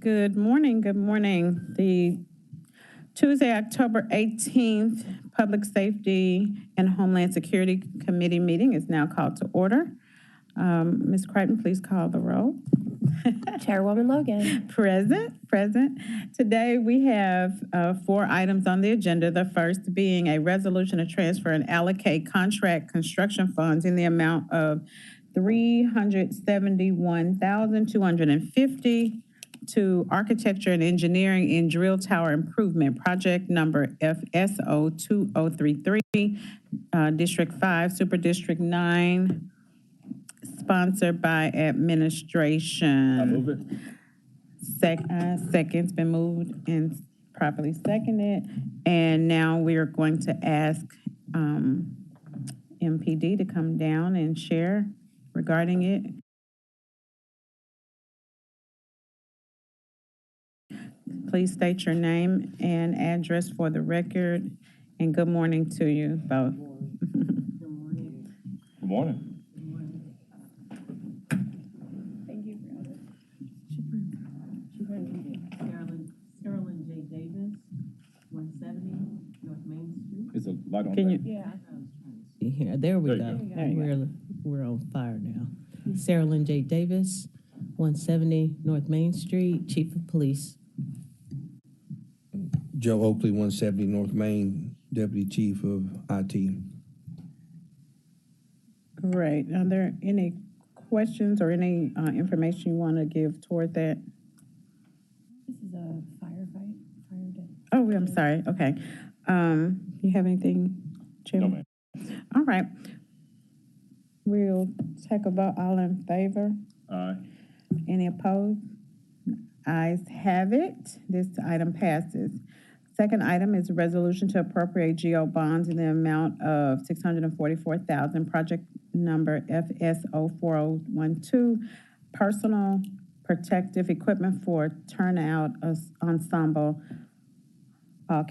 Good morning. Good morning. The Tuesday, October 18th, Public Safety and Homeland Security Committee meeting is now called to order. Ms. Crichton, please call the roll. Chairwoman Logan. Present. Today we have 4 items on the agenda. The first being a resolution to transfer and allocate contract construction funds in the amount of $371,250 to Architecture and Engineering in Drill Tower Improvement, project number FSO 2033, District 5, Super District 9, sponsored by administration. I move it. Second's been moved and properly seconded. And now we are going to ask MPD to come down and share regarding it. Please state your name and address for the record, and good morning to you both. Good morning. Thank you, Carolyn J. Davis, 170 North Main Street. Is a light on? Can you? Yeah. Yeah, there we There go. you go. We're on fire now. Sarah Lynn J. Davis, 170 North Main Street, Chief of Police. Joe Oakley, 170 North Main, Deputy Chief of IT. Great. Are there any questions or any information you want to give toward that? This is a fire day. Oh, I'm sorry. Okay. You have anything, Jim? No, ma'am. All right. We'll take a vote. All in favor? Aye. Any opposed? Ayes have it. This item passes. Second item is a resolution to appropriate GO bonds in the amount of $644,000, project number FSO 4012, personal protective equipment for turnout ensemble,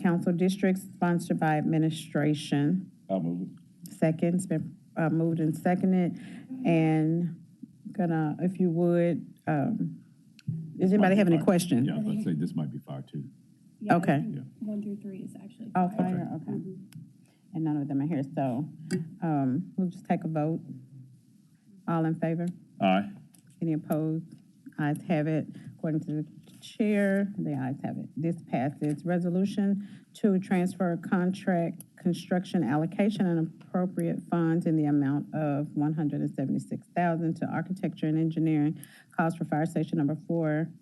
council districts, sponsored by administration. I'll move it. Second's been moved and seconded. And if you would, does anybody have any questions? Yeah, let's say this might be fire too. Yeah, Okay. I think 1 through 3 is actually Oh, fire. fire, okay. And none of them are here, so we'll just take a vote. All in favor? Aye. Any opposed? Ayes have it. According to the chair, the ayes have it. This passes. Resolution to transfer contract construction allocation and appropriate funds in the amount of $176,000 to Architecture and Engineering, cost for Fire Station number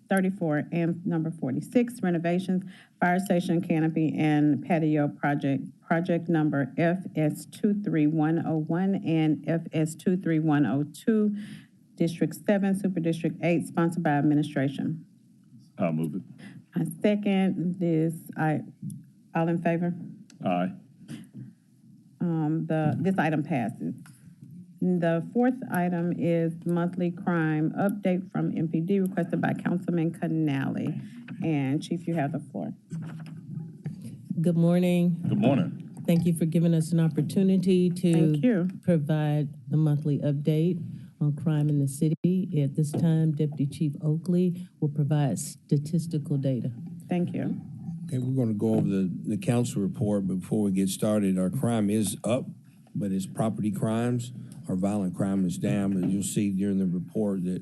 34 and number 46, renovations, fire station canopy and patio project number FS 23101 and FS 23102, District 7, Super District 8, sponsored by administration. I'll move it. I second this. All in favor? Aye. This item passes. The fourth item is monthly crime update from MPD requested by Councilman Canale. And Chief, you have the floor. Good morning. Good morning. Thank you for giving us an opportunity Thank you. to provide the monthly update on crime in the city. At this time, Deputy Chief Oakley will provide statistical data. Thank you. Okay, we're going to go over the council report, but before we get started, our crime is up, but it's property crimes. Our violent crime is down, but you'll see during the report that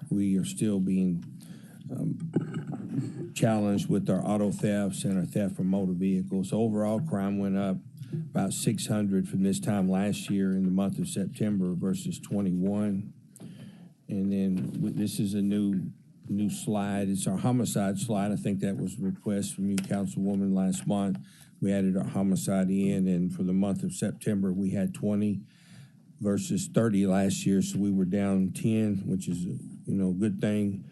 we are still being challenged with our auto thefts and our theft from motor vehicles. So overall, crime went up about 600 from this time last year in the month of September versus 21. And then this is a new slide. It's our homicide slide. I think that was a request from you, Councilwoman, last month. We added our homicide in, and for the month of September, we had 20 versus 30 last year, so we were down 10, which is a good thing.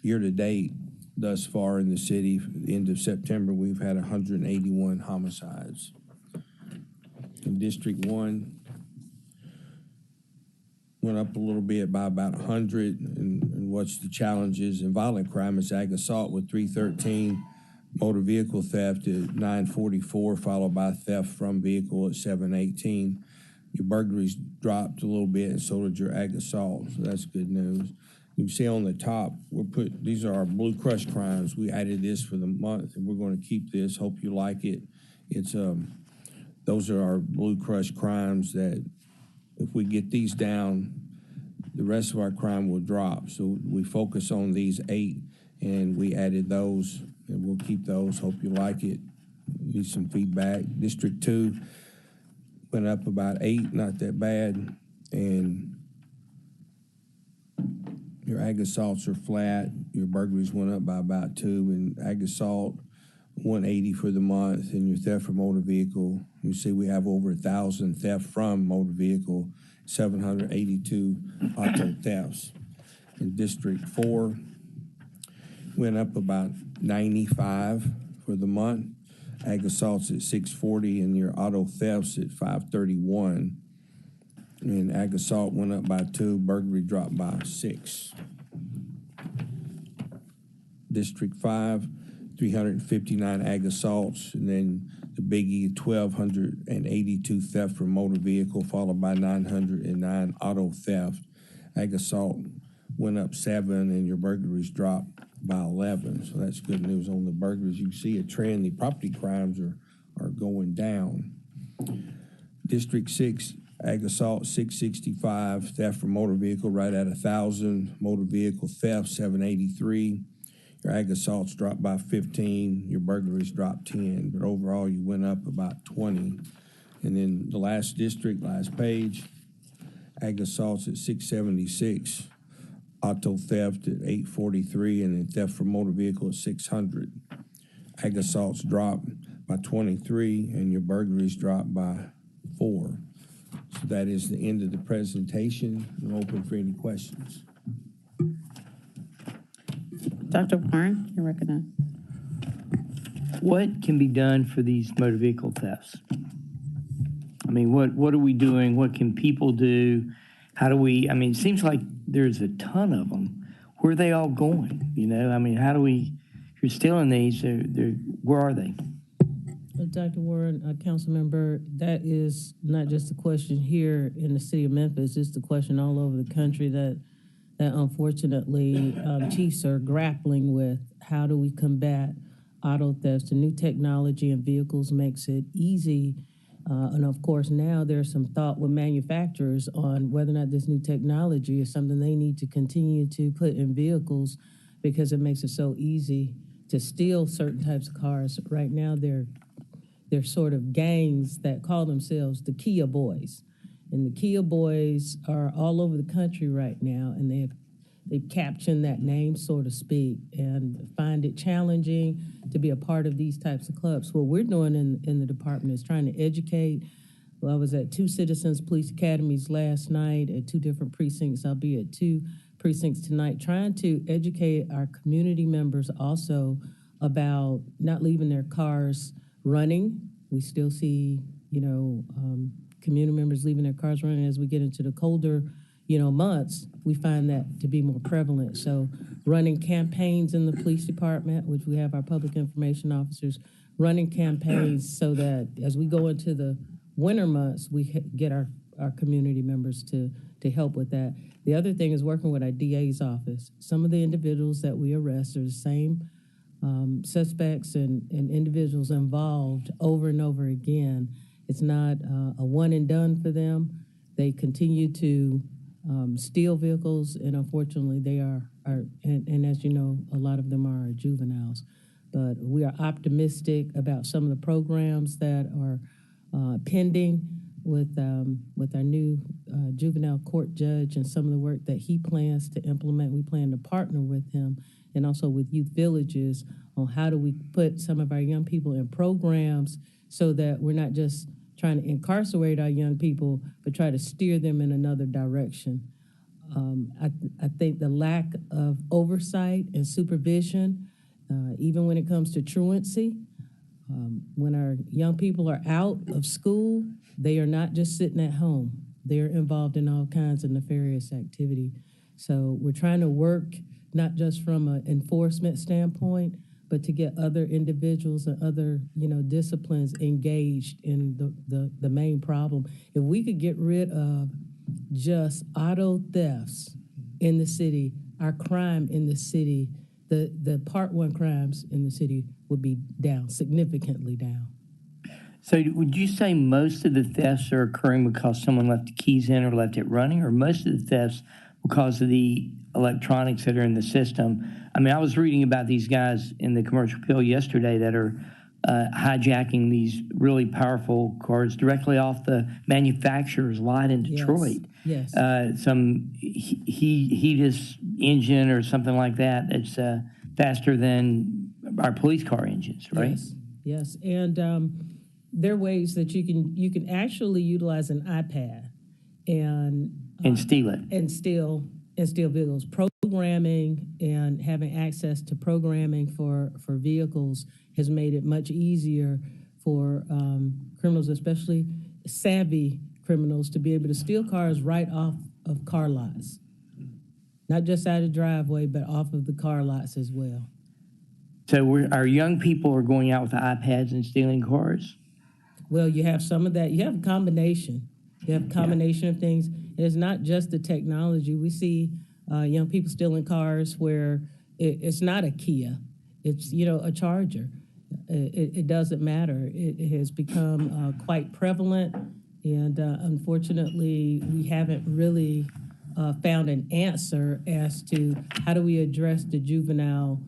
Year to date, thus far in the city, the end of September, we've had 181 homicides. In District 1, went up a little bit by about 100, and what's the challenges in violent crime is ag assault with 313, motor vehicle theft at 944, followed by theft from vehicle at 718. Your burglaries dropped a little bit, and so did your ag assault, so that's good news. You see on the top, these are our Blue Crush crimes. We added this for the month, and we're going to keep this. Hope you like it. It's those are our Blue Crush crimes that if we get these down, the rest of our crime will drop. So we focus on these 8, and we added those, and we'll keep those. Hope you like it. Need some feedback. District 2 went up about 8, not that bad, and your ag assaults are flat. Your burglaries went up by about 2, and ag assault 180 for the month, and your theft from motor vehicle. You see we have over 1,000 theft from motor vehicle, 782 auto thefts. In District 4 went up about 95 for the month. Ag assaults at 640, and your auto thefts at 531. And ag assault went up by 2, burglary dropped by 6. District 5, 359 ag assaults, and then the biggie, 1,282 theft from motor vehicle, followed by 909 auto theft. Ag assault went up 7, and your burglaries dropped by 11. So that's good news on the burglaries. You see a trend. The property crimes are going down. District 6, ag assault 665, theft from motor vehicle right at 1,000, motor vehicle theft 783. Your ag assaults dropped by 15, your burglaries dropped 10, but overall you went up about 20. And then the last district, last page, ag assaults at 676, auto theft at 843, and then theft from motor vehicle at 600. Ag assaults dropped by 23, and your burglaries dropped by 4. So that is the end of the presentation. I'm open for any questions. Dr. Warren, you're recognized. What can be done for these motor vehicle thefts? I mean, what are we doing? What can people do? How do we, I mean, it seems like there's a ton of them. Where are they all going? You know, I mean, how do we, if you're stealing these, where are they? Dr. Warren, council member, that is not just a question here in the city of Memphis. It's the question all over the country that unfortunately chiefs are grappling with. How do we combat auto thefts? The new technology in vehicles makes it easy. And of course, now there's some thought with manufacturers on whether or not this new technology is something they need to continue to put in vehicles because it makes it so easy to steal certain types of cars. Right now, they're sort of gangs that call themselves the Kia Boys. And the Kia Boys are all over the country right now, and they've captioned that name, so to speak, and find it challenging to be a part of these types of clubs. What we're doing in the department is trying to educate. Well, I was at 2 Citizens Police Academies last night at 2 different precincts. I'll be at 2 precincts tonight, trying to educate our community members also about not leaving their cars running. We still see, community members leaving their cars running. As we get into the colder, months, we find that to be more prevalent. So running campaigns in the police department, which we have our public information officers running campaigns so that as we go into the winter months, we get our community members to help with that. The other thing is working with our DA's office. Some of the individuals that we arrest are the same suspects and individuals involved over and over again. It's not a one and done for them. They continue to steal vehicles, and unfortunately they are and as you know, a lot of them are juveniles. But we are optimistic about some of the programs that are pending with our new juvenile court judge and some of the work that he plans to implement. We plan to partner with him and also with youth villages on how do we put some of our young people in programs so that we're not just trying to incarcerate our young people, but try to steer them in another direction. I think the lack of oversight and supervision, even when it comes to truancy, when our young people are out of school, they are not just sitting at home. They are involved in all kinds of nefarious activity. So we're trying to work not just from an enforcement standpoint, but to get other individuals and other, disciplines engaged in the main problem. If we could get rid of just auto thefts in the city, our crime in the city, the part one crimes in the city would be down, significantly down. So would you say most of the thefts are occurring because someone left the keys in or left it running, or most of the thefts because of the electronics that are in the system? I mean, I was reading about these guys in the Commercial Appeal yesterday that are hijacking these really powerful cars directly off the manufacturer's lot in Detroit. Yes. Some heatless engine or something like that that's faster than our police car engines, right? Yes. And there are ways that you can actually utilize an iPad and steal it. and steal vehicles. Programming and having access to programming for vehicles has made it much easier for criminals, especially savvy criminals, to be able to steal cars right off of car lots. Not just out of the driveway, but off of the car lots as well. So our young people are going out with iPads and stealing cars? Well, you have some of that. You have a combination. You have a combination of things. And it's not just the technology. We see young people stealing cars where it's not a Kia. It's, a Charger. It doesn't matter. It has become quite prevalent. And unfortunately, we haven't really found an answer as to how do we address the juvenile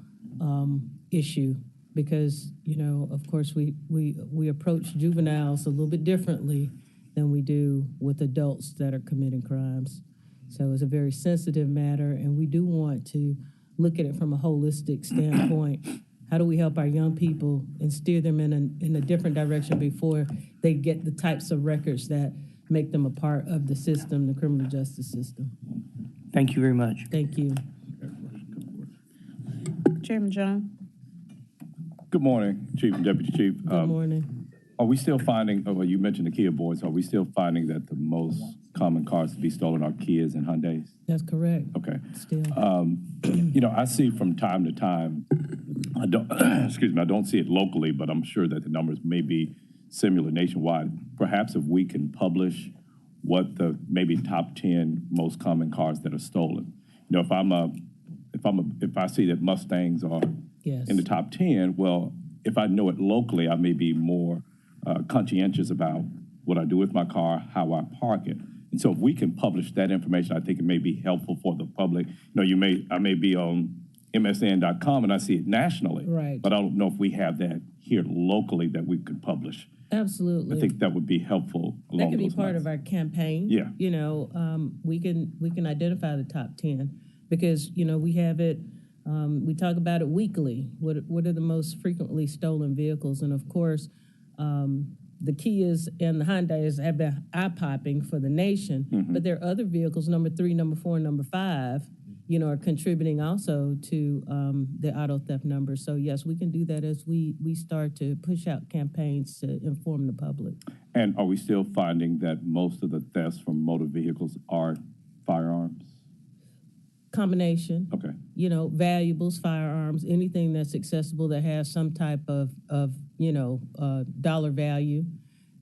issue. Because, of course, we approach juveniles a little bit differently than we do with adults that are committing crimes. So it's a very sensitive matter, and we do want to look at it from a holistic standpoint. How do we help our young people and steer them in a different direction before they get the types of records that make them a part of the system, the criminal justice system? Thank you very much. Thank you. Chairman Jones? Good morning, Chief and Deputy Chief. Good morning. Are we still finding, well, you mentioned the Kia boys, are we still finding that the most common cars to be stolen are Kias and Hyundais? That's correct. Okay. Still. I see from time to time, I don't see it locally, but I'm sure that the numbers may be similar nationwide. Perhaps if we can publish what the maybe top 10 most common cars that are stolen. If I see that Mustangs are Yes. in the top 10, well, if I know it locally, I may be more conscientious about what I do with my car, how I park it. And so if we can publish that information, I think it may be helpful for the public. I may be on MSN.com and I see it nationally. Right. But I don't know if we have that here locally that we could publish. Absolutely. I think that would be helpul along That could be those part lines. of our campaign. Yeah. We can identify the top 10 because, we have it, we talk about it weekly. What are the most frequently stolen vehicles? And of course, the Kias and the Hyundais have been eye-popping for the nation, but there are other vehicles, number 3, number 4, and number 5, are contributing also to the auto theft numbers. So yes, we can do that as we start to push out campaigns to inform the public. And are we still finding that most of the thefts from motor vehicles are firearms? Combination. Okay. Valuables, firearms, anything that's accessible that has some type of dollar value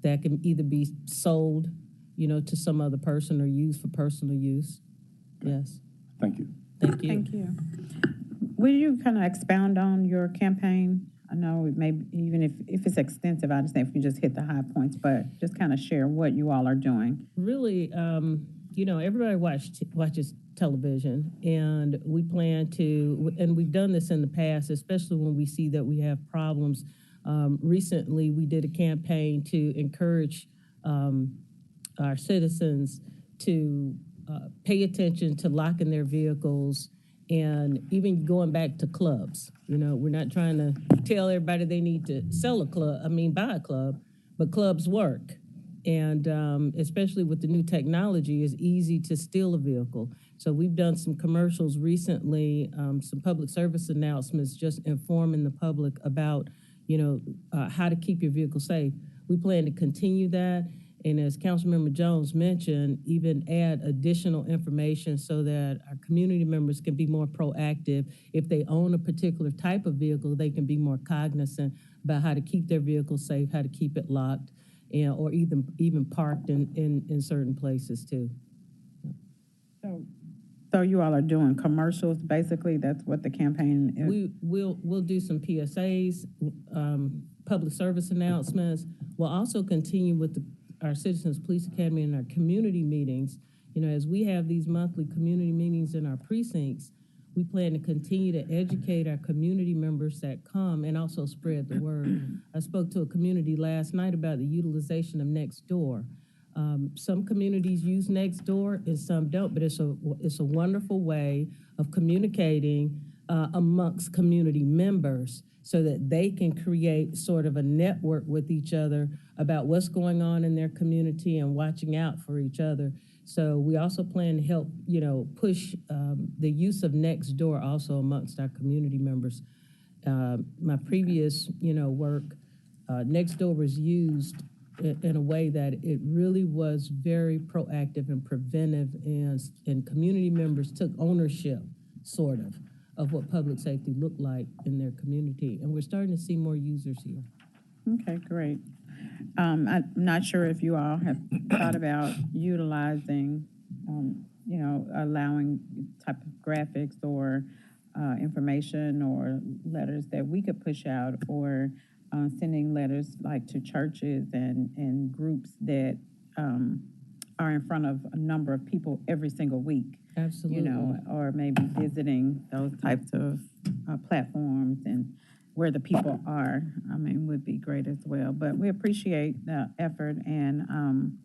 that can either be sold, to some other person or used for personal use. Okay. Yes. Thank you. Thank you. Thank you. Will you kind of expound on your campaign? I know it may, even if it's extensive, I understand if you just hit the high points, but just kind of share what you all are doing. Really, everybody watches television, and we plan to, and we've done this in the past, especially when we see that we have problems. Recently, we did a campaign to encourage our citizens to pay attention to locking their vehicles, and even going back to clubs. We're not trying to tell everybody they need to buy a club, but clubs work. And especially with the new technology, it's easy to steal a vehicle. So we've done some commercials recently, some public service announcements, just informing the public about, how to keep your vehicle safe. We plan to continue that. And as Councilmember Jones mentioned, even add additional information so that our community members can be more proactive. If they own a particular type of vehicle, they can be more cognizant about how to keep their vehicle safe, how to keep it locked, or even parked in certain places too. So So you all are doing commercials, basically, that's what the campaign is? We'll do some PSAs, public service announcements. We'll also continue with our Citizens Police Academy and our community meetings. You know, as we have these monthly community meetings in our precincts, we plan to continue to educate our community members that come and also spread the word. I spoke to a community last night about the utilization of Nextdoor. Some communities use Nextdoor and some don't, but it's a wonderful way of communicating amongst community members so that they can create sort of a network with each other about what's going on in their community and watching out for each other. So we also plan to help, push the use of Nextdoor also amongst our community members. My previous, work, Nextdoor was used in a way that it really was very proactive and preventive, and community members took ownership, sort of what public safety looked like in their community. And we're starting to see more users here. Okay, great. I'm not sure if you all have thought about utilizing, allowing type of graphics or information or letters that we could push out, or sending letters like to churches and groups that are in front of a number of people every single week. Absolutely. Or maybe visiting those types of platforms and where the people are, would be great as well. But we appreciate the effort, and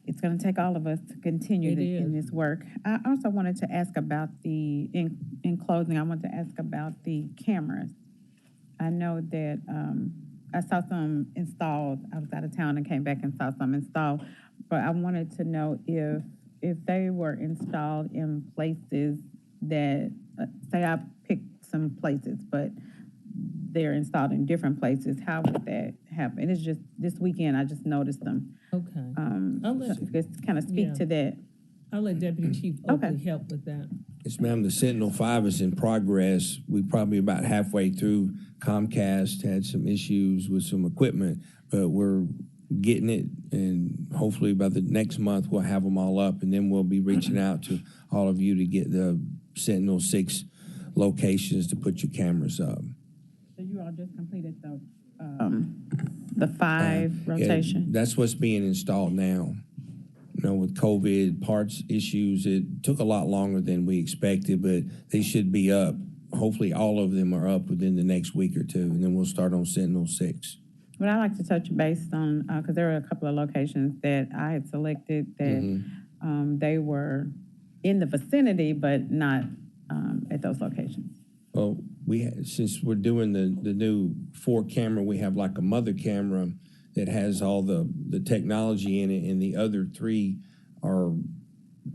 it's going to take all of us to continue in this work. I also wanted to ask about in closing, I want to ask about the cameras. I know that I saw some installed. I was out of town and came back and saw some installed, but I wanted to know if they were installed in places that, say I picked some places, but they're installed in different places, how would that happen? It's just this weekend, I just noticed them. Okay. Just kind of speak to that. I'll let Deputy Chief Oakley help with that. Yes, ma'am, the Sentinel 5 is in progress. We probably about halfway through. Comcast had some issues with some equipment, but we're getting it, and hopefully by the next month we'll have them all up, and then we'll be reaching out to all of you to get the Sentinel 6 locations to put your cameras up. So you all just completed the 5 rotation? Yeah, that's what's being installed now. With COVID parts issues, it took a lot longer than we expected, but they should be up. Hopefully all of them are up within the next week or two, and then we'll start on Sentinel 6. What I'd like to touch base on, because there were a couple of locations that I had selected that they were in the vicinity, but not at those locations. Well, since we're doing the new 4 camera, we have like a mother camera that has all the technology in it, and the other 3 are,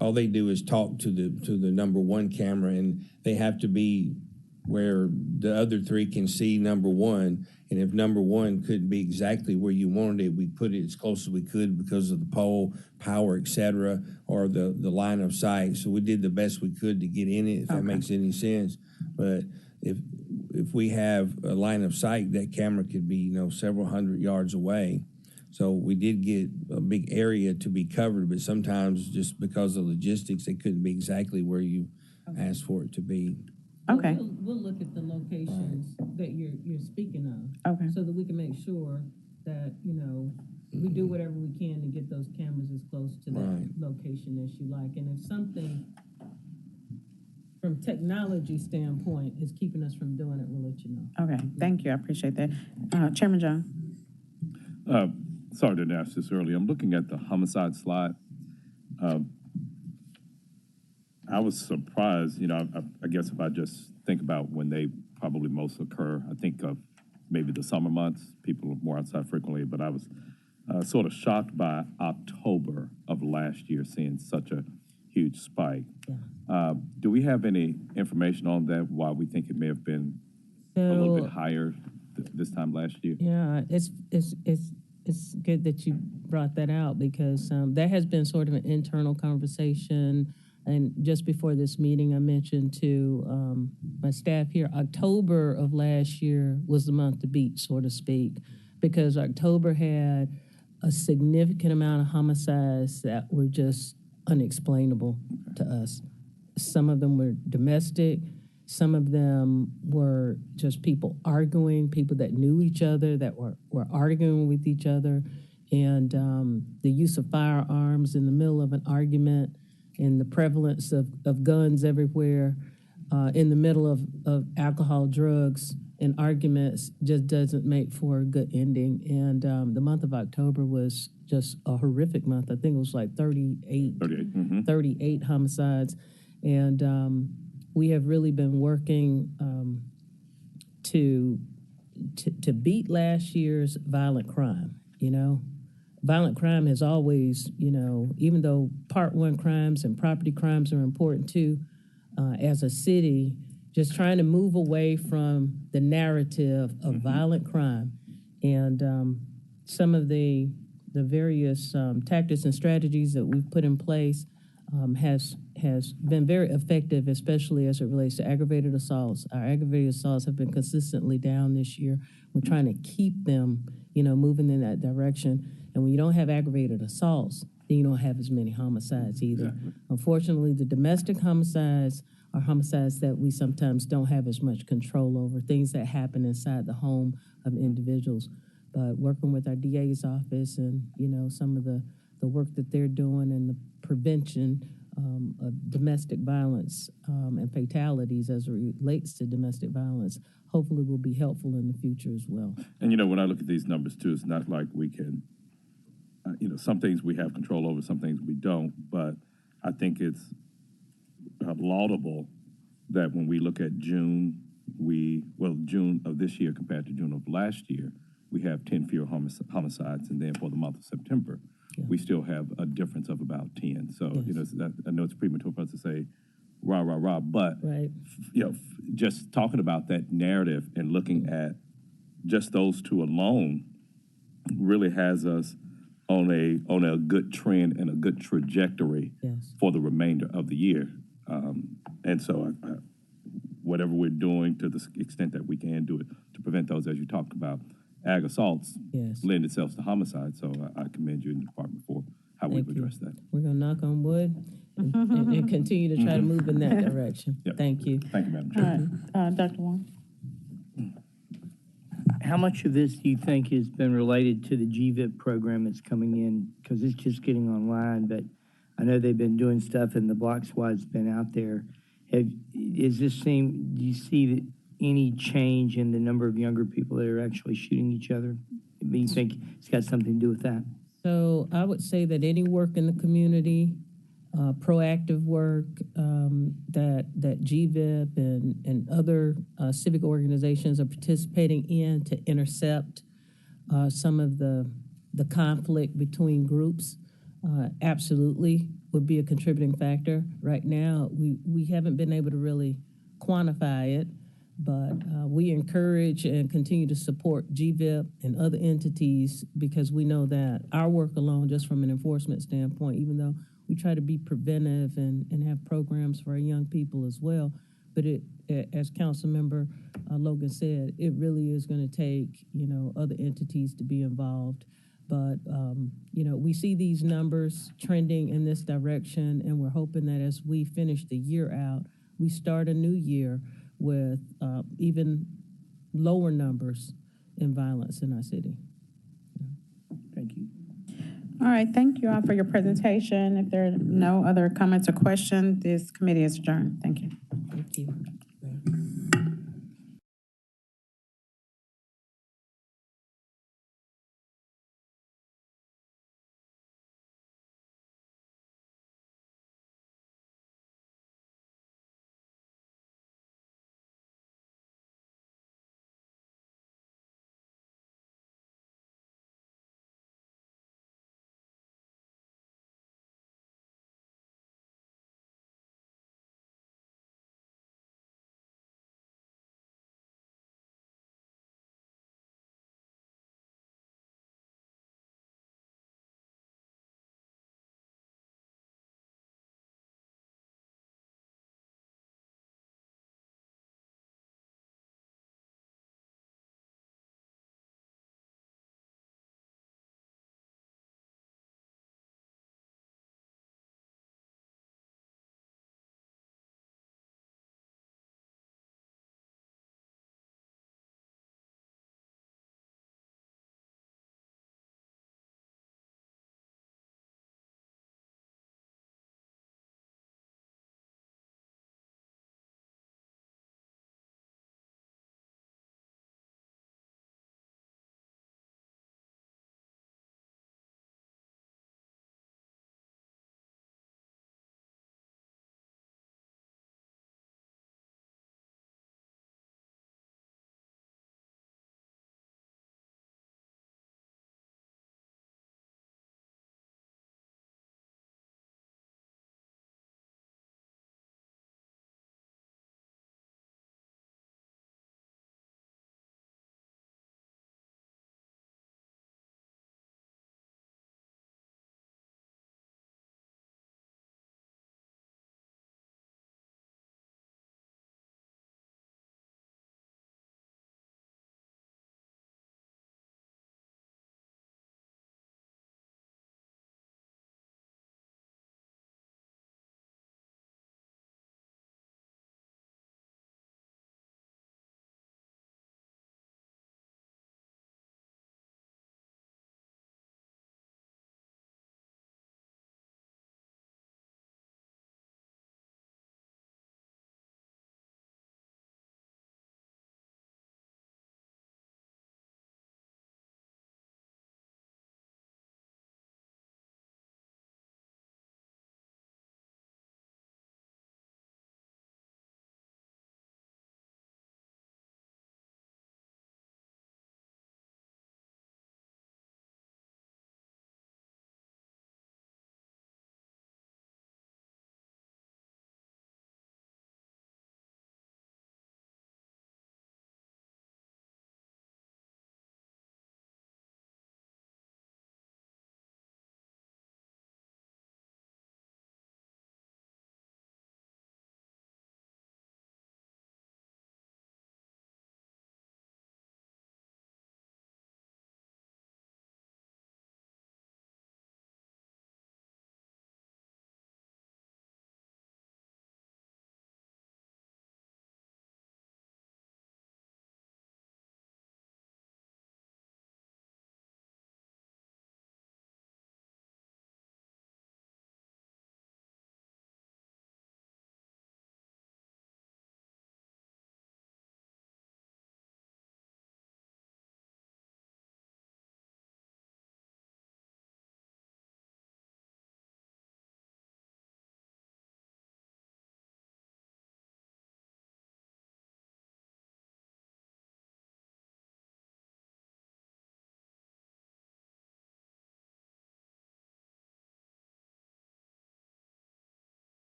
all they do is talk to the number 1 camera, and they have to be where the other 3 can see number 1. And if number 1 couldn't be exactly where you wanted it, we put it as close as we could because of the pole, power, etc., or the line of sight. So we did the best we could to get in it, if that makes any sense. But if we have a line of sight, that camera could be, several hundred yards away. So we did get a big area to be covered, but sometimes just because of logistics, it couldn't be exactly where you asked for it to be. Okay. We'll look at the locations that you're speaking of. Okay. So that we can make sure that, we do whatever we can to get those cameras as close to that location as you like. And if something from technology standpoint is keeping us from doing it, we'll let you know. Okay, thank you, I appreciate that. Chairman John? Sorry to ask this earlier. I'm looking at the homicide slide. I was surprised, I guess if I just think about when they probably most occur, I think of maybe the summer months, people are more outside frequently, but I was sort of shocked by October of last year seeing such a huge spike. Yeah. Do we have any information on that, why we think it may have been a little bit higher this time last year? Yeah, it's good that you brought that out, because that has been sort of an internal conversation. And just before this meeting, I mentioned to my staff here, October of last year was the month to beat, so to speak, because October had a significant amount of homicides that were just unexplainable to us. Some of them were domestic. Some of them were just people arguing, people that knew each other that were arguing with each other. And the use of firearms in the middle of an argument and the prevalence of guns everywhere in the middle of alcohol, drugs, and arguments just doesn't make for a good ending. And the month of October was just a horrific month. I think it was like 38 38 homicides. And we have really been working to beat last year's violent crime, you know. Violent crime has always, you know, even though Part 1 crimes and property crimes are important too, as a city, just trying to move away from the narrative of violent crime. And some of the various tactics and strategies that we've put in place has been very effective, especially as it relates to aggravated assaults. Our aggravated assaults have been consistently down this year. We're trying to keep them, you know, moving in that direction. And when you don't have aggravated assaults, then you don't have as many homicides either. Exactly. Unfortunately, the domestic homicides are homicides that we sometimes don't have as much control over, things that happen inside the home of individuals. But working with our DA's office and, you know, some of the work that they're doing and the prevention of domestic violence and fatalities as it relates to domestic violence, hopefully will be helpful in the future as well. And, you know, when I look at these numbers, too, it's not like we can, you know, some things we have control over, some things we don't. But I think it's laudable that when we look at June of this year compared to June of last year, we have 10 fewer homicides. And then for the month of September, we still have a difference of about 10. So, you know, I know it's premature for us to say rah, rah, rah, but, you know, just talking about that narrative and looking at just those two alone really has us on a good trend and a good trajectory for the remainder of the year. And so whatever we're doing to the extent that we can do it to prevent those, as you talked about, ag assaults lend itself to homicide. So I commend you in the department for how we've addressed that. We're going to knock on wood and continue to try to move in that direction. Thank you. Thank you, Madam Chair. All right, Dr. Warren. How much of this do you think has been related to the GVIP program that's coming in? Because it's just getting online, but I know they've been doing stuff and the Block Squad's been out there. Do you see that any change in the number of younger people that are actually shooting each other? Do you think it's got something to do with that? So I would say that any work in the community, proactive work that GVIP and other civic organizations are participating in to intercept some of the conflict between groups, absolutely would be a contributing factor. Right now, we haven't been able to really quantify it, but we encourage and continue to support GVIP and other entities because we know that our work alone, just from an enforcement standpoint, even though we try to be preventive and have programs for our young people as well, but as Councilmember Logan said, it really is going to take, you know, other entities to be involved. But, you know, we see these numbers trending in this direction, and we're hoping that as we finish the year out, we start a new year with even lower numbers in violence in our city. Thank you. All right, thank you all for your presentation. If there are no other comments or questions, this committee is adjourned. Thank you. Thank you.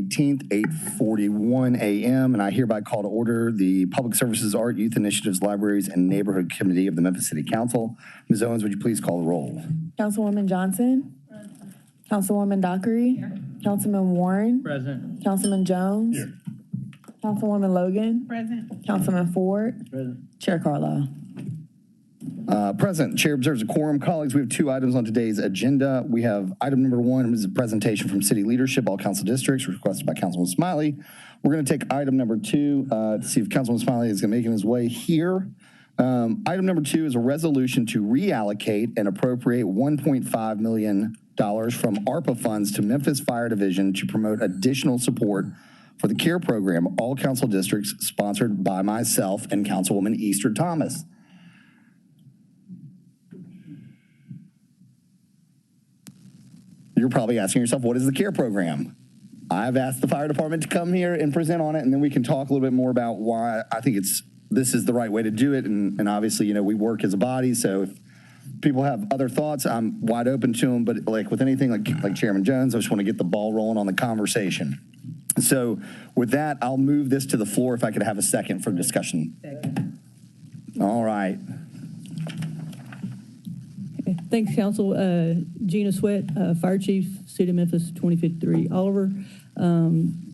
18th, 8:41 a.m., and I hereby call to order the Public Services, Art, Youth Initiatives, Libraries, and Neighborhood Committee of the Memphis City Council. Ms. Owens, would you please call the roll? Councilwoman Johnson. Councilwoman Dockery. Councilman Warren. Present. Councilman Jones. Councilwoman Logan. Present. Councilman Ford. Present. Chair Carlisle. Present. Chair observes a quorum. Colleagues, we have 2 items on today's agenda. We have item number 1 is a presentation from city leadership, all council districts, requested by Councilman Smiley. We're going to take item number 2 to see if Councilman Smiley is going to make his way here. Item number 2 is a resolution to reallocate and appropriate $1.5 million from ARPA funds to Memphis Fire Division to promote additional support for the CARE program, all council districts, sponsored by myself and Councilwoman Easter Thomas. You're probably asking yourself, what is the CARE program? I've asked the fire department to come here and present on it, and then we can talk a little bit more about why I think this is the right way to do it. And obviously, we work as a body, so if people have other thoughts, I'm wide open to them. But like with anything like Chairman Jones, I just want to get the ball rolling on the conversation. So with that, I'll move this to the floor if I could have a second for discussion. Second. All right. Thanks, Council. Gina Sweat, Fire Chief, City of Memphis, 2053 Oliver.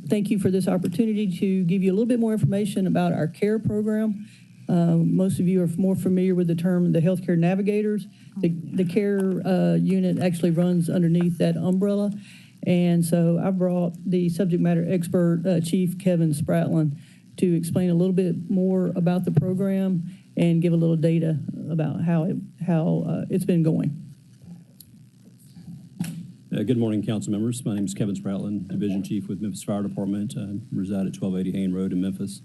Thank you for this opportunity to give you a little bit more information about our CARE program. Most of you are more familiar with the term the healthcare navigators. The CARE unit actually runs underneath that umbrella. And so I brought the subject matter expert, Chief Kevin Spratlin, to explain a little bit more about the program and give a little data about how it's been going. Good morning, council members. My name is Kevin Spratlin, Division Chief with Memphis Fire Department. I reside at 1280 Hain Road in Memphis.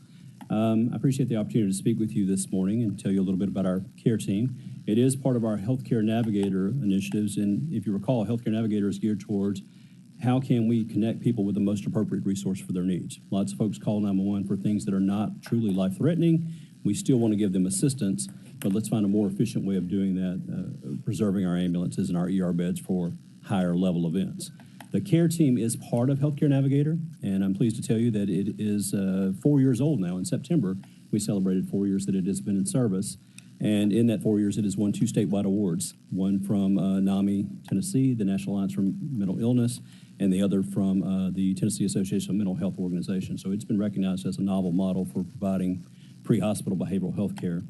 I appreciate the opportunity to speak with you this morning and tell you a little bit about our CARE team. It is part of our Healthcare Navigator initiatives, and if you recall, Healthcare Navigator is geared towards how can we connect people with the most appropriate resource for their needs. Lots of folks call 911 for things that are not truly life-threatening. We still want to give them assistance, but let's find a more efficient way of doing that, preserving our ambulances and our ER beds for higher level events. The CARE team is part of Healthcare Navigator, and I'm pleased to tell you that it is 4 years old now. In September, we celebrated 4 years that it has been in service, and in that 4 years, it has won 2 statewide awards, one from NAMI, Tennessee, the National Alliance for Mental Illness, and the other from the Tennessee Association of Mental Health Organizations. So it's been recognized as a novel model for providing pre-hospital behavioral health care.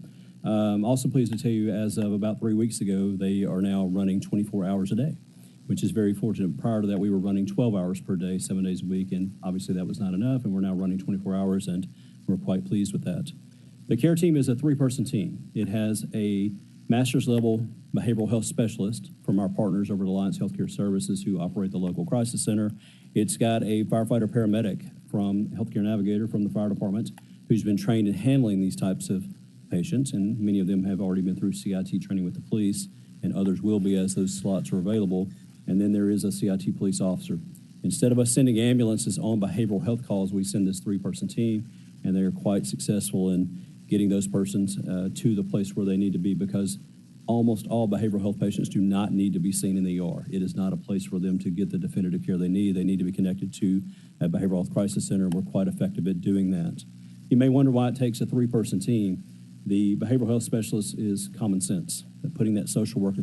I'm also pleased to tell you, as of about 3 weeks ago, they are now running 24 hours a day, which is very fortunate. Prior to that, we were running 12 hours per day, 7 days a week, and obviously that was not enough, and we're now running 24 hours, and we're quite pleased with that. The CARE team is a 3-person team. It has a master's level behavioral health specialist from our partners over at Alliance Healthcare Services who operate the local crisis center. It's got a firefighter paramedic from Healthcare Navigator from the fire department who's been trained in handling these types of patients, and many of them have already been through CIT training with the police, and others will be as those slots are available. And then there is a CIT police officer. Instead of us sending ambulances on behavioral health calls, we send this 3-person team, and they are quite successful in getting those persons to the place where they need to be, because almost all behavioral health patients do not need to be seen in the ER. It is not a place for them to get the definitive care they need. They need to be connected to a behavioral health crisis center. We're quite effective at doing that. You may wonder why it takes a 3-person team. The behavioral health specialist is common sense. Putting that social worker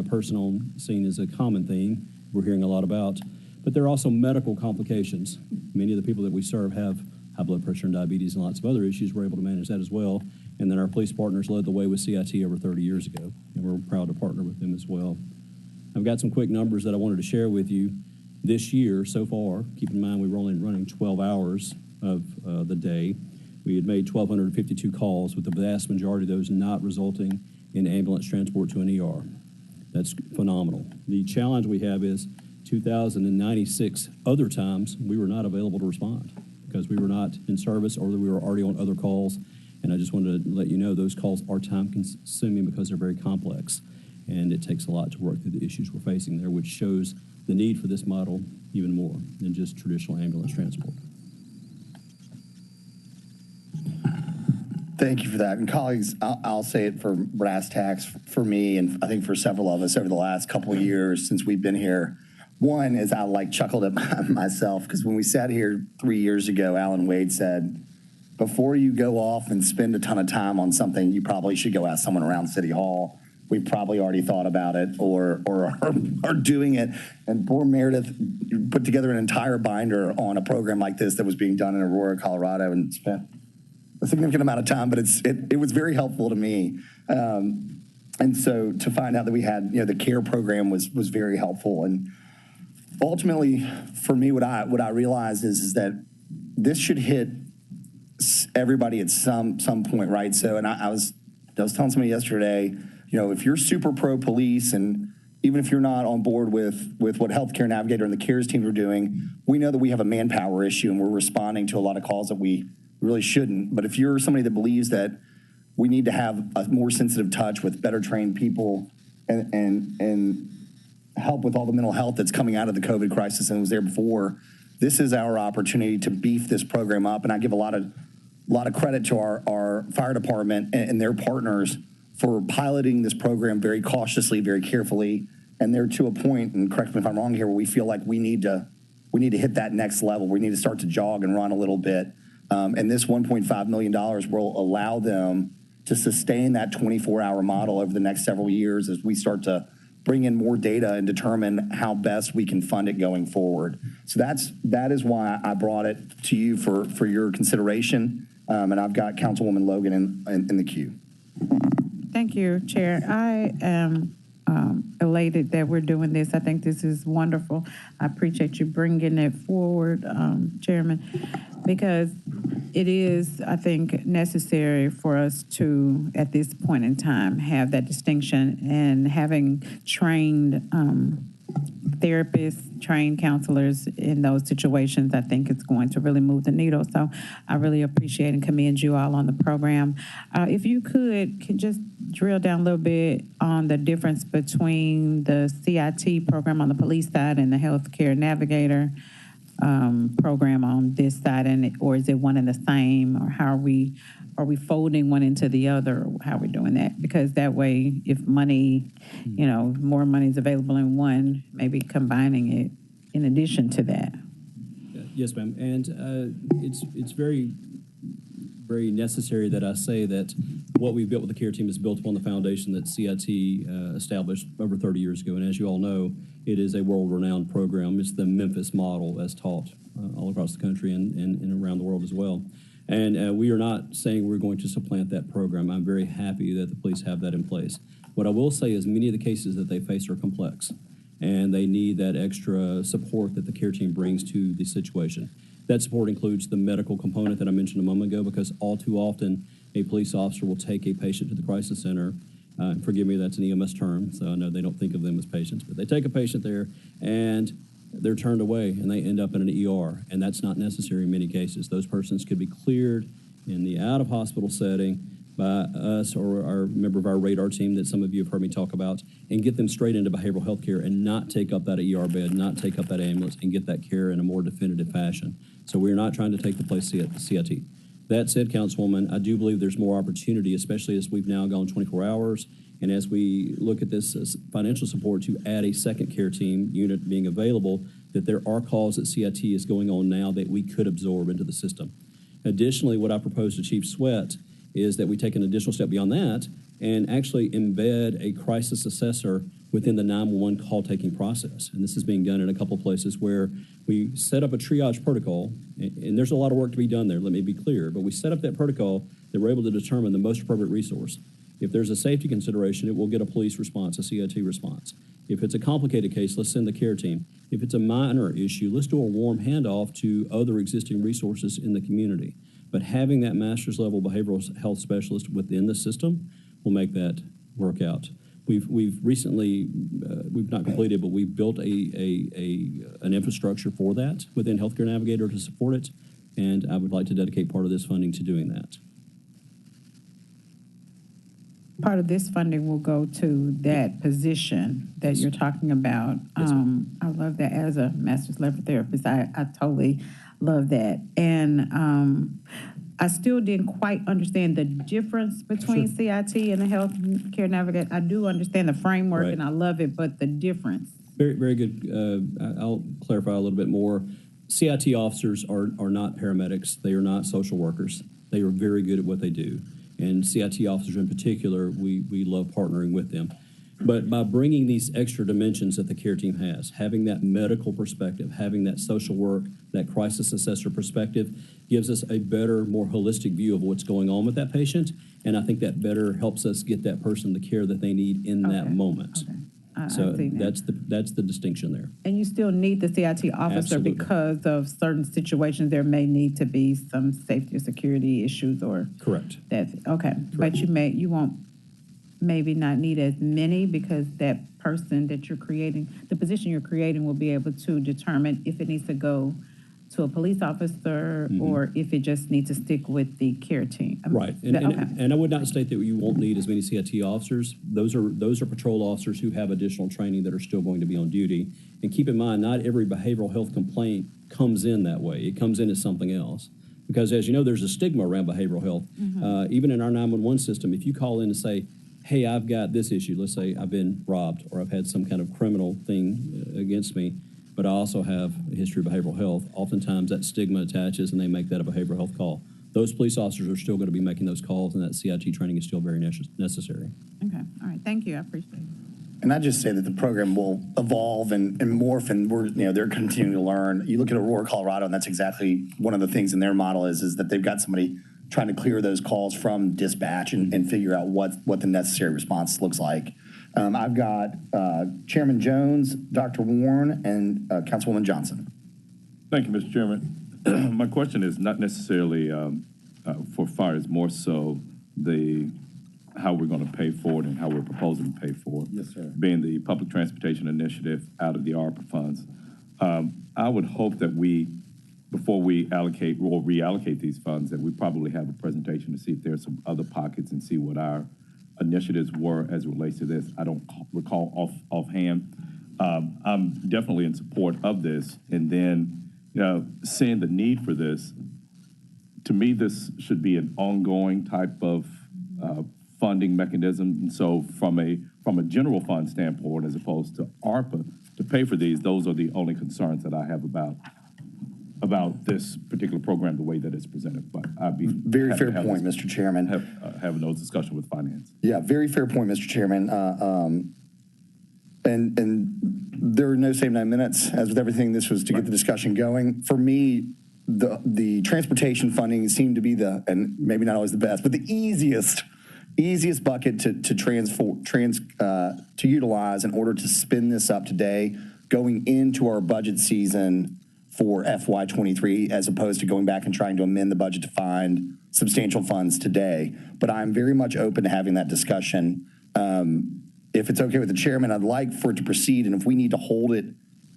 person on scene is a common theme we're hearing a lot about. But there are also medical complications. Many of the people that we serve have high blood pressure and diabetes and lots of other issues. We're able to manage that as well. And then our police partners led the way with CIT over 30 years ago, and we're proud to partner with them as well. I've got some quick numbers that I wanted to share with you. This year, so far, keep in mind we were only running 12 hours of the day. We had made 1,252 calls, with the vast majority of those not resulting in ambulance transport to an ER. That's phenomenal. The challenge we have is 2,096 other times we were not available to respond because we were not in service or that we were already on other calls. And I just wanted to let you know those calls are time consuming because they're very complex, and it takes a lot to work through the issues we're facing there, which shows the need for this model even more than just traditional ambulance transport. Thank you for that. And colleagues, I'll say it for brass tacks for me, and I think for several of us over the last couple of years since we've been here, One is I like chuckled at myself because when we sat here 3 years ago, Alan Wade said, before you go off and spend a ton of time on something, you probably should go ask someone around City Hall. We've probably already thought about it or are doing it. And poor Meredith put together an entire binder on a program like this that was being done in Aurora, Colorado, and spent a significant amount of time, but it was very helpful to me. And so to find out that we had, the CARE program was very helpful. And ultimately, for me, what I realized is that this should hit everybody at some point, right? So, and I was telling somebody yesterday, if you're super pro police, and even if you're not on board with what Healthcare Navigator and the CARES team are doing, we know that we have a manpower issue and we're responding to a lot of calls that we really shouldn't. But if you're somebody that believes that we need to have a more sensitive touch with better trained people and help with all the mental health that's coming out of the COVID crisis and was there before, this is our opportunity to beef this program up. And I give a lot of credit to our fire department and their partners for piloting this program very cautiously, very carefully. And they're to a point, and correct me if I'm wrong here, where we feel like we need to hit that next level. We need to start to jog and run a little bit. And this $1.5 million will allow them to sustain that 24-hour model over the next several years as we start to bring in more data and determine how best we can fund it going forward. So that is why I brought it to you for your consideration. And I've got Councilwoman Logan in the queue. Thank you, Chair. I am elated that we're doing this. I think this is wonderful. I appreciate you bringing it forward, Chairman, because it is, I think, necessary for us to, at this point in time, have that distinction, and having trained therapists, trained counselors in those situations, I think it's going to really move the needle. So I really appreciate and commend you all on the program. If you could just drill down a little bit on the difference between the CIT program on the police side and the Healthcare Navigator program on this side, or is it one and the same, or how are we folding one into the other, or how are we doing that? Because that way, if money, more money is available in one, maybe combining it in addition to that. Yes, ma'am. And it's very, very necessary that I say that what we've built with the CARE team is built upon the foundation that CIT established over 30 years ago. And as you all know, it is a world-renowned program. It's the Memphis model as taught all across the country and around the world as well. And we are not saying we're going to supplant that program. I'm very happy that the police have that in place. What I will say is many of the cases that they face are complex, and they need that extra support that the CARE team brings to the situation. That support includes the medical component that I mentioned a moment ago, because all too often a police officer will take a patient to the crisis center. Forgive me, that's an EMS term, so I know they don't think of them as patients, but they take a patient there and they're turned away and they end up in an ER, and that's not necessary in many cases. Those persons could be cleared in the out-of-hospital setting by us or our member of our radar team that some of you have heard me talk about, and get them straight into behavioral health care and not take up that ER bed, not take up that ambulance, and get that care in a more definitive fashion. So we're not trying to take the place of CIT. That said, Councilwoman, I do believe there's more opportunity, especially as we've now gone 24 hours, and as we look at this as financial support to add a second CARE team unit being available, that there are calls that CIT is going on now that we could absorb into the system. Additionally, what I propose to Chief Sweat is that we take an additional step beyond that and actually embed a crisis assessor within the 911 call-taking process. And this is being done in a couple places where we set up a triage protocol, and there's a lot of work to be done there, let me be clear, but we set up that protocol that we're able to determine the most appropriate resource. If there's a safety consideration, it will get a police response, a CIT response. If it's a complicated case, let's send the CARE team. If it's a minor issue, let's do a warm handoff to other existing resources in the community. But having that master's level behavioral health specialist within the system will make that work out. We've recently, we've not completed, but we've built an infrastructure for that within Healthcare Navigator to support it, and I would like to dedicate part of this funding to doing that. Part of this funding will go to that position that you're talking about. Yes, I love that. As a master's level therapist, I totally love that. And I still didn't quite understand the difference between CIT and the Healthcare Navigator. I do understand the framework, Right. and I love it, but the difference. Very, very good. I'll clarify a little bit more. CIT officers are not paramedics. They are not social workers. They are very good at what they do. And CIT officers in particular, we love partnering with them. But by bringing these extra dimensions that the care team has, having that medical perspective, having that social work, that crisis assessor perspective, gives us a better, more holistic view of what's going on with that patient. And I think that better helps us get that person the care that they need in that moment. Okay. I So see that. that's the distinction there. And you still need the CIT officer Absolutely. because of certain situations, there may need to be some safety or security issues or Correct. that's, okay. But you won't, maybe not need as many because that person that you're creating, the position you're creating will be able to determine if it needs to go to a police officer or if it just needs to stick with the care team. Right, Okay. and I would not state that you won't need as many CIT officers. Those are patrol officers who have additional training that are still going to be on duty. And keep in mind, not every behavioral health complaint comes in that way. It comes in as something else. Because as you know, there's a stigma around behavioral health. Even in our 911 system, if you call in and say, hey, I've got this issue, let's say I've been robbed or I've had some kind of criminal thing against me, but I also have a history of behavioral health, oftentimes that stigma attaches and they make that a behavioral health call. Those police officers are still going to be making those calls, and that CIT training is still very necessary. Okay, all right, thank you, I appreciate it. And I just say that the program will evolve and morph, and they're continuing to learn. You look at Aurora, Colorado, and that's exactly one of the things in their model is that they've got somebody trying to clear those calls from dispatch and figure out what the necessary response looks like. I've got Chairman Jones, Dr. Warren, and Councilwoman Johnson. Thank you, Mr. Chairman. My question is not necessarily for fire, it's more so how we're going to pay for it and how we're proposing to pay for it. Yes, sir. Being the public transportation initiative out of the ARPA funds. I would hope that before we allocate or reallocate these funds, that we probably have a presentation to see if there's some other pockets and see what our initiatives were as it relates to this. I don't recall offhand. I'm definitely in support of this. And then, seeing the need for this, to me, this should be an ongoing type of funding mechanism. And so from a general fund standpoint, as opposed to ARPA, to pay for these, those are the only concerns that I have about this particular program, the way that it's presented. But I'd be Very fair point, Mr. Chairman. Having those discussions with finance. Yeah, very fair point, Mr. Chairman. And there are no save 9 minutes. As with everything, this was to get the discussion going. For me, the transportation funding seemed to be and maybe not always the best, but the easiest bucket to utilize in order to spin this up today, going into our budget season for FY23, as opposed to going back and trying to amend the budget to find substantial funds today. But I'm very much open to having that discussion. If it's okay with the chairman, I'd like for it to proceed. And if we need to hold it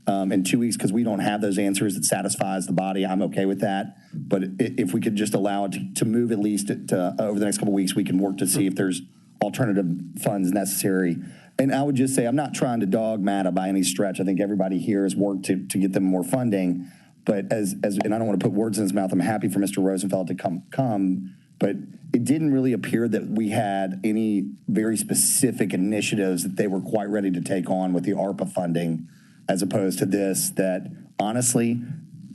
in 2 weeks because we don't have those answers that satisfies the body, I'm okay with that. But if we could just allow it to move at least over the next couple of weeks, we can work to see if there's alternative funds necessary. And I would just say, I'm not trying to dog MATA by any stretch. I think everybody here has worked to get them more funding. But and I don't want to put words in his mouth, I'm happy for Mr. Rosenfeld to come, but it didn't really appear that we had any very specific initiatives that they were quite ready to take on with the ARPA funding, as opposed to this that honestly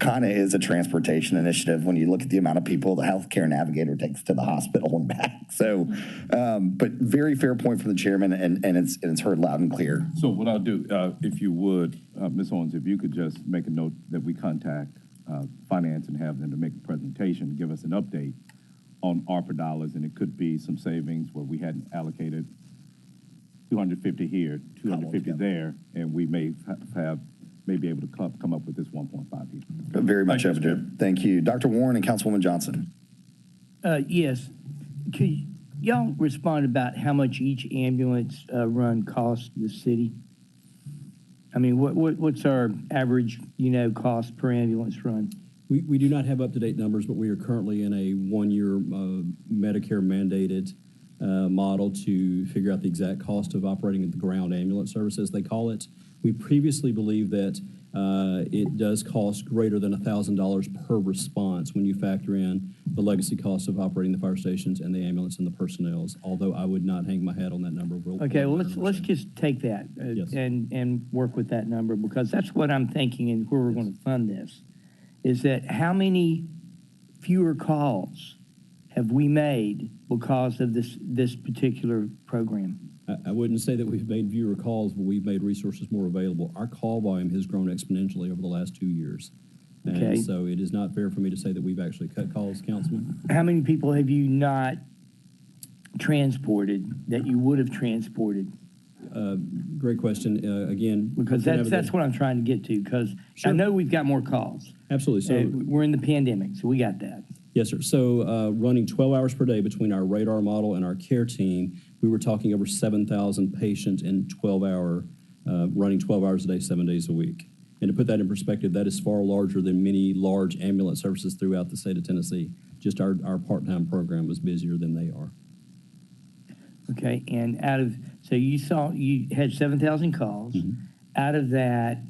kind of is a transportation initiative when you look at the amount of people the healthcare navigator takes to the hospital and back. So, but very fair point from the chairman, and it's heard loud and clear. So what I'll do, if you would, Ms. Owens, if you could just make a note that we contact finance and have them to make a presentation, give us an update on ARPA dollars, and it could be some savings where we hadn't allocated 250 here, 250 there, and we may be able to come up with this 1.5 here. Very much open to it. Thank you. Dr. Warren and Councilwoman Johnson. Yes. Could y'all respond about how much each ambulance run costs the city? I mean, what's our average, cost per ambulance run? We do not have up-to-date numbers, but we are currently in a 1-year Medicare mandated model to figure out the exact cost of operating the ground ambulance service, as they call it. We previously believed that it does cost greater than $1,000 per response when you factor in the legacy costs of operating the fire stations and the ambulance and the personnels, although I would not hang my hat on that number. Okay, well, let's just take that Yes. and work with that number, because that's what I'm thinking and where we're going to fund this, is that how many fewer calls have we made because of this particular program? I wouldn't say that we've made fewer calls, but we've made resources more available. Our call volume has grown exponentially over the last 2 years. And Okay. so it is not fair for me to say that we've actually cut calls, Councilman. How many people have you not transported that you would have transported? Great question. Again. Because that's what I'm trying to get to, because I Sure. know we've got more calls. Absolutely. So, We're in the pandemic, so we got that. yes, sir. So running 12 hours per day between our radar model and our care team, we were talking over 7,000 patients in 12-hour, running 12 hours a day, 7 days a week. And to put that in perspective, that is far larger than many large ambulance services throughout the state of Tennessee. Just our part-time program was busier than they are. Okay, and so you had 7,000 calls. Mm-hmm. Out of that,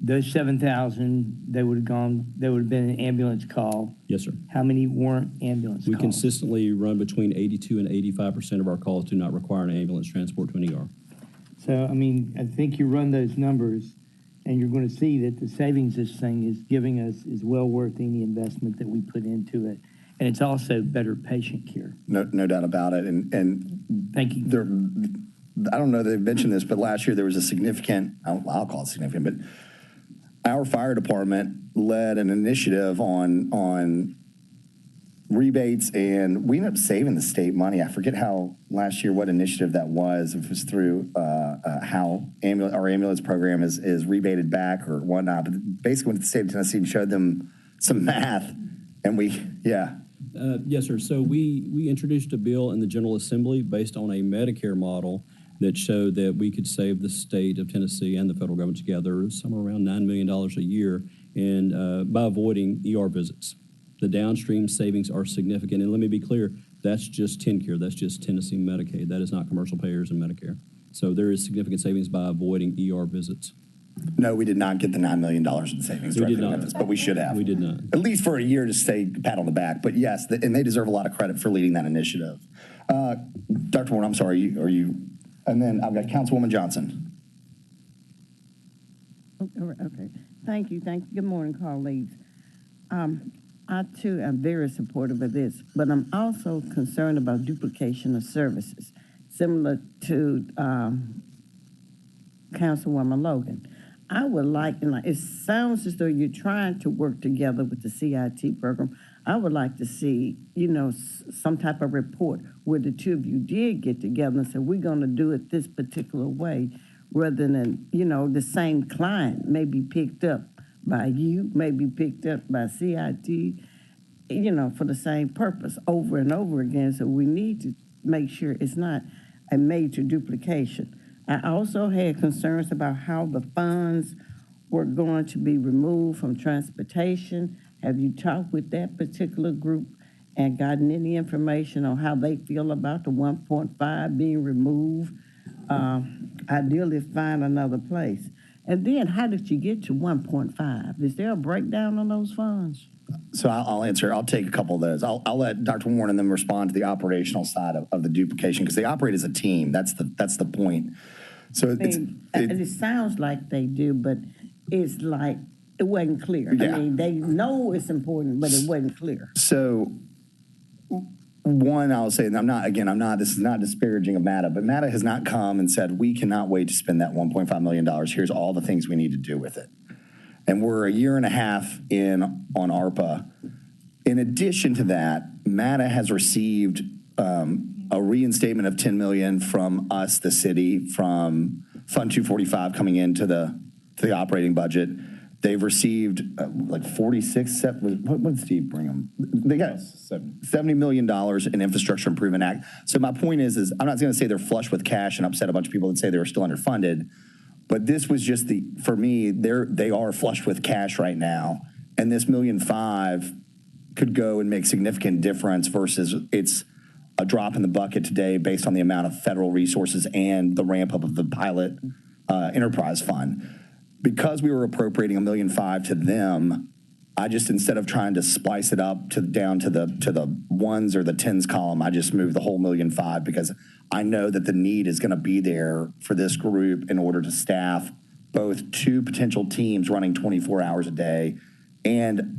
those 7,000, they would have been an ambulance call. Yes, sir. How many weren't ambulance We calls? consistently run between 82 and 85% of our calls do not require an ambulance transport to an ER. So, I mean, I think you run those numbers, and you're going to see that the savings this thing is giving us is well worth any investment that we put into it. And it's also better patient care. No doubt about it. And Thank you. there, I don't know if they've mentioned this, but last year there was a significant, I'll call it significant, but our fire department led an initiative on rebates, and we ended up saving the state money. I forget how last year, what initiative that was. If it was through how our ambulance program is rebated back or whatnot. But basically went to the state of Tennessee and showed them some math, and Yes, sir. So we introduced a bill in the General Assembly based on a Medicare model that showed that we could save the state of Tennessee and the federal government together somewhere around $9 million a year and by avoiding ER visits. The downstream savings are significant. And let me be clear, that's just TennCare. That's just Tennessee Medicaid. That is not commercial payers and Medicare. So there is significant savings by avoiding ER visits. no, we did not get the $9 million in savings. We did directly to not. Memphis, but we should have. We did not. At least for a year to say pat on the back. But yes, and they deserve a lot of credit for leading that initiative. Dr. Warren, I'm sorry, are you? And then I've got Councilwoman Johnson. Okay. Thank you. Good morning, colleagues. I, too, am very supportive of this, but I'm also concerned about duplication of services, similar to Councilwoman Logan. I would like, and it sounds as though you're trying to work together with the CIT program. I would like to see, some type of report where the two of you did get together and said, we're going to do it this particular way, rather than, the same client may be picked up by you, may be picked up by CIT, for the same purpose over and over again. So we need to make sure it's not a major duplication. I also had concerns about how the funds were going to be removed from transportation. Have you talked with that particular group and gotten any information on how they feel about the 1.5 being removed? Ideally, find another place. And then, how did you get to 1.5? Is there a breakdown on those funds? So I'll answer. I'll take a couple of those. I'll let Dr. Warren and then respond to the operational side of the duplication, because they operate as a team. That's the point. So it sounds like they do, but it's like it wasn't clear. Yeah. I mean, they know it's important, but it wasn't clear. So one, I'll say, this is not disparaging of MATA, but MATA has not come and said, we cannot wait to spend that $1.5 million. Here's all the things we need to do with it. And we're a year and a half in on ARPA. In addition to that, MATA has received a reinstatement of $10 million from us, the city, from Fund 245 coming into the operating budget. They've received like 46, what did Steve bring them? They got $70 million in Infrastructure Improvement Act. So my point is I'm not going to say they're flush with cash and upset a bunch of people that say they were still underfunded, but this was just for me, they are flush with cash right now. And this $1.5 million could go and make significant difference versus it's a drop in the bucket today based on the amount of federal resources and the ramp up of the pilot enterprise fund. Because we were appropriating $1.5 million to them, I just, instead of trying to splice it up down to the ones or the tens column, I just moved the whole $1.5 million because I know that the need is going to be there for this group in order to staff both 2 potential teams running 24 hours a day and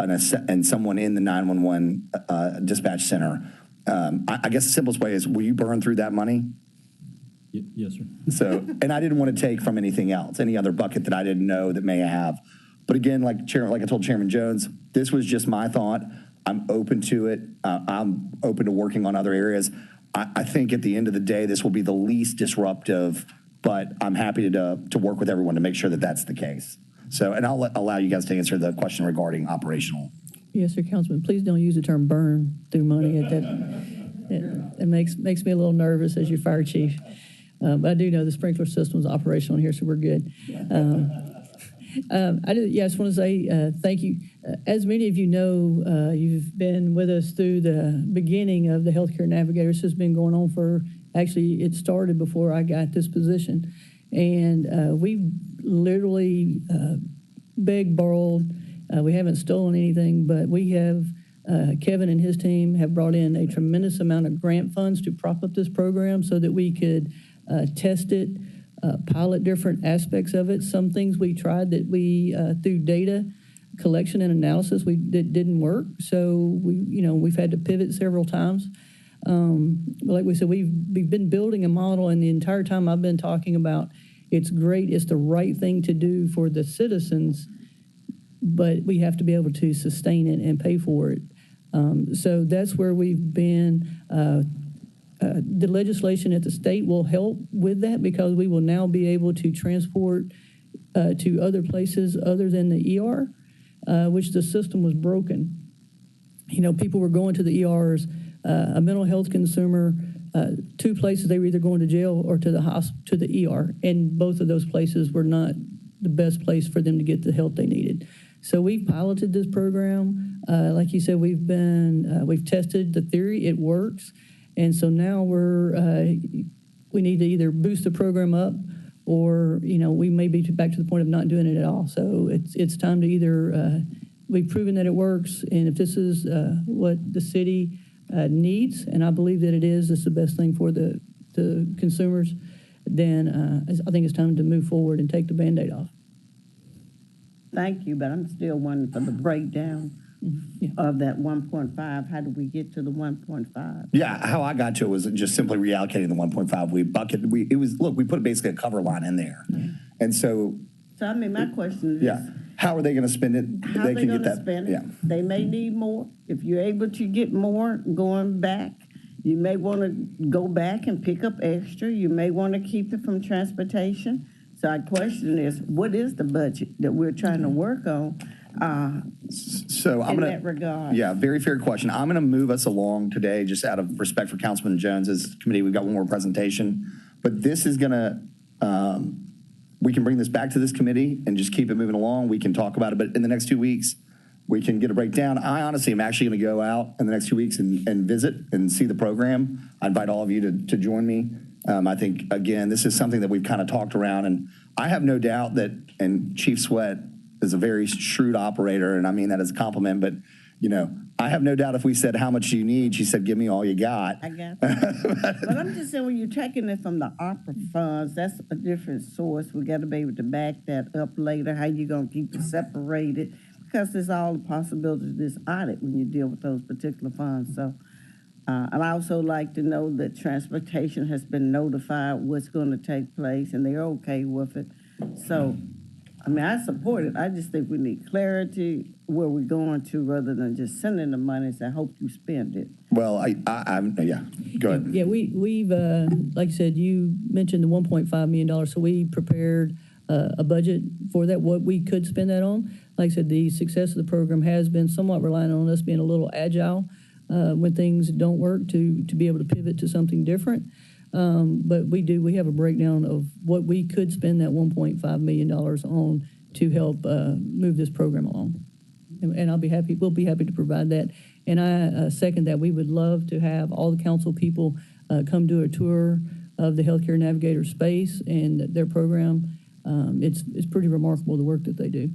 someone in the 911 dispatch center. I guess the simplest way is, will you burn through that money? Yes, sir. So, and I didn't want to take from anything else, any other bucket that I didn't know that may have. But again, like I told Chairman Jones, this was just my thought. I'm open to it. I'm open to working on other areas. I think at the end of the day, this will be the least disruptive, but I'm happy to work with everyone to make sure that that's the case. So, and I'll allow you guys to answer the question regarding operational. Yes, sir, Councilman. Please don't use the term burn through money. It makes me a little nervous as your fire chief. But I do know the sprinkler system is operational here, so we're good. I just want to say thank you. As many of you know, you've been with us through the beginning of the Healthcare Navigators. This has been going on actually, it started before I got this position. And we literally begged, borrowed. We haven't stolen anything, but we have, Kevin and his team have brought in a tremendous amount of grant funds to prop up this program so that we could test it, pilot different aspects of it. Some things we tried that we, through data collection and analysis, that didn't work. So we've had to pivot several times. But like we said, we've been building a model, and the entire time I've been talking about it's great, it's the right thing to do for the citizens, but we have to be able to sustain it and pay for it. So that's where we've been. The legislation at the state will help with that because we will now be able to transport to other places other than the ER, which the system was broken. People were going to the ERs, a mental health consumer, 2 places they were either going to jail or to the ER, and both of those places were not the best place for them to get the help they needed. So we've piloted this program. Like you said, we've tested the theory, it works. And so now we need to either boost the program up or, we may be back to the point of not doing it at all. So it's time to either, we've proven that it works, and if this is what the city needs, and I believe that it is, it's the best thing for the consumers, then I think it's time to move forward and take the Band-Aid off. Thank you, but I'm still wondering for the breakdown of that 1.5. How do we get to the 1.5? Yeah, how I got to it was just simply reallocating the 1.5. We put basically a cover line in there. And so my question is, how are they going to spend it? How are they going to spend it? Yeah. They may need more. If you're able to get more going back, you may want to go back and pick up extra. You may want to keep it from transportation. So our question is, what is the budget that we're trying to work on? So I'm that regard. Yeah, very fair question. I'm going to move us along today, just out of respect for Councilman Jones's committee. We've got one more presentation, but this is going to, we can bring this back to this committee and just keep it moving along. We can talk about it, but in the next 2 weeks, we can get a breakdown. I honestly am actually going to go out in the next 2 weeks and visit and see the program. I invite all of you to join me. I think, again, this is something that we've kind of talked around, and I have no doubt that, and Chief Sweat is a very shrewd operator, and I mean that as a compliment, but, I have no doubt if we said, how much do you need? She said, give me all you got. I got that. But I'm just saying, when you're taking it from the ARPA funds, that's a different source. We got to be able to back that up later. How you going to keep it separated? Because there's all the possibilities of this audit when you deal with those particular funds. So, and I also like to know that transportation has been notified what's going to take place, and they're okay with it. So, I support it. I just think we need clarity where we're going to rather than just sending the money and say, I hope you spend it. Well, yeah, go ahead. Yeah, we've, like I said, you mentioned the $1.5 million, so we prepared a budget for that, what we could spend that on. Like I said, the success of the program has been somewhat reliant on us being a little agile when things don't work to be able to pivot to something different. But we have a breakdown of what we could spend that $1.5 million on to help move this program along. and we'll be happy to provide that. And I second that. We would love to have all the council people come do a tour of the Healthcare Navigator space and their program. It's pretty remarkable the work that they do.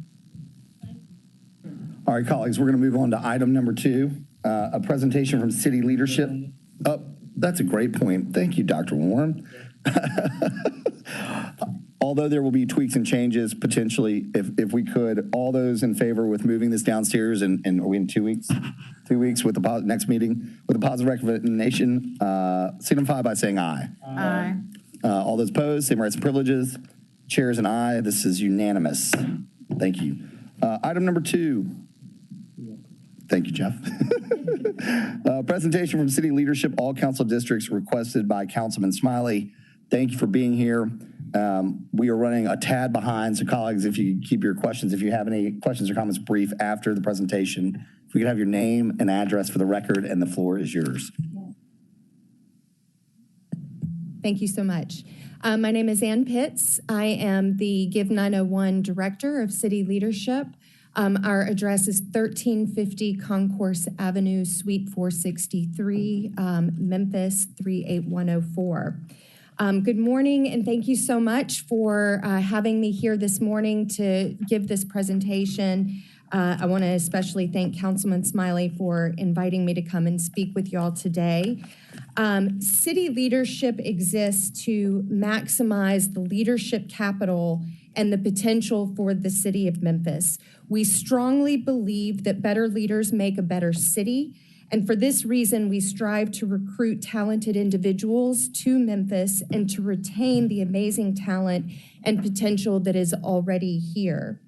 All right, colleagues, we're going to move on to item number 2, a presentation from city leadership. Oh, that's a great point. Thank you, Dr. Warren. Although there will be tweaks and changes potentially, if we could, all those in favor with moving this downstairs, and are we in 2 weeks? 2 weeks with the next meeting with a positive recommendation, signify by saying aye. Aye. All those opposed, same rights and privileges. Chair is an aye. This is unanimous. Thank you. Item number 2. Thank you, Jeff. Presentation from city leadership, all council districts, requested by Councilman Smiley. Thank you for being here. We are running a tad behind, so colleagues, if you keep your questions, if you have any questions or comments brief after the presentation, if we could have your name and address for the record, and the floor is yours. Thank you so much. My name is Ann Pitts. I am the Give 901 Director of City Leadership. Our address is 1350 Concourse Avenue, Suite 463, Memphis 38104. Good morning, and thank you so much for having me here this morning to give this presentation. I want to especially thank Councilman Smiley for inviting me to come and speak with y'all today. City leadership exists to maximize the leadership capital and the potential for the city of Memphis. We strongly believe that better leaders make a better city, and for this reason, we strive to recruit talented individuals to Memphis and to retain the amazing talent and potential that is already here.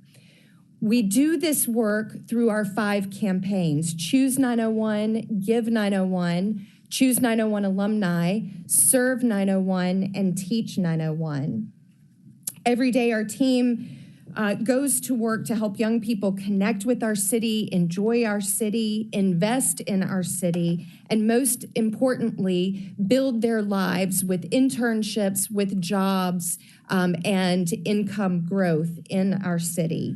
We do this work through our 5 campaigns: Choose 901, Give 901, Choose 901 Alumni, Serve 901, and Teach 901. Every day, our team goes to work to help young people connect with our city, enjoy our city, invest in our city, and most importantly, build their lives with internships, with jobs, and income growth in our city.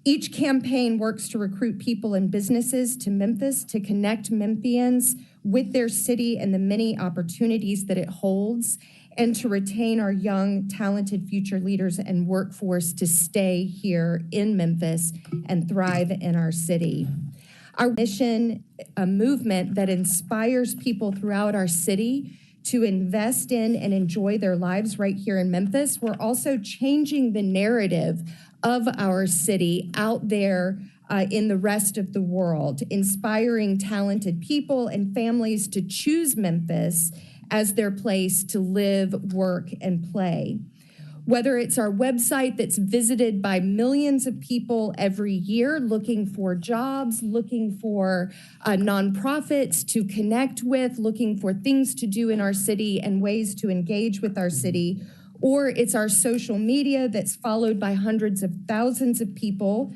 Each campaign works to recruit people and businesses to Memphis, to connect Memphians with their city and the many opportunities that it holds, and to retain our young, talented future leaders and workforce to stay here in Memphis and thrive in our city. Our mission, a movement that inspires people throughout our city to invest in and enjoy their lives right here in Memphis. We're also changing the narrative of our city out there in the rest of the world, inspiring talented people and families to choose Memphis as their place to live, work, and play. Whether it's our website that's visited by millions of people every year looking for jobs, looking for nonprofits to connect with, looking for things to do in our city and ways to engage with our city, or it's our social media that's followed by hundreds of thousands of people,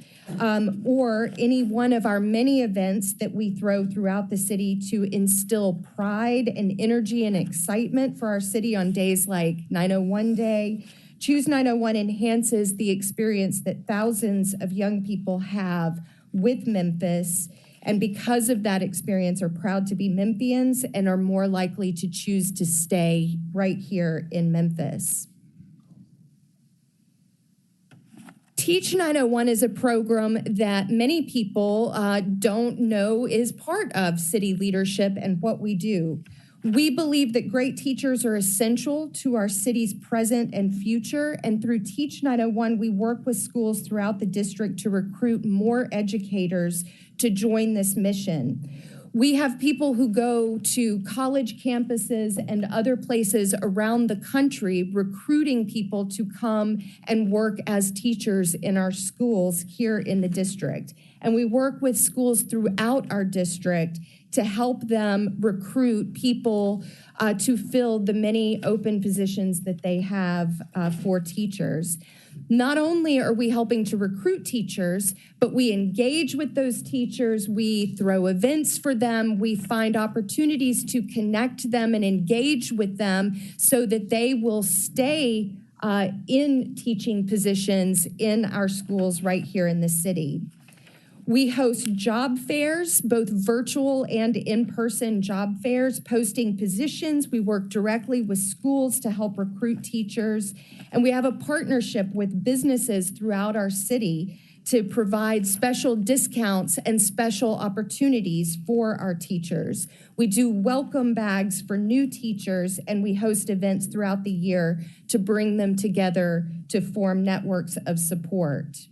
or any one of our many events that we throw throughout the city to instill pride and energy and excitement for our city on days like 901 Day. Choose 901 enhances the experience that thousands of young people have with Memphis, and because of that experience are proud to be Memphians and are more likely to choose to stay right here in Memphis. Teach 901 is a program that many people don't know is part of city leadership and what we do. We believe that great teachers are essential to our city's present and future, and through Teach 901, we work with schools throughout the district to recruit more educators to join this mission. We have people who go to college campuses and other places around the country recruiting people to come and work as teachers in our schools here in the district. And we work with schools throughout our district to help them recruit people to fill the many open positions that they have for teachers. Not only are we helping to recruit teachers, but we engage with those teachers, we throw events for them, we find opportunities to connect them and engage with them so that they will stay in teaching positions in our schools right here in the city. We host job fairs, both virtual and in-person job fairs, posting positions. We work directly with schools to help recruit teachers. And we have a partnership with businesses throughout our city to provide special discounts and special opportunities for our teachers. We do welcome bags for new teachers, and we host events throughout the year to bring them together to form networks of support.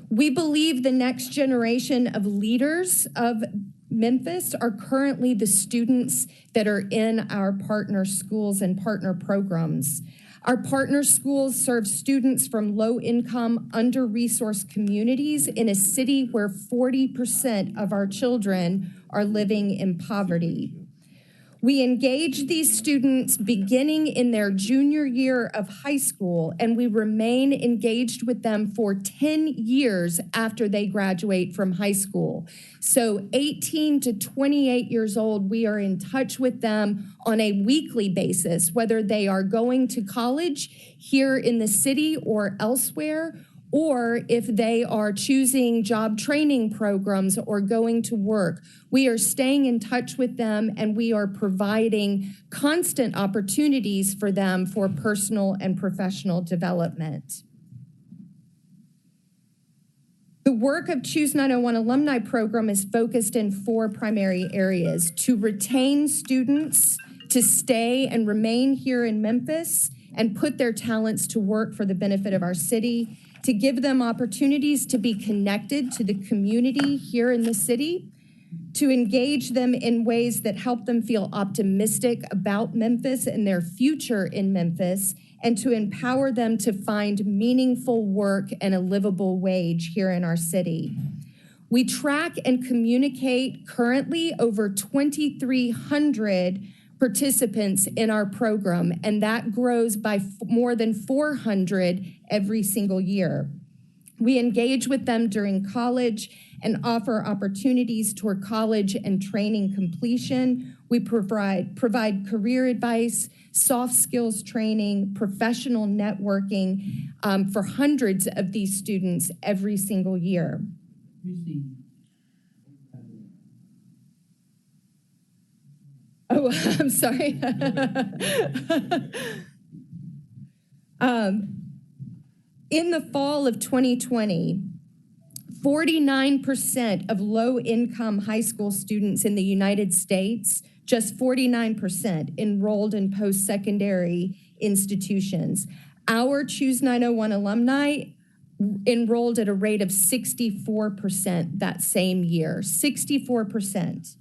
We believe the next generation of leaders of Memphis are currently the students that are in our partner schools and partner programs. Our partner schools serve students from low-income, under-resourced communities in a city where 40% of our children are living in poverty. We engage these students beginning in their junior year of high school, and we remain engaged with them for 10 years after they graduate from high school. So 18 to 28 years old, we are in touch with them on a weekly basis, whether they are going to college here in the city or elsewhere, or if they are choosing job training programs or going to work. We are staying in touch with them, and we are providing constant opportunities for them for personal and professional development. The work of Choose 901 Alumni Program is focused in 4 primary areas: to retain students, to stay and remain here in Memphis and put their talents to work for the benefit of our city, to give them opportunities to be connected to the community here in the city, to engage them in ways that help them feel optimistic about Memphis and their future in Memphis, and to empower them to find meaningful work and a livable wage here in our city. We track and communicate currently over 2,300 participants in our program, and that grows by more than 400 every single year. We engage with them during college and offer opportunities toward college and training completion. We provide career advice, soft skills training, professional networking for hundreds of these students every single year. Oh, I'm sorry. In the fall of 2020, 49% of low-income high school students in the United States, just 49%, enrolled in post-secondary institutions. Our Choose 901 alumni enrolled at a rate of 64% that same year, 64%.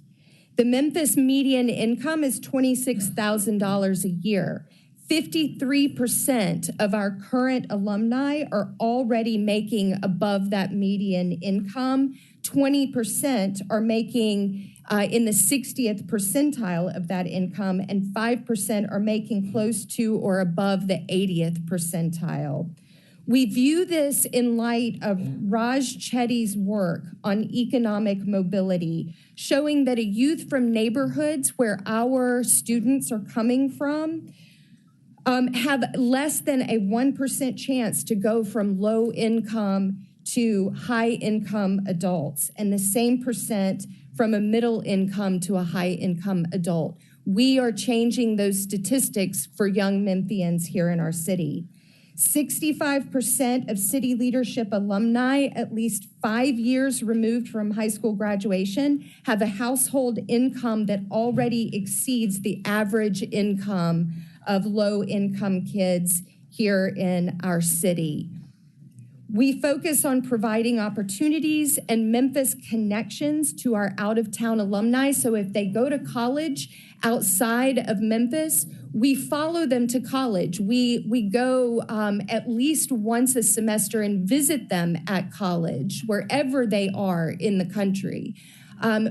The Memphis median income is $26,000 a year. 53% of our current alumni are already making above that median income. 20% are making in the 60th percentile of that income, and 5% are making close to or above the 80th percentile. We view this in light of Raj Chetty's work on economic mobility, showing that a youth from neighborhoods where our students are coming from have less than a 1% chance to go from low income to high income adults, and the same percent from a middle income to a high income adult. We are changing those statistics for young Memphians here in our city. 65% of city leadership alumni, at least 5 years removed from high school graduation, have a household income that already exceeds the average income of low-income kids here in our city. We focus on providing opportunities and Memphis connections to our out-of-town alumni. So if they go to college outside of Memphis, we follow them to college. We go at least once a semester and visit them at college, wherever they are in the country.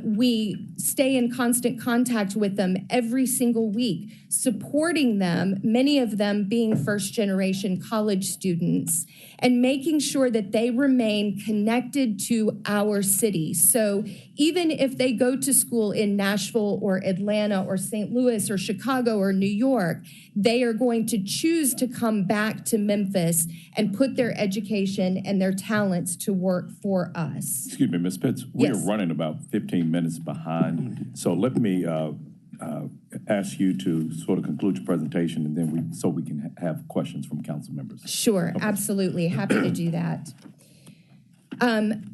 We stay in constant contact with them every single week, supporting them, many of them being first-generation college students, and making sure that they remain connected to our city. So even if they go to school in Nashville or Atlanta or St. Louis or Chicago or New York, they are going to choose to come back to Memphis and put their education and their talents to work for us. Excuse me, Ms. Pitts, we Yes. are running about 15 minutes behind. So let me ask you to sort of conclude your presentation, and then we can have questions from council members. Sure, absolutely. Happy to do that.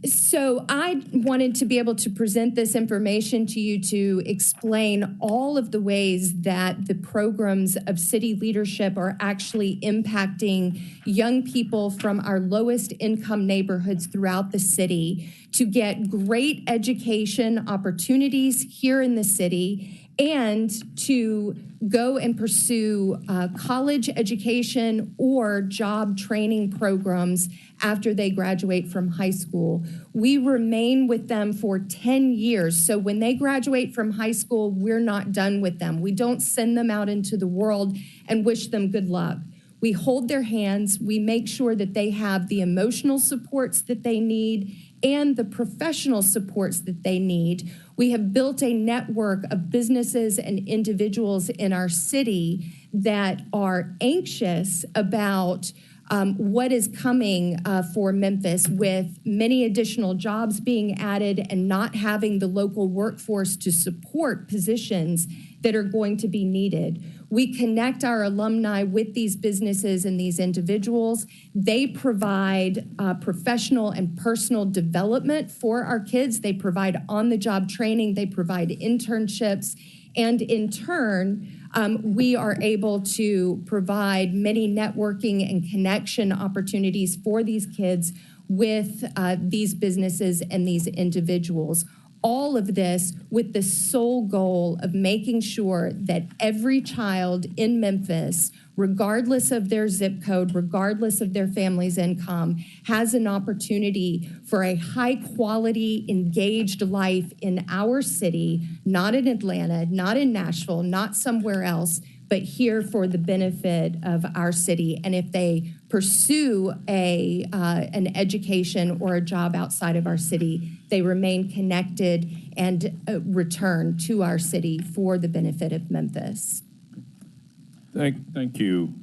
So I wanted to be able to present this information to you to explain all of the ways that the programs of city leadership are actually impacting young people from our lowest income neighborhoods throughout the city to get great education opportunities here in the city and to go and pursue college education or job training programs after they graduate from high school. We remain with them for 10 years. So when they graduate from high school, we're not done with them. We don't send them out into the world and wish them good luck. We hold their hands. We make sure that they have the emotional supports that they need and the professional supports that they need. We have built a network of businesses and individuals in our city that are anxious about what is coming for Memphis, with many additional jobs being added and not having the local workforce to support positions that are going to be needed. We connect our alumni with these businesses and these individuals. They provide professional and personal development for our kids. They provide on-the-job training. They provide internships. And in turn, we are able to provide many networking and connection opportunities for these kids with these businesses and these individuals. All of this with the sole goal of making sure that every child in Memphis, regardless of their zip code, regardless of their family's income, has an opportunity for a high-quality, engaged life in our city, not in Atlanta, not in Nashville, not somewhere else, but here for the benefit of our city. And if they pursue an education or a job outside of our city, they remain connected and return to our city for the benefit of Memphis. Thank you.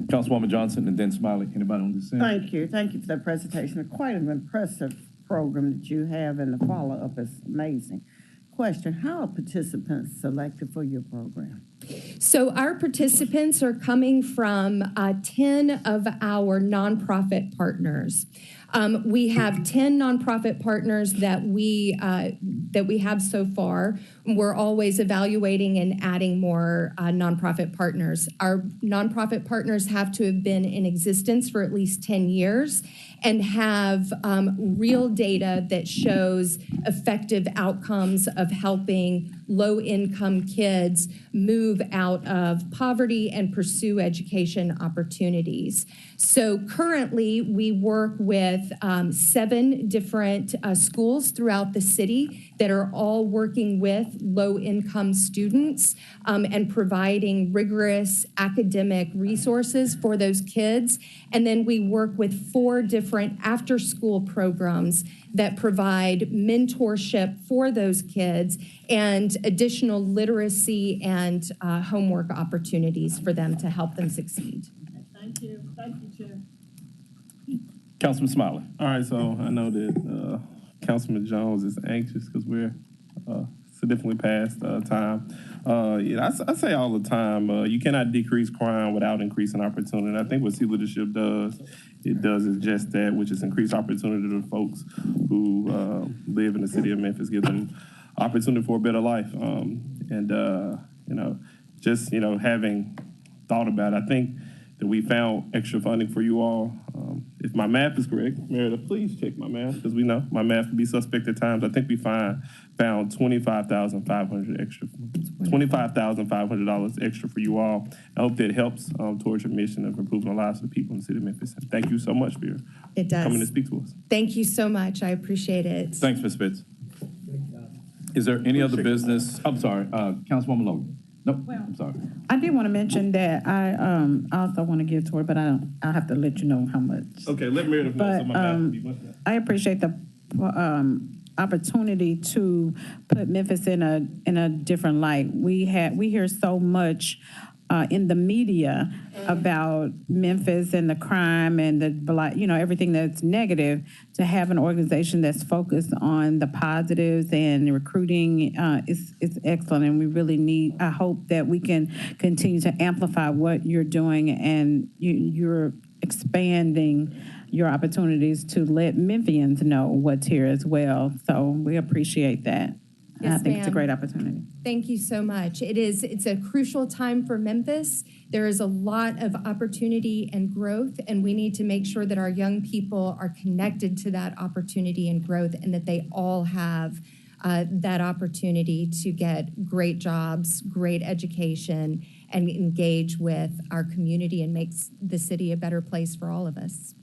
Councilwoman Johnson and then Smiley. Anybody on this end? Thank you for that presentation. Quite an impressive program that you have, and the follow-up is amazing. Question, how are participants selected for your program? So our participants are coming from 10 of our nonprofit partners. We have 10 nonprofit partners that we have so far. We're always evaluating and adding more nonprofit partners. Our nonprofit partners have to have been in existence for at least 10 years and have real data that shows effective outcomes of helping low-income kids move out of poverty and pursue education opportunities. So currently, we work with 7 different schools throughout the city that are all working with low-income students and providing rigorous academic resources for those kids. And then we work with 4 different after-school programs that provide mentorship for those kids and additional literacy and homework opportunities for them to help them succeed. Thank you, Chair. Councilman Smiley. All right, so I know that Councilman Jones is anxious because we're significantly past time. I say all the time, you cannot decrease crime without increasing opportunity. I think what city leadership does, it does is just that, which is increase opportunity to folks who live in the city of Memphis, give them opportunity for a better life. Having thought about it, I think that we found extra funding for you all. If my math is correct, Meredith, please check my math, because we know my math can be suspect at times. I think we found $25,500 extra $25,500 extra for you all. I hope that helps towards your mission of improving the lives of the people in the city of Memphis. And thank you so much for It does. coming to speak to us. Thank you so much. I appreciate it. Thanks, Ms. Spitz. Is there any other business? I'm sorry, Councilwoman Logan. Nope, I'm sorry. I did want to mention that I also want to give toward, but I'll have to let you know how much. Okay, let Meredith know. But So my math will be much better. I appreciate the opportunity to put Memphis in a different light. We hear so much in the media about Memphis and the crime and everything that's negative. To have an organization that's focused on the positives and recruiting is excellent, and we really need. I hope that we can continue to amplify what you're doing, and you're expanding your opportunities to let Memphians know what's here as well. So we appreciate that. Yes, I think it's a ma'am. great opportunity. Thank you so much. It's a crucial time for Memphis. There is a lot of opportunity and growth, and we need to make sure that our young people are connected to that opportunity and growth, and that they all have that opportunity to get great jobs, great education, and engage with our community and make the city a better place for all of us.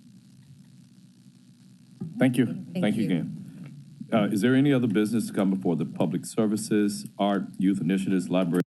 Thank you. Thank you you. again. Is there any other business to come before the Public Services, Art, Youth Initiatives, Library?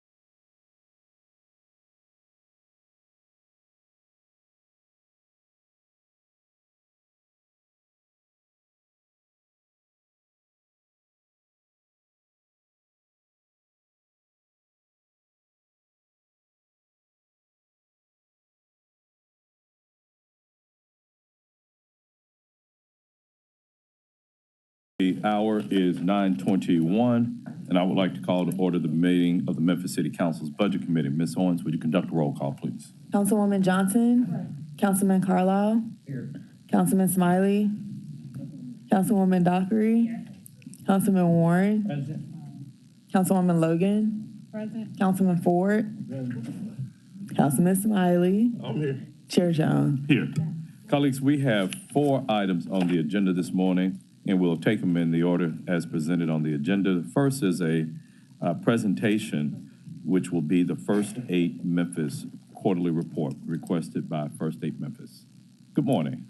The hour is 9:21, and I would like to call to order the meeting of the Memphis City Council's Budget Committee. Ms. Owens, would you conduct a roll call, please? Councilwoman Johnson. Councilman Carlisle. Councilman Smiley. Councilwoman Dockery. Councilman Warren. Councilwoman Logan. Councilman Ford. Councilman Smiley. I'm here. Chair Jones. Here. Colleagues, we have 4 items on the agenda this morning, and we'll take them in the order as presented on the agenda. The first is a presentation, which will be the First Aid Memphis quarterly report requested by First Aid Memphis. Good morning.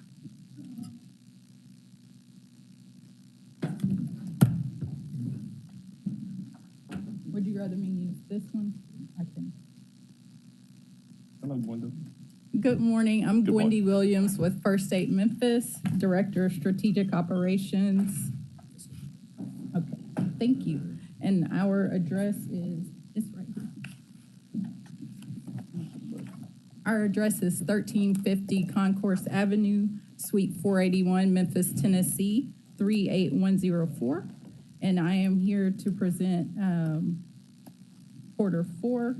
Would you rather me use this one? I can. Hello, Gwenda. Good morning. I'm Good Gwendy morning. Williams with First Aid Memphis, Director of Strategic Operations. Okay, thank you. And our address is right here. Our address is 1350 Concourse Avenue, Suite 481, Memphis, Tennessee, 38104. And I am here to present quarter 4,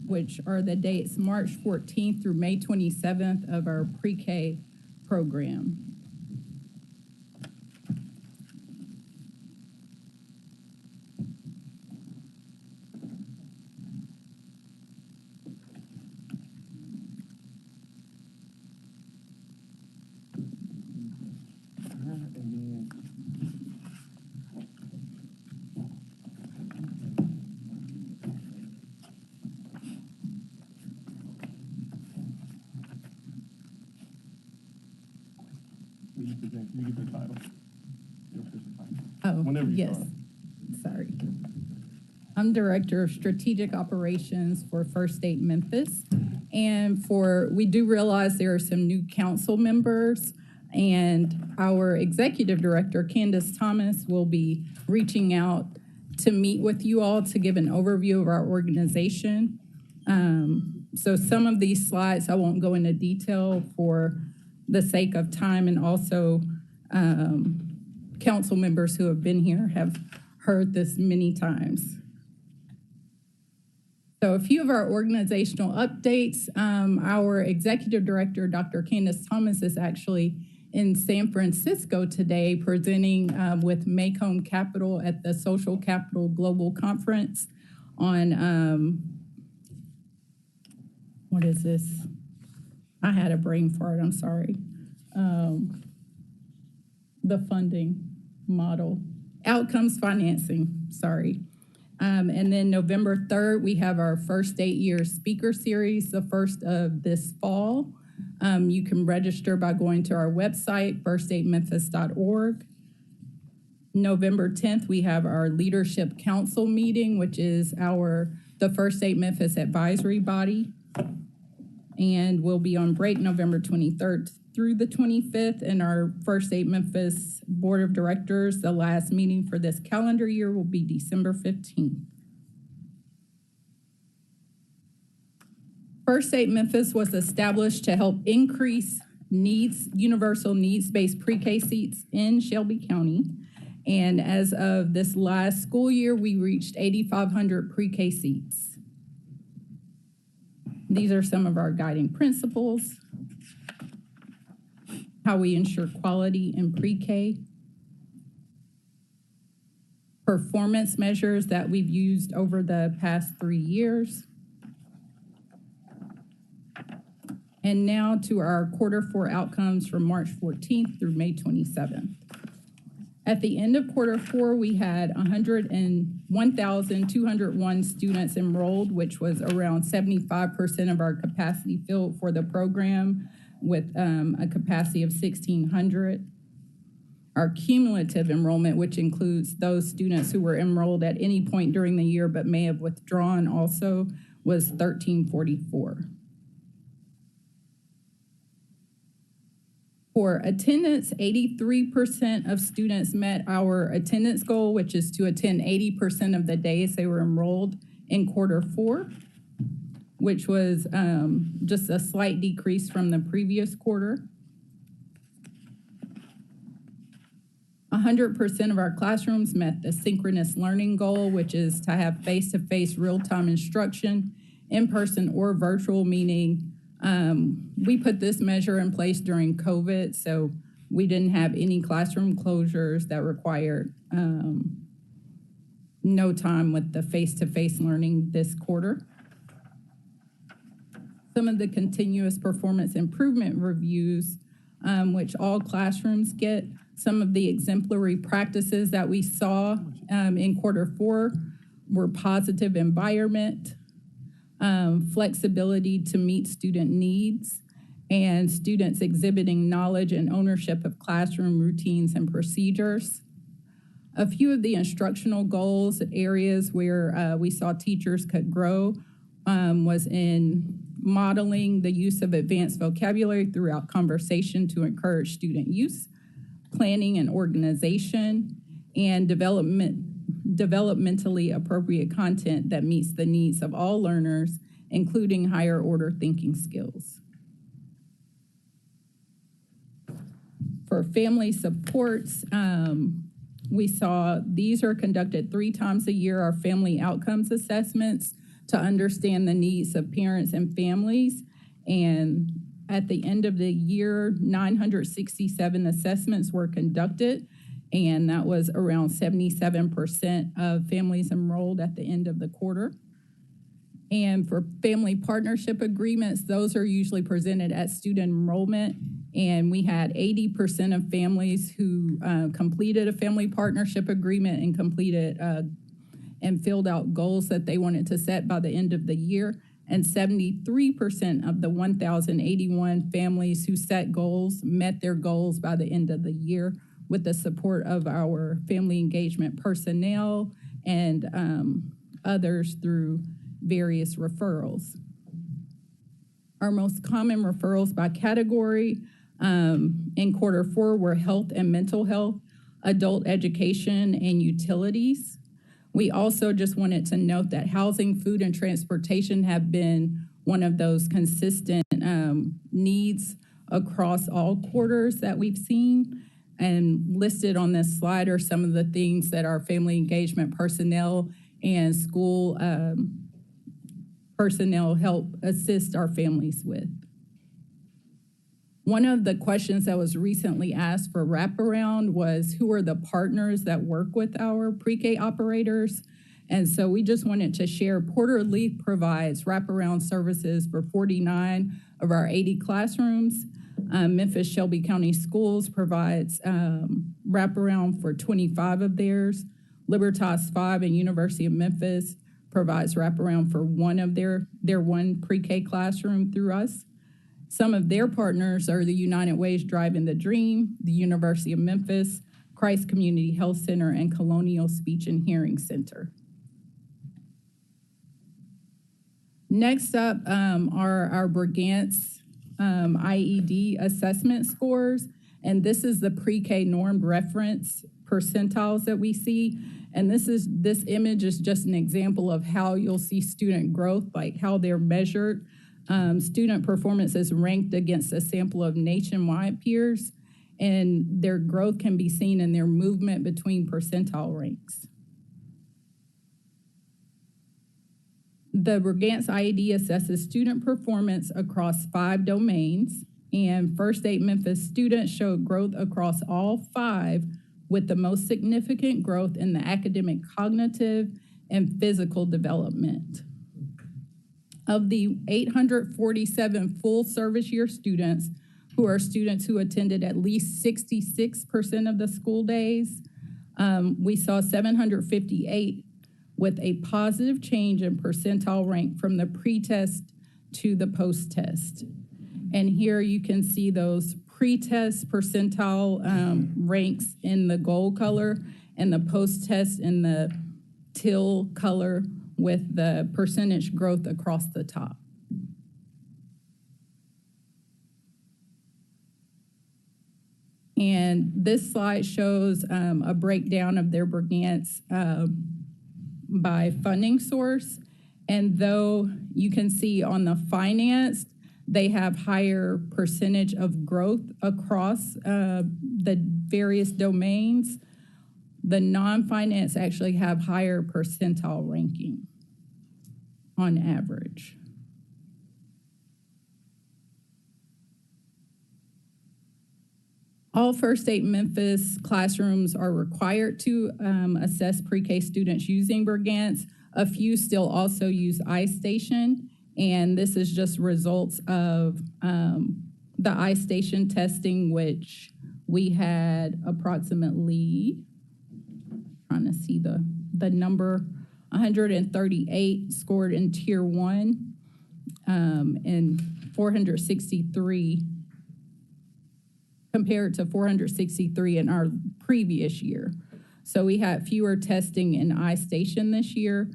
which are the dates March 14th through May 27th of our pre-K program. Can you give the title? Your official title. Oh, Whenever you yes, start. sorry. I'm Director of Strategic Operations for First Aid Memphis. And we do realize there are some new council members, and our Executive Director, Candace Thomas, will be reaching out to meet with you all to give an overview of our organization. So some of these slides, I won't go into detail for the sake of time, and also council members who have been here have heard this many times. So a few of our organizational updates. Our Executive Director, Dr. Candace Thomas, is actually in San Francisco today presenting with Make Home Capital at the Social Capital Global Conference on, what is this? I had a brain fart, I'm sorry. The funding model. Outcomes financing, sorry. And then November 3rd, we have our first 8-year speaker series, the first of this fall. You can register by going to our website, firstatememphis.org. November 10th, we have our Leadership Council meeting, which is the First State Memphis advisory body. And we'll be on break November 23rd through the 25th. And our First State Memphis Board of Directors, the last meeting for this calendar year will be December 15th. First State Memphis was established to help increase universal needs-based pre-K seats in Shelby County. And as of this last school year, we reached 8,500 pre-K seats. These are some of our guiding principles, how we ensure quality in pre-K, performance measures that we've used over the past 3 years, and now to our Q4 outcomes from March 14th through May 27th. At the end of Q4, we had 101,201 students enrolled, which was around 75% of our capacity filled for the program, with a capacity of 1,600. Our cumulative enrollment, which includes those students who were enrolled at any point during the year but may have withdrawn also, was 1,344. For attendance, 83% of students met our attendance goal, which is to attend 80% of the days they were enrolled in Q4, which was just a slight decrease from the previous quarter. 100% of our classrooms met the synchronous learning goal, which is to have face-to-face real-time instruction, in-person or virtual, meaning we put this measure in place during COVID, so we didn't have any classroom closures that required no time with the face-to-face learning this quarter. Some of the continuous performance improvement reviews, which all classrooms get, some of the exemplary practices that we saw in Q4 were positive environment, flexibility to meet student needs, and students exhibiting knowledge and ownership of classroom routines and procedures. A few of the instructional goals, areas where we saw teachers could grow, was in modeling the use of advanced vocabulary throughout conversation to encourage student use, planning and organization, and developmentally appropriate content that meets the needs of all learners, including higher order thinking skills. For family supports, we saw these are conducted 3 times a year, our family outcomes assessments, to understand the needs of parents and families. And at the end of the year, 967 assessments were conducted, and that was around 77% of families enrolled at the end of the quarter. And for family partnership agreements, those are usually presented at student enrollment, and we had 80% of families who completed a family partnership agreement and completed and filled out goals that they wanted to set by the end of the year. And 73% of the 1,081 families who set goals met their goals by the end of the year, with the support of our family engagement personnel and others through various referrals. Our most common referrals by category in Q4 were health and mental health, adult education, and utilities. We also just wanted to note that housing, food, and transportation have been one of those consistent needs across all quarters that we've seen. And listed on this slide are some of the things that our family engagement personnel and school personnel help assist our families with. One of the questions that was recently asked for wraparound was, who are the partners that work with our pre-K operators? And so we just wanted to share Porter Leaf provides wraparound services for 49 of our 80 classrooms. Memphis Shelby County Schools provides wraparound for 25 of theirs. Libertas 5 and University of Memphis provides wraparound for one of their one pre-K classroom through us. Some of their partners are the United Way's Driving the Dream, the University of Memphis, Christ Community Health Center, and Colonial Speech and Hearing Center. Next up are our Brigance IED assessment scores, and this is the pre-K normed reference percentiles that we see. And this image is just an example of how you'll see student growth, like how they're measured. Student performance is ranked against a sample of nationwide peers, and their growth can be seen in their movement between percentile ranks. The Brigance IED assesses student performance across 5 domains, and First Aid Memphis students showed growth across all 5, with the most significant growth in the academic, cognitive, and physical development. Of the 847 full service year students who are students who attended at least 66% of the school days, we saw 758 with a positive change in percentile rank from the pre-test to the post-test. And here you can see those pre-test percentile ranks in the gold color and the post-test in the teal color with the percentage growth across the top. And this slide shows a breakdown of their Brigance by funding source. And though you can see on the finance, they have higher percentage of growth across the various domains, the non-finance actually have higher percentile ranking on average. All First Aid Memphis classrooms are required to assess pre-K students using Brigance. A few still also use iStation, and this is just results of the iStation testing, which we had approximately, trying to see the number, 138 scored in Tier 1 and 463 compared to 463 in our previous year. So we had fewer testing in iStation this year,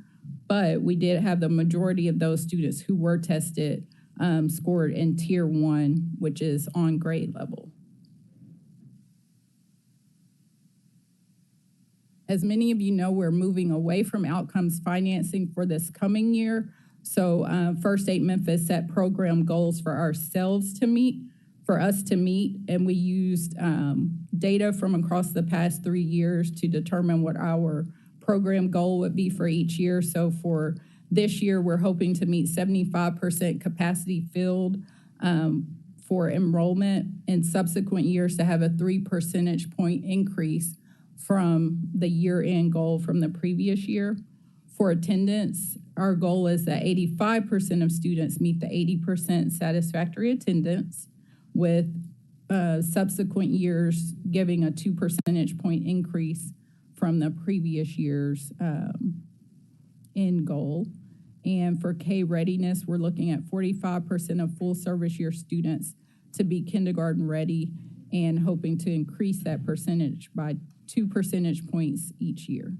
but we did have the majority of those students who were tested scored in Tier 1, which is on grade level. As many of you know, we're moving away from outcomes financing for this coming year. So First Aid Memphis set program goals for ourselves to meet, for us to meet, and we used data from across the past 3 years to determine what our program goal would be for each year. So for this year, we're hoping to meet 75% capacity filled for enrollment, in subsequent years to have a 3 percentage point increase from the year-end goal from the previous year. For attendance, our goal is that 85% of students meet the 80% satisfactory attendance, with subsequent years giving a 2 percentage point increase from the previous year's end goal. And for K readiness, we're looking at 45% of full service year students to be kindergarten ready, and hoping to increase that percentage by 2 percentage points each year.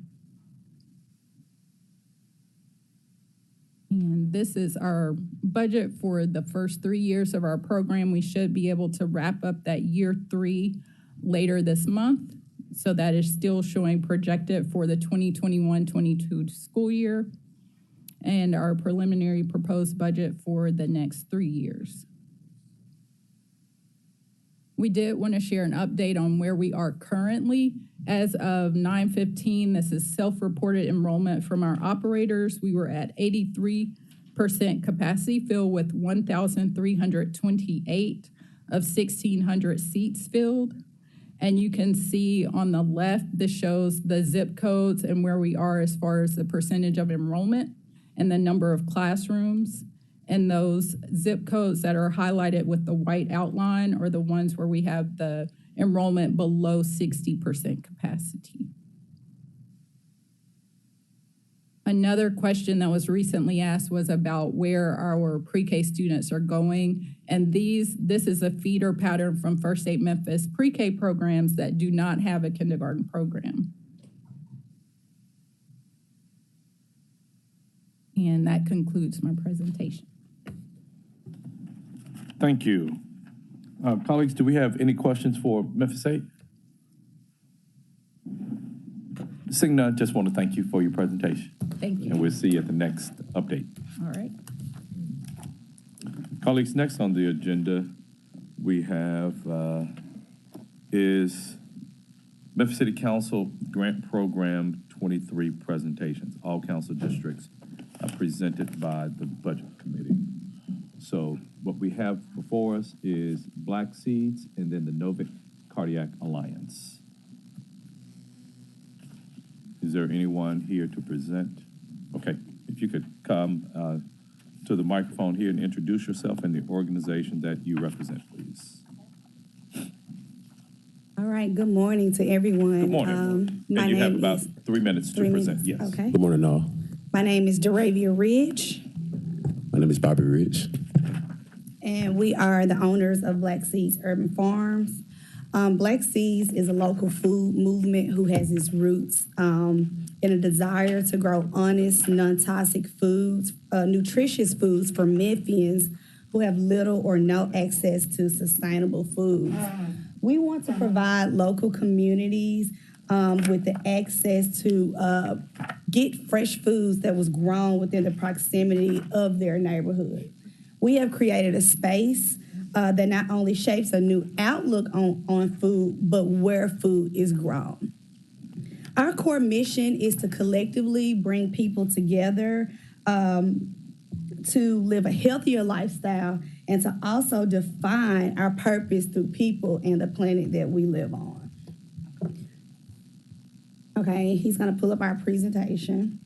And this is our budget for the first 3 years of our program. We should be able to wrap up that year 3 later this month. So that is still showing projected for the 2021-22 school year, and our preliminary proposed budget for the next 3 years. We did want to share an update on where we are currently. As of 9/15, this is self-reported enrollment from our operators. We were at 83% capacity filled with 1,328 of 1,600 seats filled. And you can see on the left, this shows the zip codes and where we are as far as the percentage of enrollment and the number of classrooms. And those zip codes that are highlighted with the white outline are the ones where we have the enrollment below 60% capacity. Another question that was recently asked was about where our pre-K students are going. And this is a feeder pattern from First State Memphis pre-K programs that do not have a kindergarten program. And that concludes my presentation. Thank you. Colleagues, do we have any questions for Memphis 8? Seeing none, just want to thank you for your presentation. Thank you. And we'll see you at the next update. All right. Colleagues, next on the agenda we have is Memphis City Council Grant Program 23 presentations. All council districts are presented by the Budget Committee. So what we have before us is Black Seeds and then the Novic Cardiac Alliance. Is there anyone here to present? Okay, if you could come to the microphone here and introduce yourself and the organization that you represent, please. All right, good morning to everyone. Good morning. And you have about 3 minutes to present, yes. Okay. Good morning, all. My name is Deravia Ridge, My name is Bobby Ridge. and we are the owners of Black Seeds Urban Farms. Black Seeds is a local food movement who has its roots in a desire to grow honest, non-toxic foods, nutritious foods for Memphians who have little or no access to sustainable foods. We want to provide local communities with the access to get fresh foods that was grown within the proximity of their neighborhood. We have created a space that not only shapes a new outlook on food, but where food is grown. Our core mission is to collectively bring people together to live a healthier lifestyle and to also define our purpose through people and the planet that we live on. Okay, he's gonna pull up our presentation.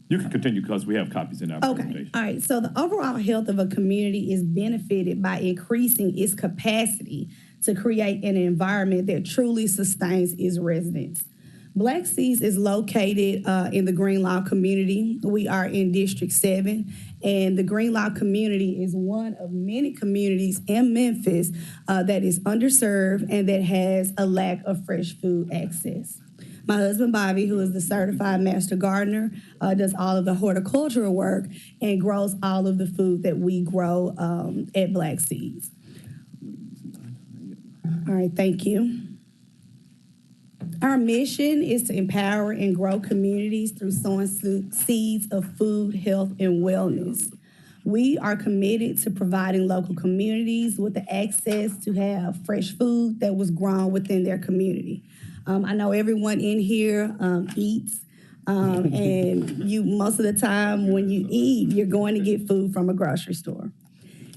You can continue because we have copies in our presentation. All right. So the overall health of a community is benefited by increasing its capacity to create an environment that truly sustains its residents. Black Seeds is located in the Greenlaw community. We are in District 7, and the Greenlaw community is one of many communities in Memphis that is underserved and that has a lack of fresh food access. My husband, Bobby, who is the certified master gardener, does all of the horticultural work and grows all of the food that we grow at Black Seeds. All right, thank you. Our mission is to empower and grow communities through sowing seeds of food, health, and wellness. We are committed to providing local communities with the access to have fresh food that was grown within their community. I know everyone in here eats, and you most of the time when you eat, you're going to get food from a grocery store.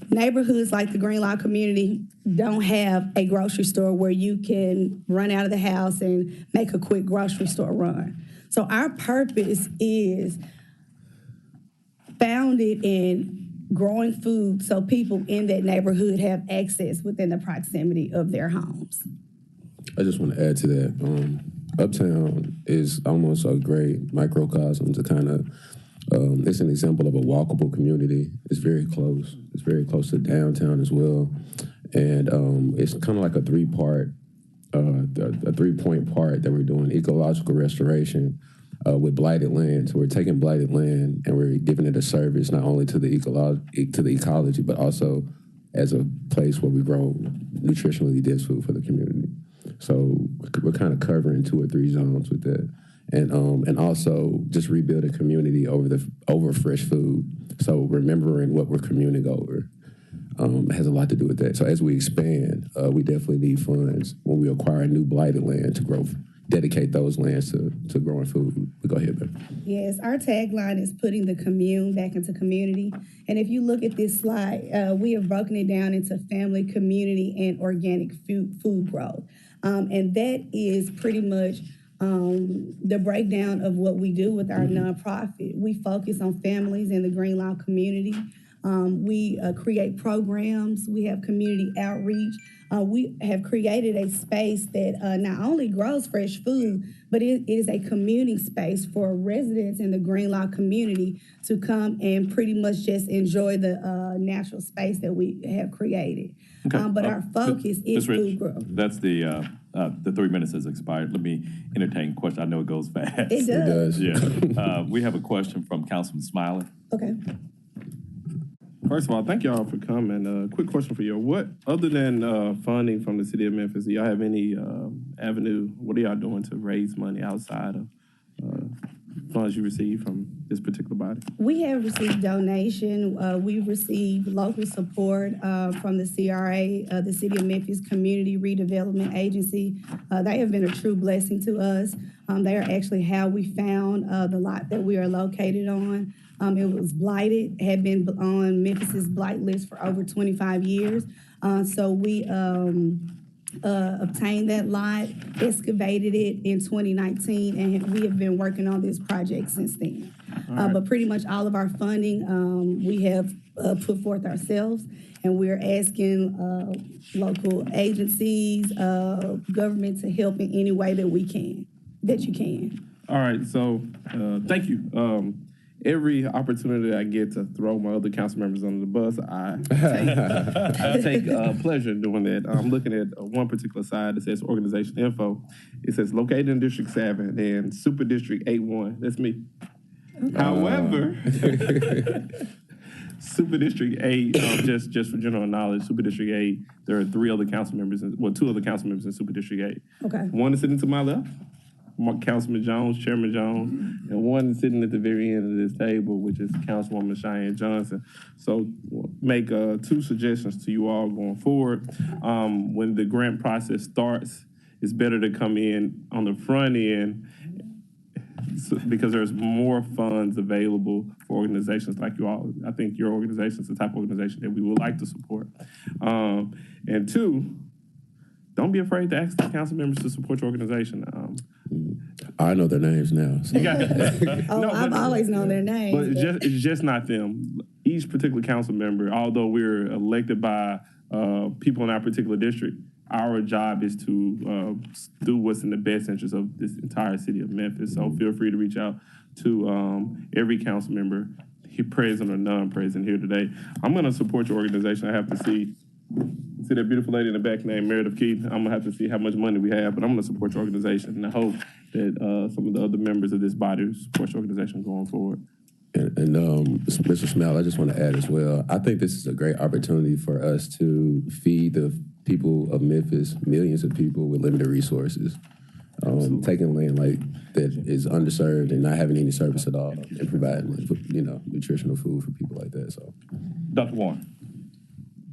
Neighborhoods like the Greenlaw community don't have a grocery store where you can run out of the house and make a quick grocery store run. So our purpose is founded in growing food so people in that neighborhood have access within the proximity of their homes. I just want to add to that. Uptown is almost a great microcosm to kind of, it's an example of a walkable community. It's very close. It's very close to downtown as well. And it's kind of like a three-point part that we're doing, ecological restoration with blighted land. So we're taking blighted land and we're giving it a service not only to the ecology, but also as a place where we grow nutritionally dense food for the community. So we're kind of covering 2 or 3 zones with that. And also just rebuild a community over fresh food. So remembering what we're communing over has a lot to do with that. So as we expand, we definitely need funds when we acquire new blighted land to dedicate those lands to growing food. But go ahead, Ben. Yes, our tagline is putting the commune back into community. And if you look at this slide, we have broken it down into family, community, and organic food growth. And that is pretty much the breakdown of what we do with our nonprofit. We focus on families in the Greenlaw community. We create programs. We have community outreach. We have created a space that not only grows fresh food, but it is a communing space for residents in the Greenlaw community to come and pretty much just enjoy the natural space that we have created. Okay. But our focus is Ms. Rich, food growth. That's the 3 minutes has expired. Let me entertain a question. I know it goes fast. It does. Yeah. We have a question from Councilman Smiley. Okay. First of all, thank y'all for coming. Quick question for you. What, other than funding from the city of Memphis, do y'all have any avenue, what are y'all doing to raise money outside of funds you receive from this particular body? We have received donation. We've received local support from the CRA, the City of Memphis Community Redevelopment Agency. They have been a true blessing to us. They are actually how we found the lot that we are located on. It was blighted, had been on Memphis's blight list for over 25 years. So we obtained that lot, excavated it in 2019, and we have been working on this project since then. But pretty much all of our funding we have put forth ourselves, and we're asking local agencies, government to help in any way that we can, that you can. All right, so thank you. Every opportunity I get to throw my other council members under the bus, I take pleasure in doing that. I'm looking at one particular side that says organization info. It says located in District 7 and Super District 8-1. That's me. However, Super District 8, just for general knowledge, Super District 8, there are 3 other council members, 2 other council members in Super District 8. Okay. One is sitting to my left, Councilman Jones, Chairman Jones, and one sitting at the very end of this table, which is Councilwoman Cheyenne Johnson. So make 2 suggestions to you all going forward. When the grant process starts, it's better to come in on the front end because there's more funds available for organizations like you all. I think your organization is the type of organization that we would like to support. And 2, don't be afraid to ask the council members to support your organization. I know their names now. So. I've always known their names. But it's just not them. Each particular council member, although we're elected by people in our particular district, our job is to do what's in the best interest of this entire city of Memphis. So feel free to reach out to every council member, present or non-present here today. I'm going to support your organization. I have to see that beautiful lady in the back named Meredith Keith. I'm going to have to see how much money we have, but I'm going to support your organization. And I hope that some of the other members of this body support your organization going forward. And Mr. Smell, I just want to add as well, I think this is a great opportunity for us to feed the people of Memphis, millions of people with limited resources. Taking land like that is underserved and not having any service at all and providing, nutritional food for people like that. So, Dr. Warren.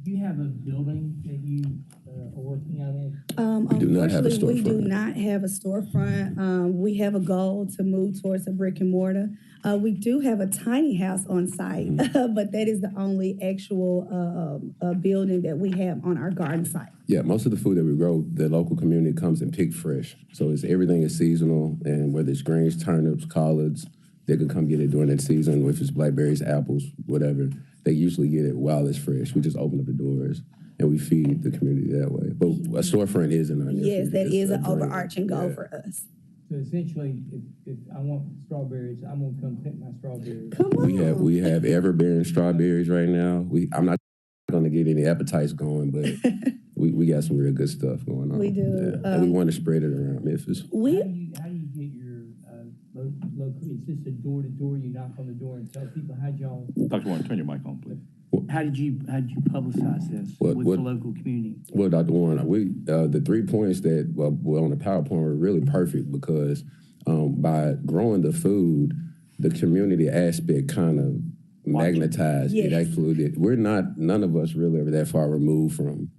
Do you have a building that you are working out of? We do not have a storefront. We do not have a storefront. We have a goal to move towards a brick and mortar. We do have a tiny house on site, but that is the only actual building that we have on our garden site. Yeah, most of the food that we grow, the local community comes and pick fresh. So everything is seasonal, and whether it's greens, turnips, collards, they can come get it during that season. If it's blackberries, apples, whatever, they usually get it while it's fresh. We just open up the doors and we feed the community that way. But a storefront is in our Yes, that is an overarching goal for us. So essentially, if I want strawberries, I'm going to come pick my strawberries. Come on. We have ever-bearing strawberries right now. I'm not going to get any appetites going, but we got some real good stuff going on. We do. Yeah. And we want to spread it around Memphis. How do you get your local? Is this a door-to-door? You knock on the door and tell people how y'all? Dr. Warren, turn your mic on, please. How did you publicize this with the local community? Well, Dr. Warren, the 3 points that on the PowerPoint were really perfect because by growing the food, the community aspect kind of magnetized. Yes. It actually, none of us really are that far removed from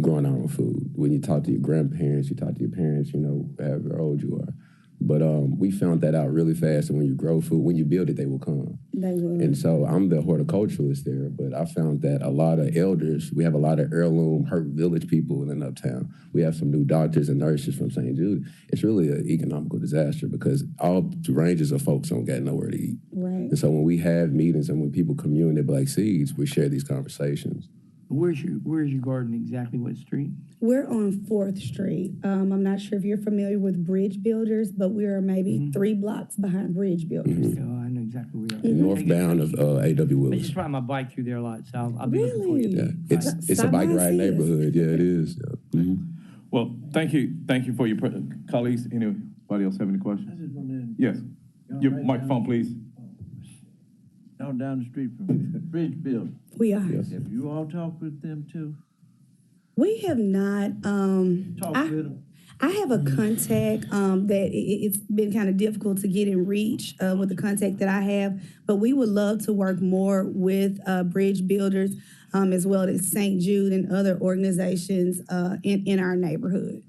growing our own food. When you talk to your grandparents, you talk to your parents, however old you are. But we found that out really fast. And when you grow food, when you build it, they will come. They will. And so I'm the horticulturalist there, but I found that a lot of elders, we have a lot of heirloom Hurt Village people in Uptown. We have some new doctors and nurses from St. Jude. It's really an economical disaster because all ranges of folks don't got nowhere to eat. Right. Right. And so when we have meetings and when people commune at Black Seeds, we share these conversations. Where's your garden exactly? What street? We're on 4th Street. I'm not sure if you're familiar with Bridge Builders, but we are maybe 3 blocks behind Bridge Builders. Oh, I know exactly where you are. Northbound of A.W. I Willis. just ride my bike through there a lot, so I'll be looking for you. Really? Yeah, it's a bike ride neighborhood. Yeah, it is. Yeah. Well, thank you for your colleagues. Anybody else have any questions? I just wondering. Yes. Your microphone, please. Down the street from Bridge Builder. We are. Yes. Have you all talked with them too? We have not. Talked with them? I have a contact that it's been kind of difficult to get in reach with the contact that I have, but we would love to work more with Bridge Builders as well as St. Jude and other organizations in our neighborhood.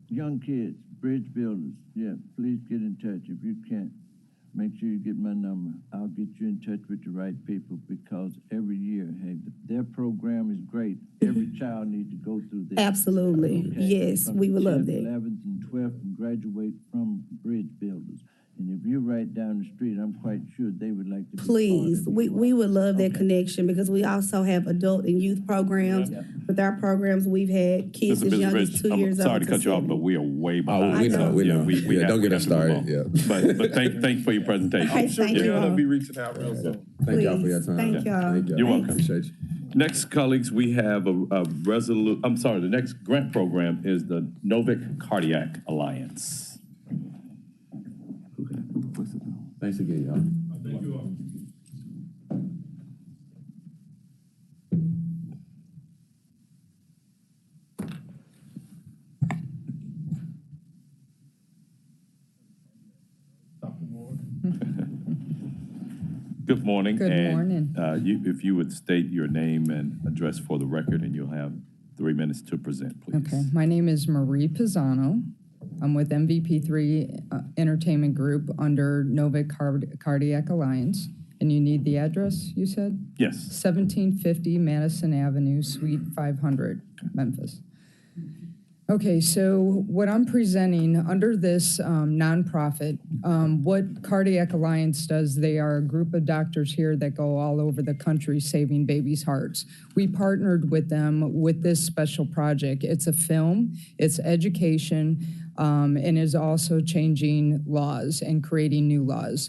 Young kids, Bridge Builders, yeah, please get in touch. If you can't, make sure you get my number. I'll get you in touch with the right people because every year, hey, their program is great. Every child needs to go through this. Absolutely. Okay? Yes, From we would love 10th, that. 11th and 12th and graduate from Bridge Builders. And if you're right down the street, I'm quite sure they would like to be Please, we would love that connection because we also have adult and youth programs. With our programs, we've had kids as young as 2 years old. Sorry to cut you off, but we are way behind. We know. Yeah, don't get us started. Yeah. But thank you for your presentation. Okay, thank you We're all. gonna be reaching out real soon. Thank y'all for your Please, time. thank y'all. Thank y'all. You're welcome. Appreciate you. Next, colleagues, we have the next grant program is the Novick Cardiac Alliance. Thanks again, y'all. Thank you all. Good morning. Good morning. If you would state your name and address for the record, and you'll have 3 minutes to present, please. Okay, my name is Marie Pisano. I'm with MVP3 Entertainment Group under Novick Cardiac Alliance. And you need the address, you said? Yes. 1750 Madison Avenue, Suite 500, Memphis. Okay, so what I'm presenting under this nonprofit, what Cardiac Alliance does, they are a group of doctors here that go all over the country saving babies' hearts. We partnered with them with this special project. It's a film, it's education, and is also changing laws and creating new laws.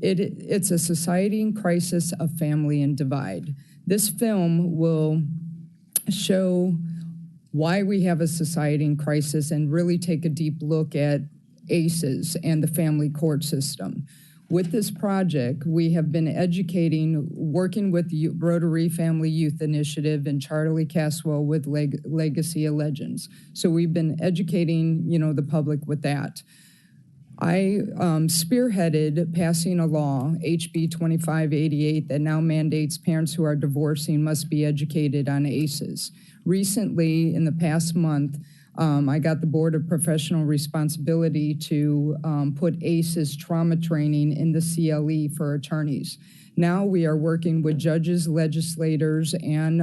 It's a society in crisis of family and divide. This film will show why we have a society in crisis and really take a deep look at ACEs and the family court system. With this project, we have been educating, working with the Rotary Family Youth Initiative and Charlie Caswell with Legacy of Legends. So we've been educating, the public with that. I spearheaded passing a law, HB 2588, that now mandates parents who are divorcing must be educated on ACEs. Recently, in the past month, I got the Board of Professional Responsibility to put ACEs trauma training in the CLE for attorneys. Now we are working with judges, legislators, and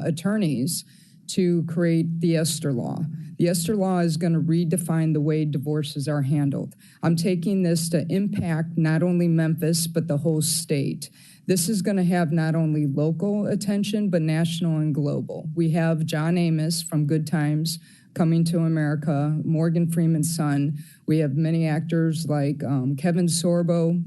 attorneys to create the Esther Law. The Esther Law is going to redefine the way divorces are handled. I'm taking this to impact not only Memphis, but the whole state. This is going to have not only local attention, but national and global. We have John Amos from Good Times, Coming to America, Morgan Freeman's son. We have many actors like Kevin Sorbo,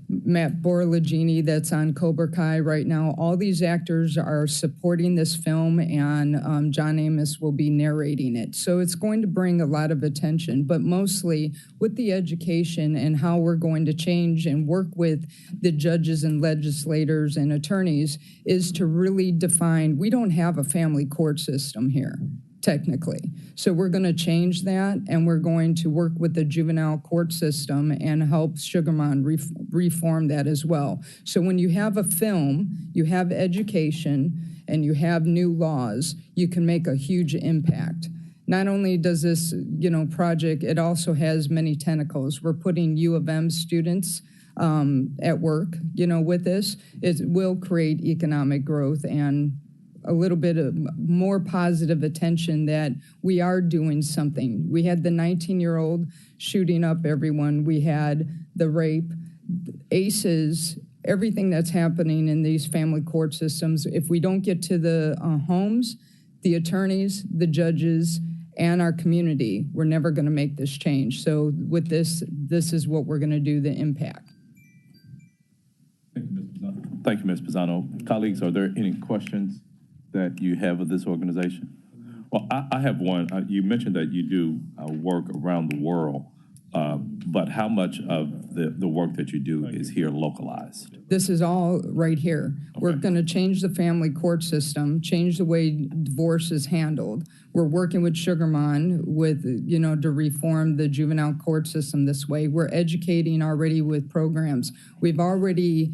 Matt Borlagini that's on Cobra Kai right now. All these actors are supporting this film, and John Amos will be narrating it. So it's going to bring a lot of attention, but mostly with the education and how we're going to change and work with the judges and legislators and attorneys is to really define, we don't have a family court system here, technically. So we're going to change that, and we're going to work with the juvenile court system and help Sugarman reform that as well. So when you have a film, you have education, and you have new laws, you can make a huge impact. Not only does this, project, it also has many tentacles. We're putting U of M students at work, with this. It will create economic growth and a little bit of more positive attention that we are doing something. We had the 19-year-old shooting up everyone. We had the rape, ACEs, everything that's happening in these family court systems. If we don't get to the homes, the attorneys, the judges, and our community, we're never going to make this change. So with this is what we're going to do, the impact. Thank you, Ms. Pisano. Colleagues, are there any questions that you have of this organization? Well, I have one. You mentioned that you do work around the world, but how much of the work that you do is here localized? This is all right here. Okay. We're going to change the family court system, change the way divorce is handled. We're working with Sugarman to reform the juvenile court system this way. We're educating already with programs. We've already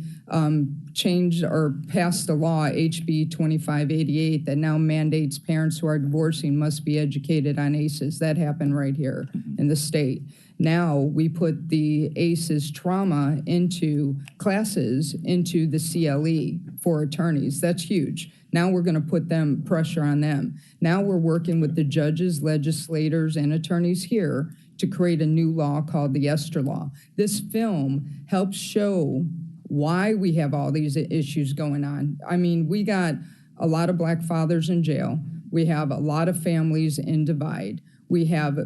changed or passed a law, HB 2588, that now mandates parents who are divorcing must be educated on ACEs. That happened right here in the state. Now we put the ACEs trauma into classes into the CLE for attorneys. That's huge. Now we're going to put pressure on them. Now we're working with the judges, legislators, and attorneys here to create a new law called the Esther Law. This film helps show why we have all these issues going on. I mean, we got a lot of Black fathers in jail. We have a lot of families in divide. We have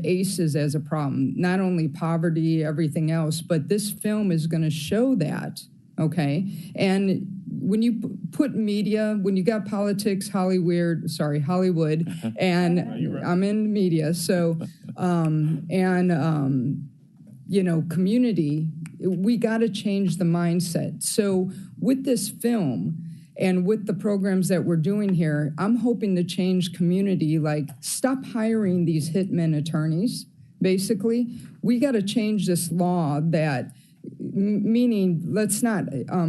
ACEs as a problem, not only poverty, everything else, but this film is going to show that, okay? And when you put media, when you got politics, Hollywood, and I'm in media, so, community, we got to change the mindset. So with this film, and with the programs that we're doing here, I'm hoping to change community, like stop hiring these hitmen attorneys, basically. We got to change this law that, meaning let's not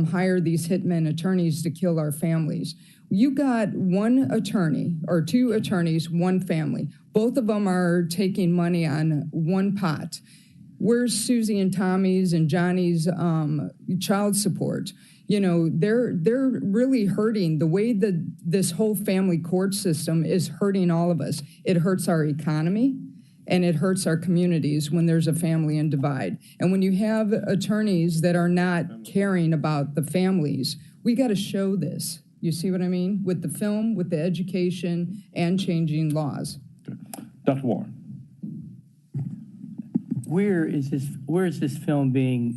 hire these hitmen attorneys to kill our families. You got one attorney or two attorneys, one family. Both of them are taking money on one pot. Where's Susie and Tommy's and Johnny's child support? They're really hurting. The way that this whole family court system is hurting all of us. It hurts our economy and it hurts our communities when there's a family in divide. And when you have attorneys that are not caring about the families, we got to show this. You see what I mean? With the film, with the education, and changing laws. Dr. Warren. Where is this film being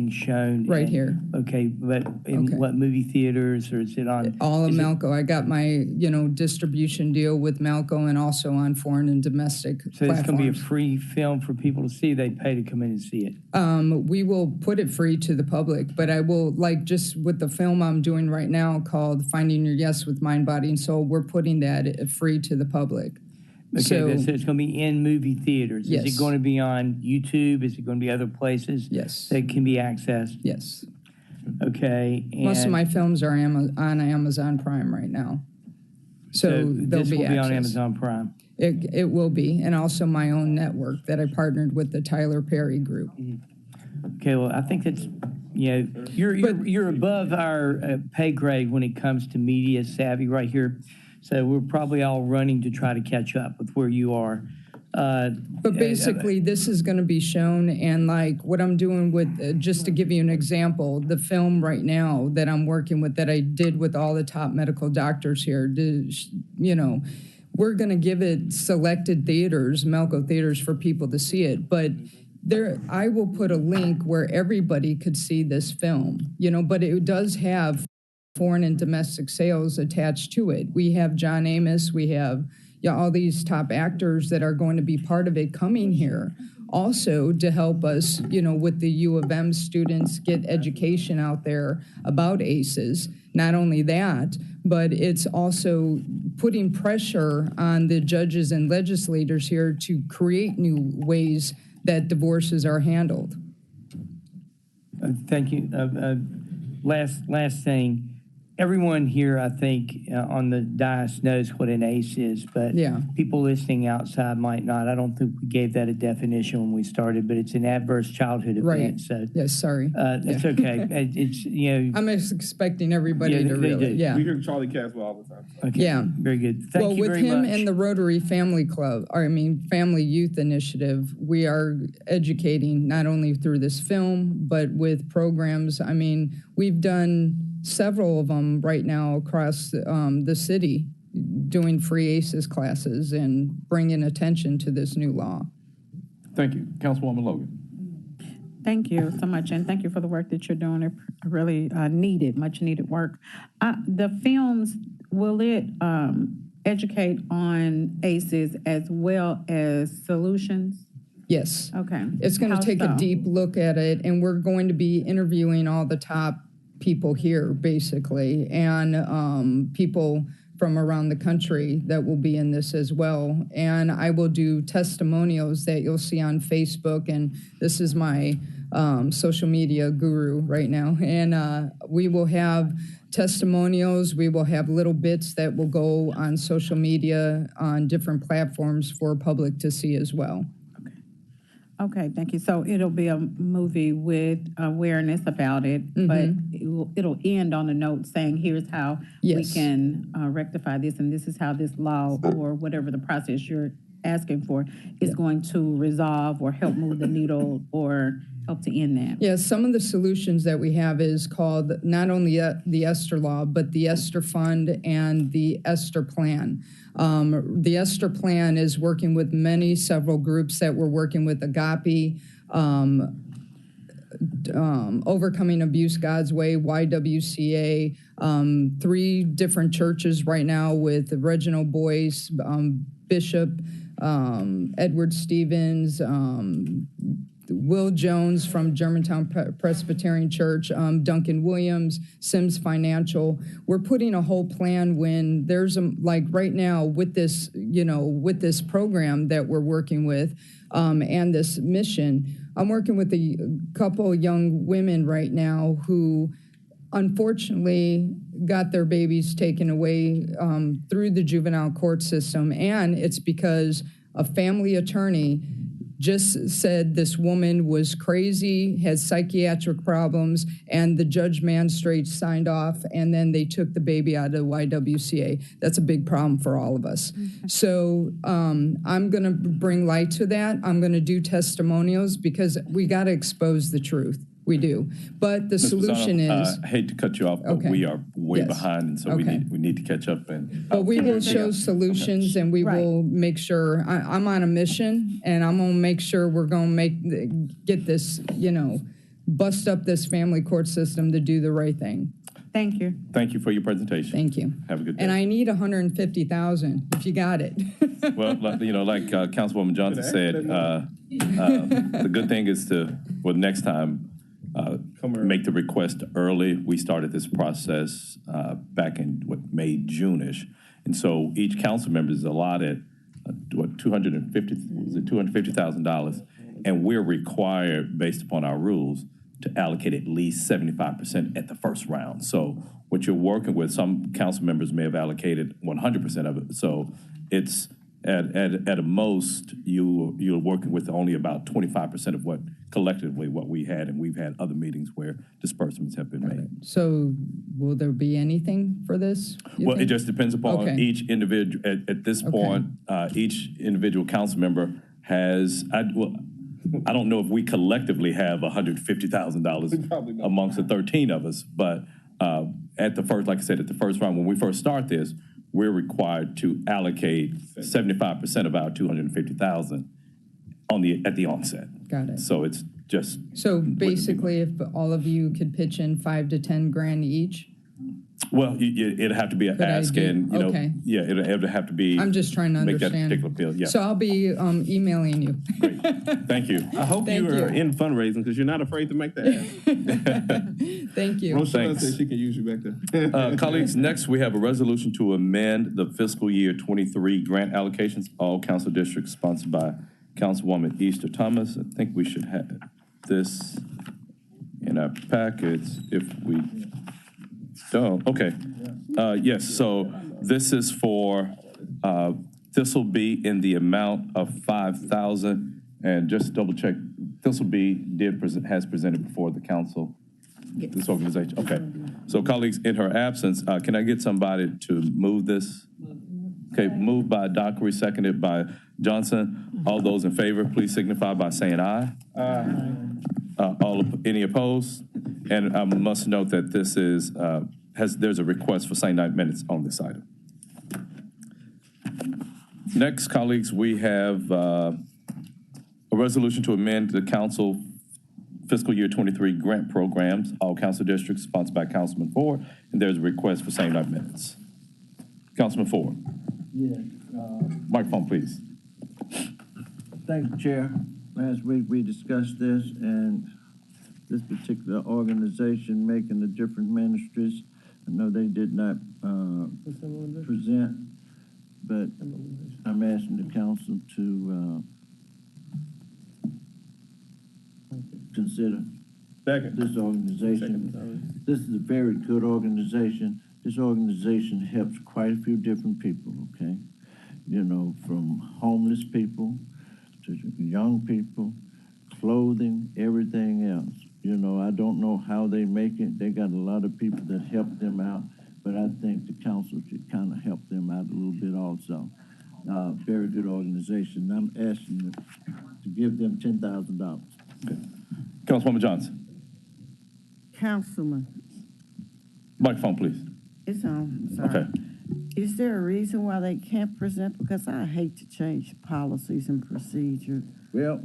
shown? Right here. Okay, but in what movie theaters, or is it on? All of Malco. I got my, distribution deal with Malco and also on foreign and domestic So it's going to be a platforms. free film for people to see. They pay to come in and see it. We will put it free to the public, but I will, just with the film I'm doing right now called Finding Your Yes with Mind, Body, and Soul, we're putting that free to the public. Okay, So so it's going to be in movie theaters. Yes. Is it going to be on YouTube? Is it going to be other places? Yes. That can be accessed? Yes. Okay. Most of my films are on Amazon Prime right now. So they'll this be will be on accessed. Amazon Prime. It will be, and also my own network that I partnered with the Tyler Perry Group. Okay, well, I think that's, you're above our pay grade when it comes to media savvy right here. So we're probably all running to try to catch up with where you are. But basically, this is going to be shown, and what I'm doing with, just to give you an example, the film right now that I'm working with, that I did with all the top medical doctors here, we're going to give it selected theaters, Malco theaters, for people to see it. But I will put a link where everybody could see this film, but it does have foreign and domestic sales attached to it. We have John Amos, we have all these top actors that are going to be part of it coming here also to help us, with the U of M students get education out there about ACEs. Not only that, but it's also putting pressure on the judges and legislators here to create new ways that divorces are handled. Thank you. Last thing. everyone here, I think, on the dais knows what an ACE is, but Yeah. people listening outside might not. I don't think we gave that a definition when we started, but it's an adverse childhood Right. event. So Yes, sorry. it's Yeah. okay. It's, I'm expecting everybody Yeah, to they really, do. yeah. We hear Charlie Caswell all the time. Okay. Yeah. Very good. Thank Well, you with very him much. and the Rotary Family Club, Family Youth Initiative, we are educating not only through this film, but with programs. I mean, we've done several of them right now across the city, doing free ACES classes and bringing attention to this new law. Thank you. Councilwoman Logan. Thank you so much, and thank you for the work that you're doing. It really much needed work. The films, will it educate on ACEs as well as solutions? Yes. Okay. It's going to How take so? a deep look at it, and we're going to be interviewing all the top people here, basically, and people from around the country that will be in this as well. And I will do testimonials that you'll see on Facebook, and this is my social media guru right now. And we will have testimonials. We will have little bits that will go on social media on different platforms for public to see as well. Okay, thank you. So it'll be a movie with awareness about it, but it'll end on a note saying, here's how we can rectify this, and this is how this law or whatever the process you're asking for is going to resolve or help move the needle or help to end that. Yeah, some of the solutions that we have is called not only the Esther Law, but the Esther Fund and the Esther Plan. The Esther Plan is working with several groups that we're working with, Agape, Overcoming Abuse God's Way, YWCA, 3 different churches right now with Reginald Boyce, Bishop, Edward Stevens, Will Jones from Germantown Presbyterian Church, Duncan Williams, Sims Financial. We're putting a whole plan when there's right now with this, with this program that we're working with and this mission. I'm working with a couple of young women right now who unfortunately got their babies taken away through the juvenile court system. And it's because a family attorney just said this woman was crazy, had psychiatric problems, and the judge Manstrate signed off, and then they took the baby out of the YWCA. That's a big problem for all of us. So I'm going to bring light to that. I'm going to do testimonials because we got to expose the truth. We do. But the Ms. solution Pisano, is... I hate to cut you off, but we are way behind, and so we need to catch up. But we will show solutions, and we will make sure. I'm on a mission, and I'm going to make sure we're going to get this, bust up this family court system to do the right thing. Thank you. Thank you for your presentation. Thank you. Have a good day. And I need 150,000 if you got it. Well, like Councilwoman Johnson said, the good thing is next time, make the request early. We started this process back in May, June-ish, and so each council member is allotted $250,000, and we're required, based upon our rules, to allocate at least 75% at the first round. So what you're working with, some council members may have allocated 100% of it. So it's at a most, you're working with only about 25% of what collectively what we had, and we've had other meetings where disbursements have been made. So will there be anything for this? It just depends upon each individual. At this point, each individual council member has, I don't know if we collectively have $150,000 amongst the 13 of us, but at the first, like I said, at the first round, when we first start this, we're required to allocate 75% of our $250,000 at the onset. Got it. So it's just. So basically, if all of you could pitch in $5,000 to $10,000 each. Well, it'd have to be an ask, and it'd have to be. I'm just trying to make understand. That particular bill. Yeah. So I'll be emailing you. Great. Thank you. I hope you are in fundraising because you're not afraid to make that happen. Thank you. Thanks. Said she can use you back there. Colleagues, next we have a resolution to amend the fiscal year 23 grant allocations, all council districts, sponsored by Councilwoman Easter Thomas. I think we should have this in our packets if we Oh, okay. Yes, so this is for, this will be in the amount of 5,000. And just double check, this will be, has presented before the council, this organization. Okay. So colleagues, in her absence, can I get somebody to move this? Okay, moved by Dockery, seconded by Johnson. All those in favor, please signify by saying aye. Any opposed? And I must note that this is, there's a request for same night minutes on this item. Next, colleagues, we have a resolution to amend the council fiscal year 23 grant programs, all council districts, sponsored by Councilman Ford, and there's a request for same night minutes. Councilman Ford. Yes. Microphone, please. Thank you, Chair. Last week we discussed this, and this particular organization making the different ministries, I know they did not present, but I'm asking the council to consider this organization. This is a very good organization. This organization helps quite a few different people, okay? You know, from homeless people to young people, clothing, everything else. You know, I don't know how they make it. They got a lot of people that help them out, but I think the council should kind of help them out a little bit also. Very good organization. I'm asking them to give them $10,000. Okay. Councilwoman Johnson. Councilman, Microphone, please. it's on, sorry. Okay. Is there a reason why they can't present? Because I hate to change policies and procedures. Well,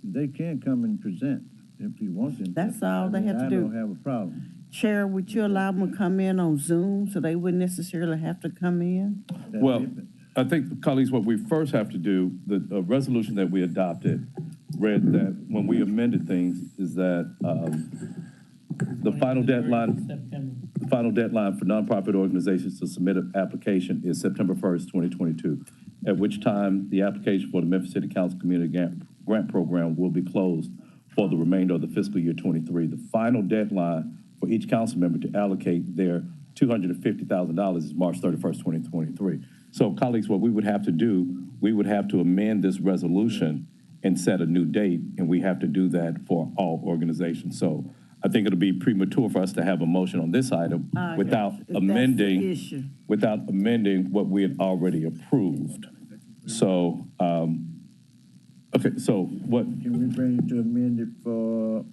they can come and present if you want them. That's all they have to do. I don't have a problem. Chair, would you allow them to come in on Zoom so they wouldn't necessarily have to come in? Well, I think, colleagues, what we first have to do, the resolution that we adopted read that when we amended things is that the final deadline for nonprofit organizations to submit an application is September 1st, 2022, at which time the application for the Memphis City Council Community Grant Program will be closed for the remainder of the fiscal year 23. The final deadline for each council member to allocate their $250,000 is March 31st, 2023. So, colleagues, what we would have to do, we would have to amend this resolution and set a new date, and we have to do that for all organizations. So I think it'll be premature for us to have a motion on this item without amending what we had already approved. So, okay, so what? Can we bring it to amend it for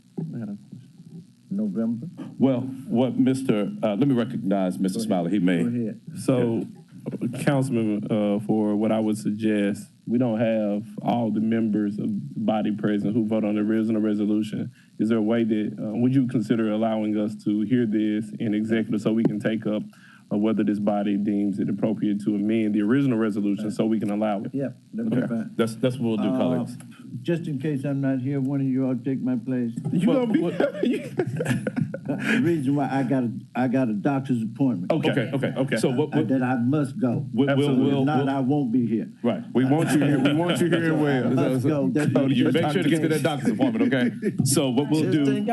November? Well, what Mr., let me recognize Mr. Smiley, he may. Go ahead. So, Councilman, for what I would suggest, we don't have all the members of the body present who vote on the original resolution. Is there a way that, would you consider allowing us to hear this in executive so we can take up whether this body deems it appropriate to amend the original resolution so we can allow it? Yeah, that'd be fine. That's what we'll do, colleagues. Just in case I'm not here, one of you all take my place. You gonna be? The reason why I got a doctor's appointment. Okay. So that I must go. We'll not, I won't be here. Right. We want you here. We want you here well. Let's go. You make sure to get to that doctor's appointment, okay? So what we'll do,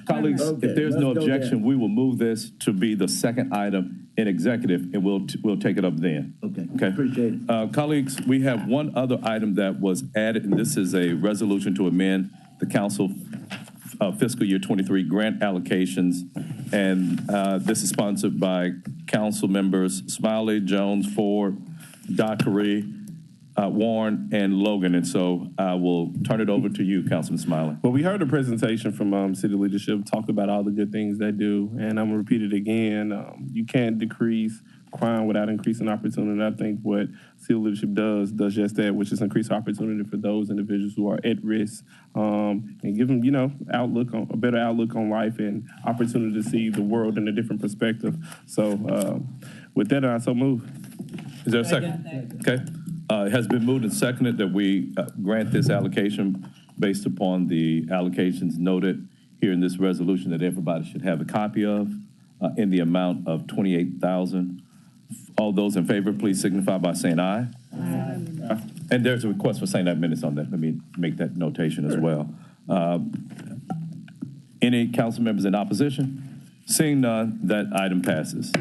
colleagues, if there's no objection, we will move this to be the second item in executive, and we'll take it up then. Okay. Appreciate it. Colleagues, we have one other item that was added, and this is a resolution to amend the council fiscal year 23 grant allocations, and this is sponsored by council members Smiley, Jones, Ford, Dockery, Warren, and Logan. And so I will turn it over to you, Councilman Smiley. Well, we heard a presentation from city leadership talk about all the good things they do, and I'm gonna repeat it again. You can't decrease crime without increasing opportunity. I think what city leadership does just that, which is increase opportunity for those individuals who are at risk, and give them, a better outlook on life and opportunity to see the world in a different perspective. So with that, I so move. Is there a second? Okay. It has been moved and seconded that we grant this allocation based upon the allocations noted here in this resolution that everybody should have a copy of in the amount of $28,000. All those in favor, please signify by saying aye. Aye. And there's a request for saying that minutes on that. Let me make that notation as well. Any council members in opposition? Seeing none, that item passes.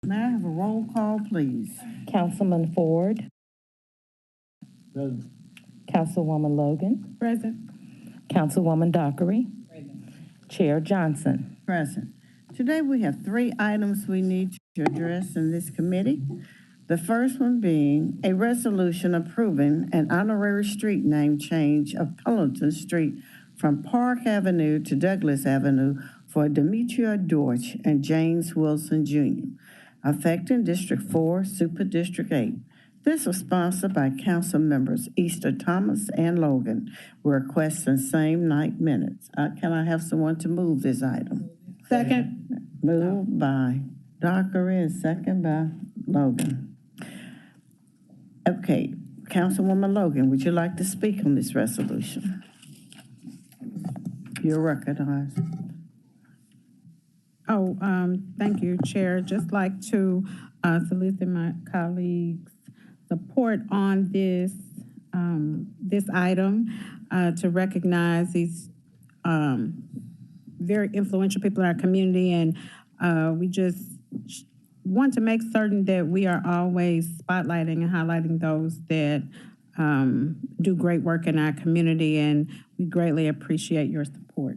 May I have a roll call, please? Councilman Ford. Present. Councilwoman Logan. Present. Councilwoman Dockery. Chair Johnson. Present. Today we have 3 items we need to address in this committee. The first one being a resolution approving an honorary street name change of Pendleton Street from Park Avenue to Douglas Avenue for Demetria Deutsch and James Wilson Jr., affecting District 4, Super District 8. This was sponsored by council members Easter Thomas and Logan. We're requesting same night minutes. Can I have someone to move this item? Second. Moved by Dockery and second by Logan. Okay, Councilwoman Logan, would you like to speak on this resolution? You're recognized. Oh, thank you, Chair. Just like to solicit my colleagues' support on this item to recognize these very influential people in our community, and we just want to make certain that we are always spotlighting and highlighting those that do great work in our community, and we greatly appreciate your support.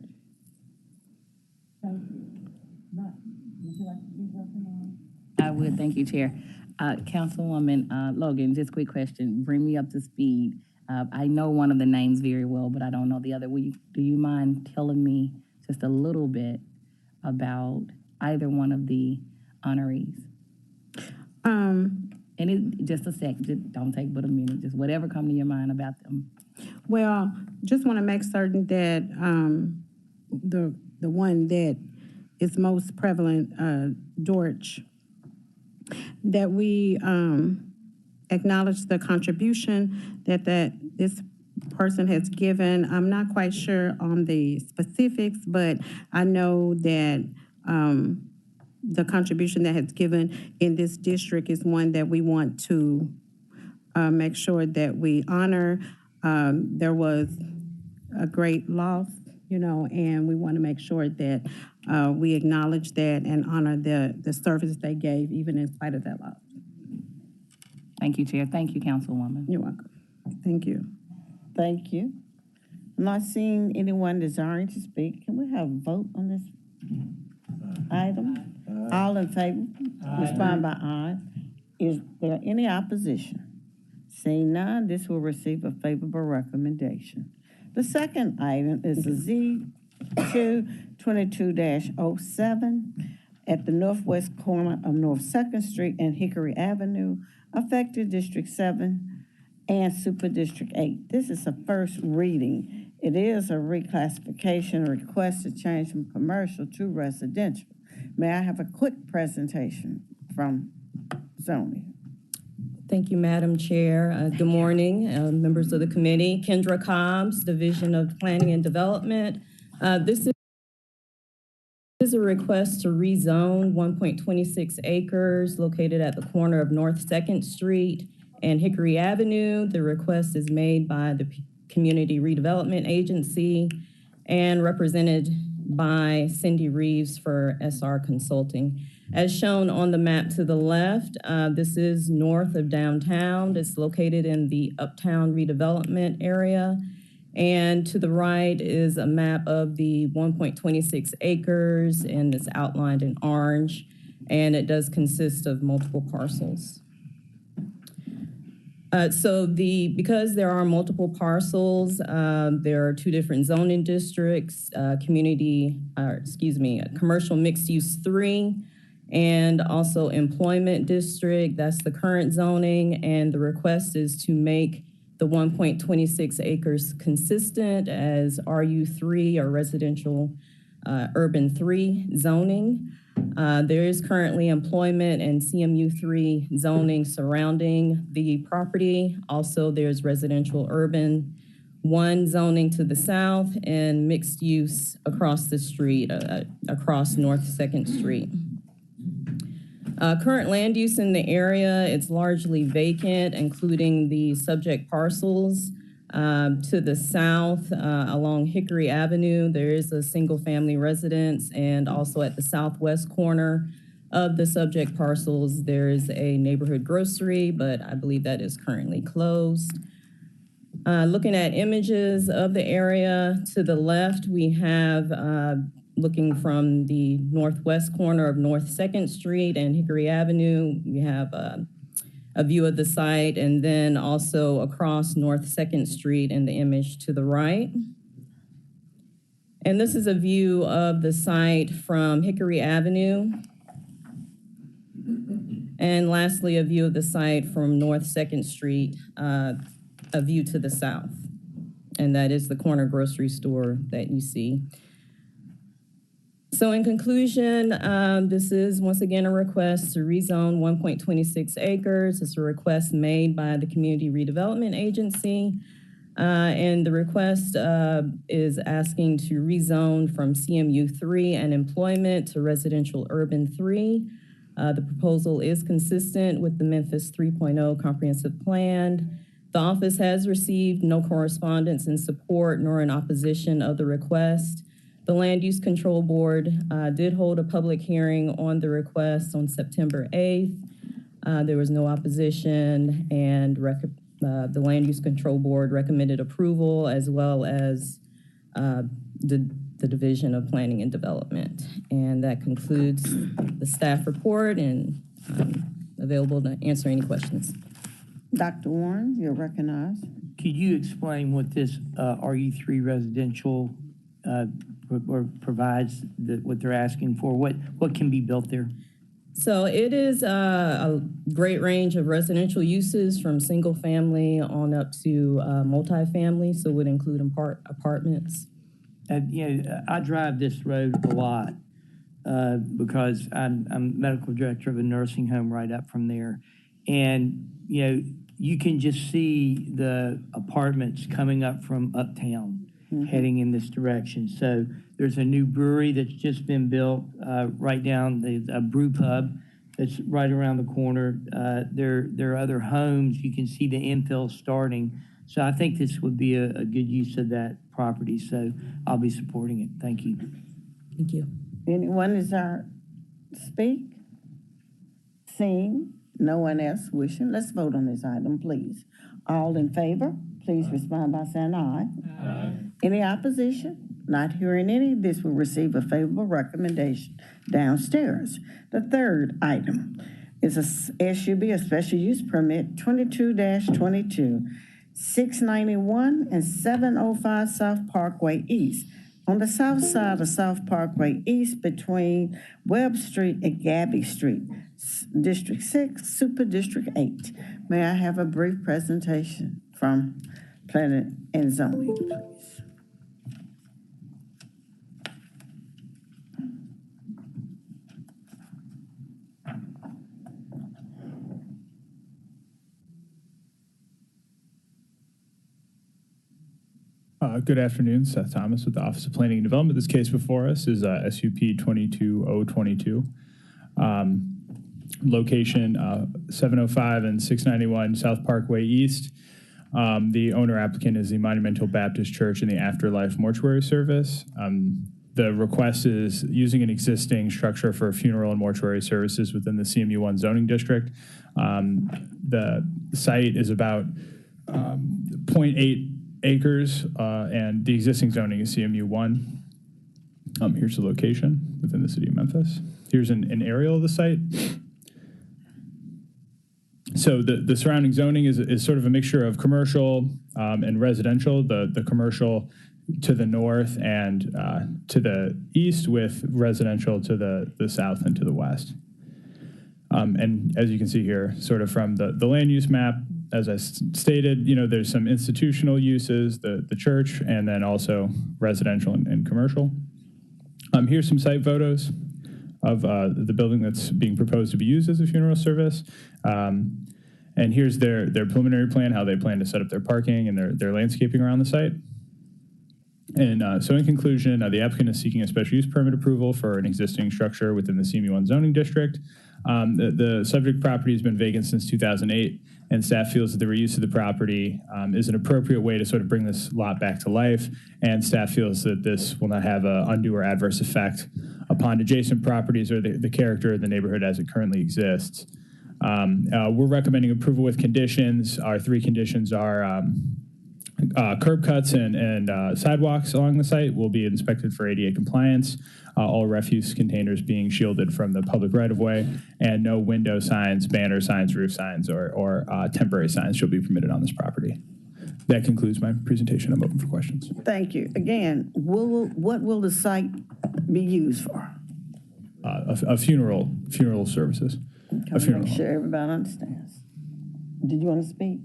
I would, thank you, Chair. Councilwoman Logan, just quick question, bring me up to speed. I know one of the names very well, but I don't know the other. Do you mind telling me just a little bit about either one of the honorees? And just a sec, just don't take but a minute, just whatever come to your mind about them. Well, just want to make certain that the one that is most prevalent, Deutsch, that we acknowledge the contribution that this person has given. I'm not quite sure on the specifics, but I know that the contribution that has given in this district is one that we want to make sure that we honor. There was a great loss, and we want to make sure that we acknowledge that and honor the service they gave, even in spite of that loss. Thank you, Chair. Thank you, Councilwoman. You're welcome. Thank you. Thank you. I'm not seeing anyone desiring to speak. Can we have a vote on this item? All in favor? Respond by aye. Is there any opposition? Seeing none, this will receive a favorable recommendation. The second item is the Z-222-07 at the northwest corner of North 2nd Street and Hickory Avenue, affected District 7 and Super District 8. This is a first reading. It is a reclassification request to change from commercial to residential. May I have a quick presentation from zoning? Thank you, Madam Chair. Good morning, members of the committee. Kendra Cobbs, Division of Planning and Development. This is a request to rezone 1.26 acres located at the corner of North 2nd Street and Hickory Avenue. The request is made by the Community Redevelopment Agency and represented by Cindy Reeves for SR Consulting. As shown on the map to the left, this is north of downtown. It's located in the Uptown Redevelopment area. And to the right is a map of the 1.26 acres, and it's outlined in orange, and it does consist of multiple parcels. Because there are multiple parcels, there are two different zoning districts, commercial mixed use 3, and also employment district. That's the current zoning, and the request is to make the 1.26 acres consistent as RU3 or residential urban 3 zoning. There is currently employment and CMU3 zoning surrounding the property. Also, there's residential urban 1 zoning to the south and mixed use across the street, across North 2nd Street. Current land use in the area, it's largely vacant, including the subject parcels. To the south, along Hickory Avenue, there is a single-family residence, and also at the southwest corner of the subject parcels, there is a neighborhood grocery, but I believe that is currently closed. Looking at images of the area, to the left, we have, looking from the northwest corner of North 2nd Street and Hickory Avenue, we have a view of the site, and then also across North 2nd Street in the image to the right. And this is a view of the site from Hickory Avenue. And lastly, a view of the site from North 2nd Street, a view to the south. And that is the corner grocery store that you see. So in conclusion, this is once again a request to rezone 1.26 acres. It's a request made by the Community Redevelopment Agency. And the request is asking to rezone from CMU3 and employment to residential urban 3. The proposal is consistent with the Memphis 3.0 comprehensive plan. The office has received no correspondence in support nor in opposition of the request. The Land Use Control Board did hold a public hearing on the request on September 8th. There was no opposition, and the Land Use Control Board recommended approval, as well as the Division of Planning and Development. And that concludes the staff report, and I'm available to answer any questions. Dr. Warren, you're recognized. Could you explain what this RU3 residential provides, what they're asking for? What can be built there? So it is a great range of residential uses, from single family on up to multifamily, so it would include apartments. I drive this road a lot because I'm medical director of a nursing home right up from there. And, you can just see the apartments coming up from uptown, heading in this direction. So there's a new brewery that's just been built right down, a brew pub that's right around the corner. There are other homes. You can see the infill starting. So I think this would be a good use of that property. So I'll be supporting it. Thank you. Thank you. Anyone desire to speak? Seeing no one else wishing, let's vote on this item, please. All in favor, please respond by saying aye. Aye. Any opposition? Not hearing any, this will receive a favorable recommendation downstairs. The third item is a SUB, a special use permit 22-22, 691 and 705 South Parkway East. On the south side of South Parkway East between Webb Street and Gabby Street, District 6, Super District 8. May I have a brief presentation from Planning and Zoning, please? Good afternoon, Seth Thomas with the Office of Planning and Development. This case before us is SUP 22022. Location 705 and 691 South Parkway East. The owner applicant is the Monumental Baptist Church and the Afterlife Mortuary Service. The request is using an existing structure for funeral and mortuary services within the CMU1 zoning district. The site is about 0.8 acres, and the existing zoning is CMU1. Here's the location within the city of Memphis. Here's an aerial of the site. So the surrounding zoning is sort of a mixture of commercial and residential. The commercial to the north and to the east, with residential to the south and to the west. And as you can see here, sort of from the land use map, as I stated, there's some institutional uses, the church, and then also residential and commercial. Here's some site photos of the building that's being proposed to be used as a funeral service. And here's their preliminary plan, how they plan to set up their parking and their landscaping around the site. And so in conclusion, the applicant is seeking a special use permit approval for an existing structure within the CMU1 zoning district. The subject property has been vacant since 2008, and staff feels that the reuse of the property is an appropriate way to sort of bring this lot back to life, and staff feels that this will not have an undue or adverse effect upon adjacent properties or the character of the neighborhood as it currently exists. We're recommending approval with conditions. Our three conditions are curb cuts and sidewalks along the site will be inspected for ADA compliance, all refuse containers being shielded from the public right-of-way, and no window signs, banner signs, roof signs, or temporary signs shall be permitted on this property. That concludes my presentation. I'm open for questions. Thank you. Again, what will the site be used for? A funeral services. A funeral. Make sure everybody understands. Did you want to speak?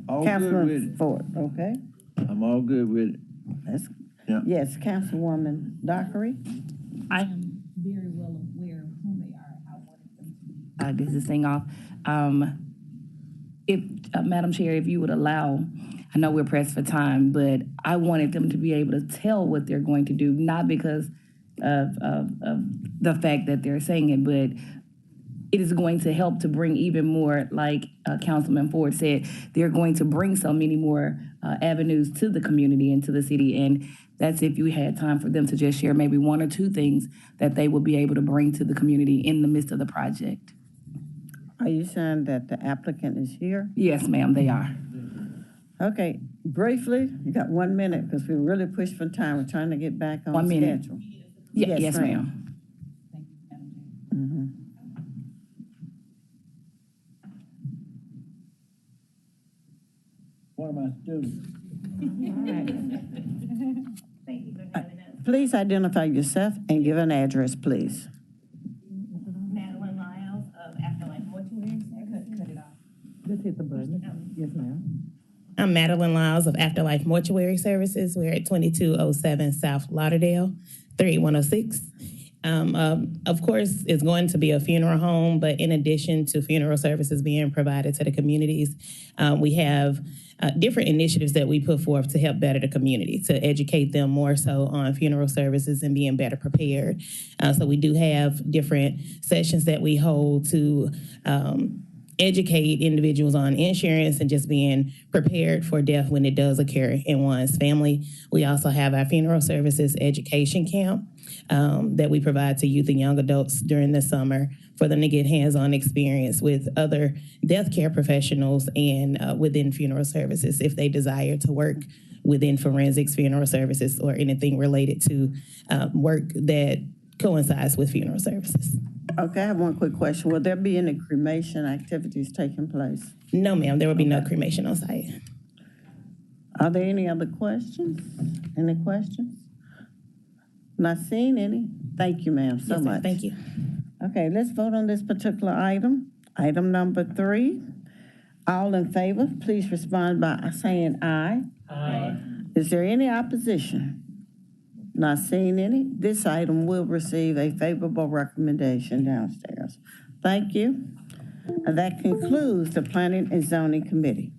All good with Councilman it. Ford, okay? I'm all good with it. Yeah. Yes, Councilwoman Dockery? I am very well aware of who they are. I wanted them to get this thing off. If Madam Chair, if you would allow, I know we're pressed for time, but I wanted them to be able to tell what they're going to do, not because of the fact that they're saying it, but it is going to help to bring even more, like Councilman Ford said, they're going to bring so many more avenues to the community and to the city. And that's if you had time for them to just share maybe one or two things that they will be able to bring to the community in the midst of the project. Are you saying that the applicant is here? Yes, ma'am, they are. Okay, briefly, you got 1 minute because we really pushed for time. We're trying to get back on 1 minute. schedule. Yes, ma'am. One of my students. Please identify yourself and give an address, please. Madeline Lyles of Afterlife Mortuary. Cut it off. Just hit the button. Yes, ma'am. I'm Madeline Lyles of Afterlife Mortuary Services. We're at 2207 South Lauderdale, 38106. Of course, it's going to be a funeral home, but in addition to funeral services being provided to the communities, we have different initiatives that we put forth to help better the community, to educate them more so on funeral services and being better prepared. So we do have different sessions that we hold to educate individuals on insurance and just being prepared for death when it does occur in one's family. We also have our funeral services education camp that we provide to youth and young adults during the summer for them to get hands-on experience with other death care professionals and within funeral services if they desire to work within forensics funeral services or anything related to work that coincides with funeral services. Okay, I have one quick question. Will there be any cremation activities taking place? No, ma'am, there will be no cremation on site. Are there any other questions? Any questions? Not seeing any. Thank you, ma'am, so Yes, ma'am. much. Thank you. Okay, let's vote on this particular item. Item number 3. All in favor, please respond by saying aye. Aye. Is there any opposition? Not seeing any. This item will receive a favorable recommendation downstairs. Thank you. And that concludes the Planning and Zoning Committee.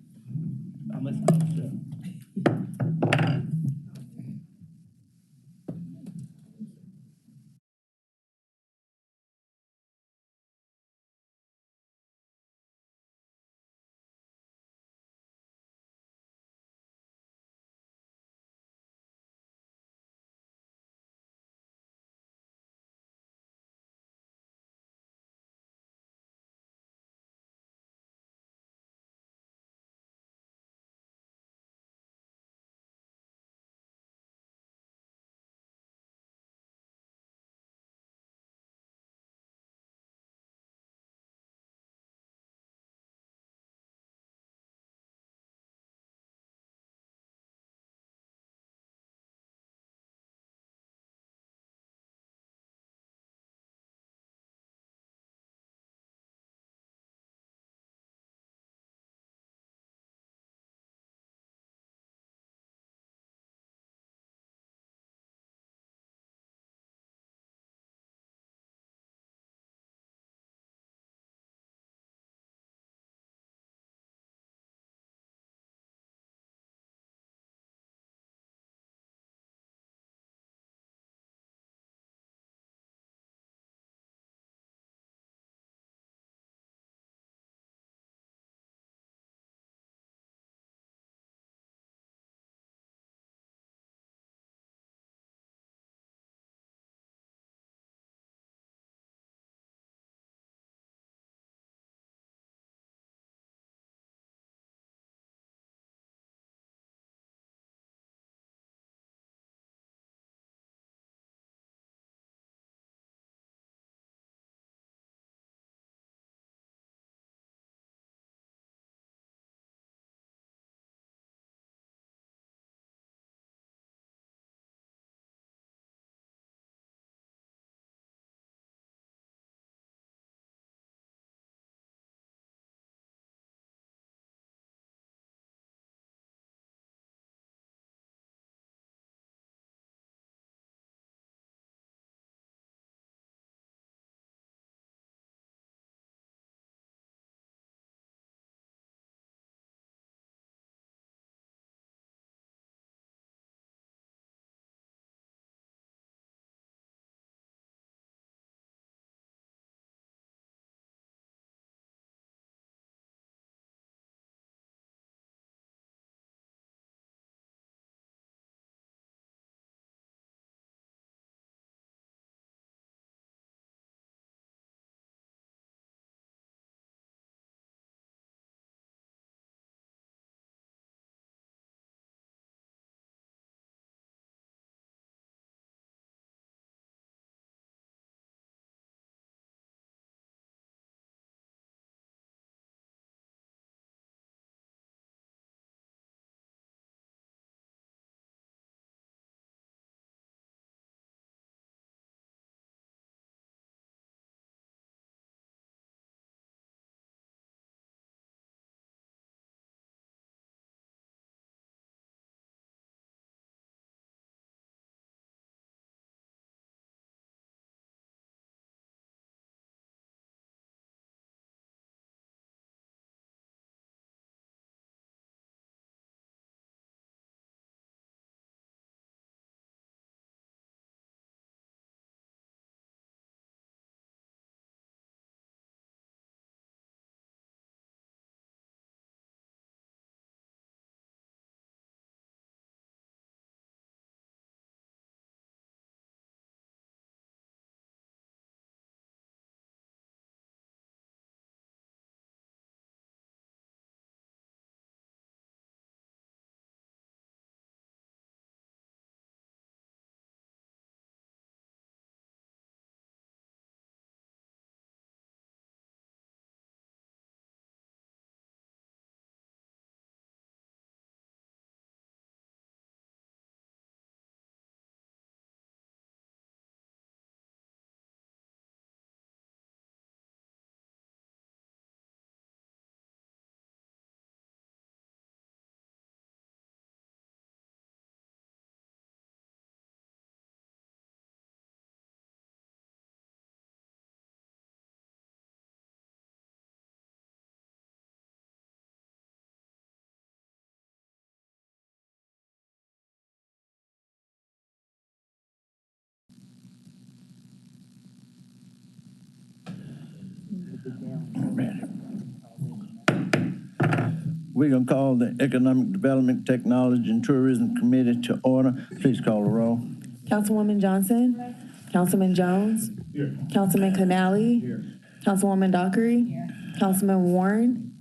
We're going to call the Economic Development, Technology, and Tourism Committee to order. Please call the roll. Councilwoman Johnson. Councilman Jones. Here. Councilman Canali. Here. Councilwoman Dockery. Councilman Warren.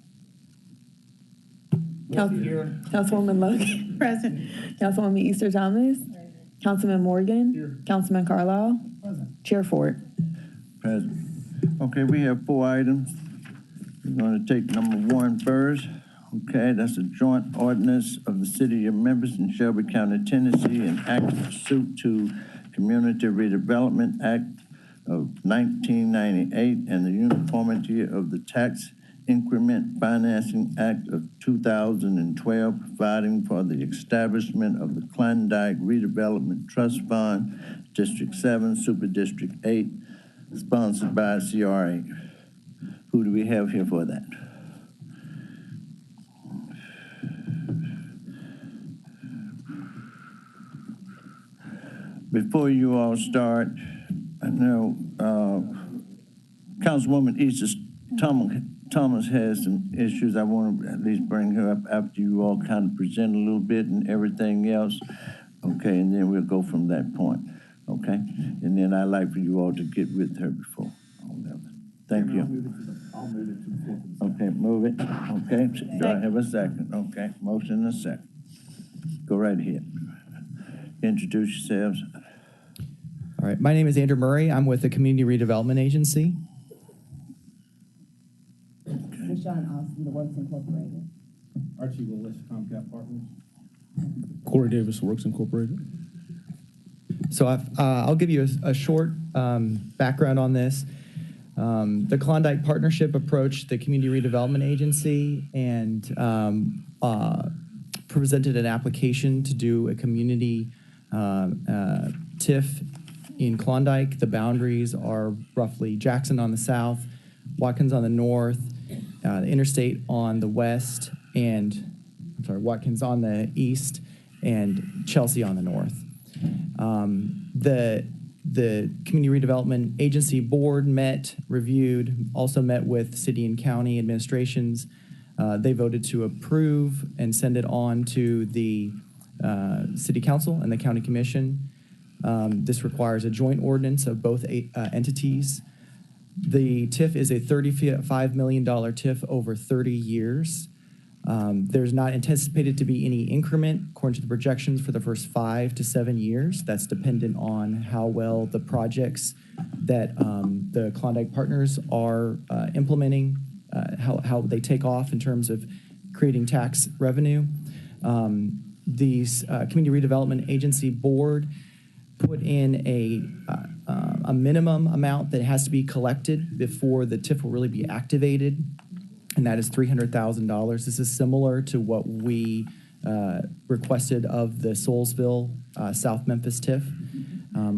Councilwoman Logan. Present. Councilwoman Easter Thomas. Councilman Morgan. Here. Councilman Carlisle. Present. Chair Ford. Present. Okay, we have 4 items. We're going to take number 1 first. Okay, that's a joint ordinance of the City of Memphis and Shelby County, Tennessee, and act pursuant to Community Redevelopment Act of 1998 and the uniformity of the Tax Increment Financing Act of 2012, providing for the establishment of the Klondike Redevelopment Trust Fund, District 7, Super District 8, sponsored by CRA. Who do we have here for that? Before you all start, I know Councilwoman Easter Thomas has some issues. I want to at least bring her up after you all kind of present a little bit and everything else. Okay, and then we'll go from that point. Okay? And then I'd like for you all to get with her before all that. Thank you. I'll move it to the fourth. Okay, move it. Okay, do I have a second? Okay, motion and a second. Go right ahead. Introduce yourselves. All right, my name is Andrew Murray. I'm with the Community Redevelopment Agency. With Sean Austin, the Works Incorporated. Archie Willis, Comcap Partners. Corey Davis, Works Incorporated. So I'll give you a short background on this. The Klondike Partnership approached the Community Redevelopment Agency and presented an application to do a community TIF in Klondike. The boundaries are roughly Jackson on the south, Watkins on the north, the interstate on the west, and Watkins on the east, and Chelsea on the north. The Community Redevelopment Agency Board met, reviewed, also met with city and county administrations. They voted to approve and send it on to the City Council and the County Commission. This requires a joint ordinance of both entities. The TIF is a $35 million TIF over 30 years. There's not anticipated to be any increment according to the projections for the first 5 to 7 years. That's dependent on how well the projects that the Klondike partners are implementing, how they take off in terms of creating tax revenue. These Community Redevelopment Agency Board put in a minimum amount that has to be collected before the TIF will really be activated, and that is $300,000. This is similar to what we requested of the Soulsville, South Memphis TIF.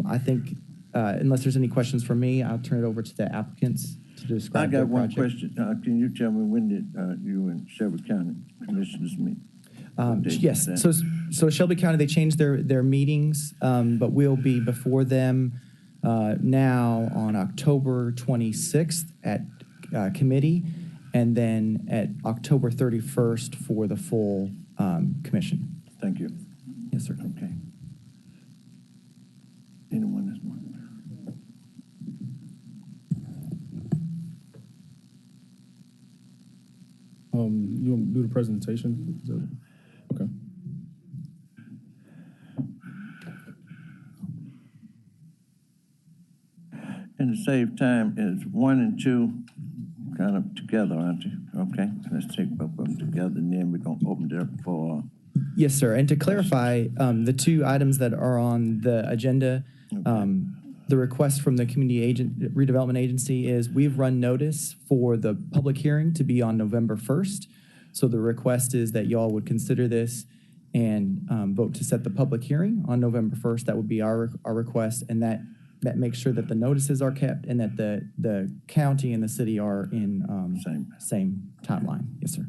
I think, unless there's any questions from me, I'll turn it over to the applicants to describe their project. I got one question. Can you tell me when did you and Shelby County Commissioners meet? Yes, so Shelby County, they changed their meetings, but we'll be before them now on October 26th at committee, and then at October 31st for the full commission. Thank you. Yes, sir. Okay. Anyone that's one? You want to do the presentation? Okay. And to save time, is 1 and 2 kind of together, aren't you? Okay, let's take both of them together, and then we're going to open it up for... Yes, sir. And to clarify, the 2 items that are on the agenda, the request from the Community Redevelopment Agency is we've run notice for the public hearing to be on November 1st. So the request is that y'all would consider this and vote to set the public hearing on November 1st. That would be our request, and that makes sure that the notices are kept and that the county and the city are in same timeline. Yes, sir.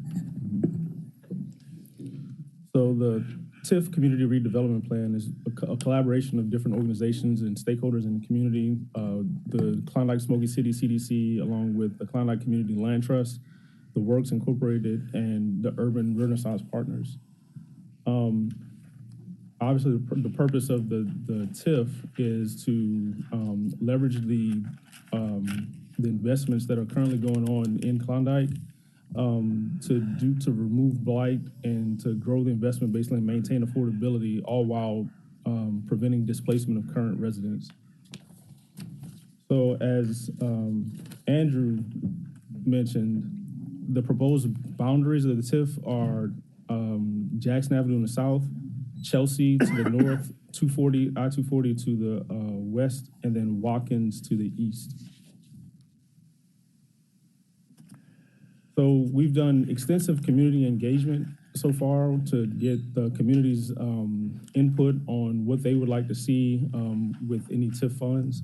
So TIF Community Redevelopment Plan is a collaboration of different organizations and stakeholders in the community. The Klondike Smoky City CDC, along with the Klondike Community Land Trust, the Works Incorporated, and the Urban Renaissance Partners. Obviously, the purpose of the TIF is to leverage the investments that are currently going on in Klondike to remove blight and to grow the investment base and maintain affordability, all while preventing displacement of current residents. So as Andrew mentioned, the proposed boundaries of the TIF are Jackson Avenue in the south, Chelsea to the north, I-240 to the west, and then Watkins to the east. So we've done extensive community engagement so far to get the community's input on what they would like to see with any TIF funds.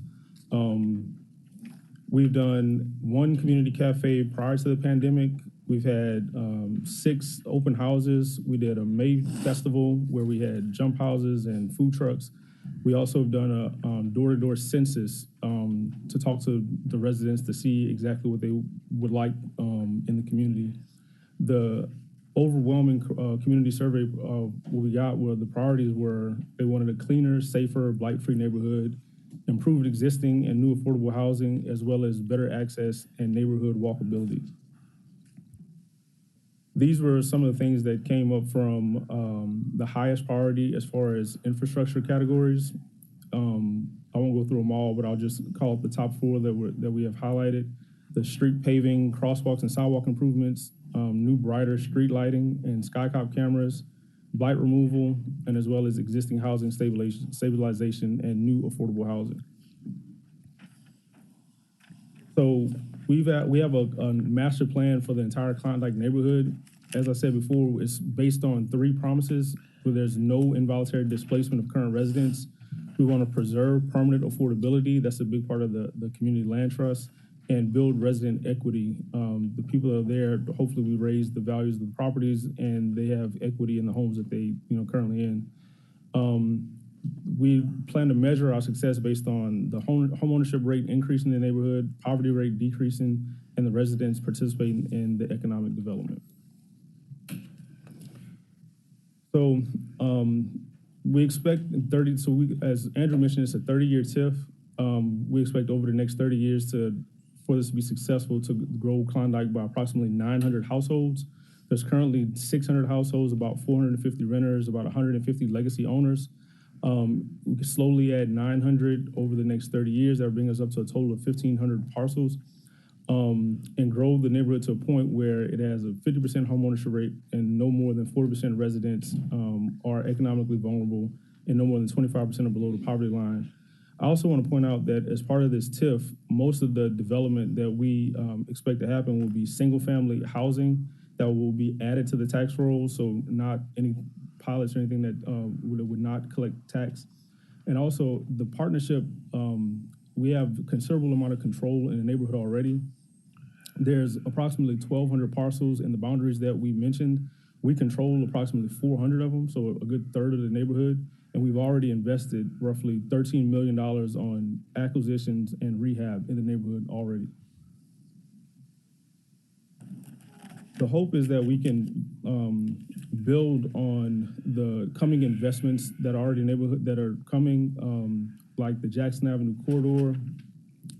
We've done one community cafe prior to the pandemic. We've had 6 open houses. We did a May festival where we had jump houses and food trucks. We also have done a door-to-door census to talk to the residents to see exactly what they would like in the community. The overwhelming community survey, what we got were the priorities were they wanted a cleaner, safer, blight-free neighborhood, improved existing and new affordable housing, as well as better access and neighborhood walkability. These were some of the things that came up from the highest priority as far as infrastructure categories. I won't go through them all, but I'll just call up the top 4 that we have highlighted. The street paving, crosswalks and sidewalk improvements, new brighter street lighting and skycop cameras, blight removal, and as well as existing housing stabilization and new affordable housing. So we have a master plan for the entire Klondike neighborhood. As I said before, it's based on 3 promises where there's no involuntary displacement of current residents. We want to preserve permanent affordability. That's a big part of the community land trust, and build resident equity. The people that are there, hopefully we raise the values of the properties and they have equity in the homes that they currently in. We plan to measure our success based on the home ownership rate increasing in the neighborhood, poverty rate decreasing, and the residents participating in the economic development. So we expect as Andrew mentioned, it's a 30-year TIF. We expect over the next 30 years for this to be successful to grow Klondike by approximately 900 households. There's currently 600 households, about 450 renters, about 150 legacy owners. We can slowly add 900 over the next 30 years. That will bring us up to a total of 1,500 parcels, and grow the neighborhood to a point where it has a 50% homeownership rate and no more than 40% of residents are economically vulnerable and no more than 25% are below the poverty line. I also want to point out that as part of this TIF, most of the development that we expect to happen will be single-family housing that will be added to the tax roll, so not any pilots or anything that would not collect tax. And also the partnership, we have a considerable amount of control in the neighborhood already. There's approximately 1,200 parcels in the boundaries that we mentioned. We control approximately 400 of them, so a good third of the neighborhood. And we've already invested roughly $13 million on acquisitions and rehab in the neighborhood already. The hope is that we can build on the coming investments that are already in the neighborhood that are coming, like the Jackson Avenue corridor.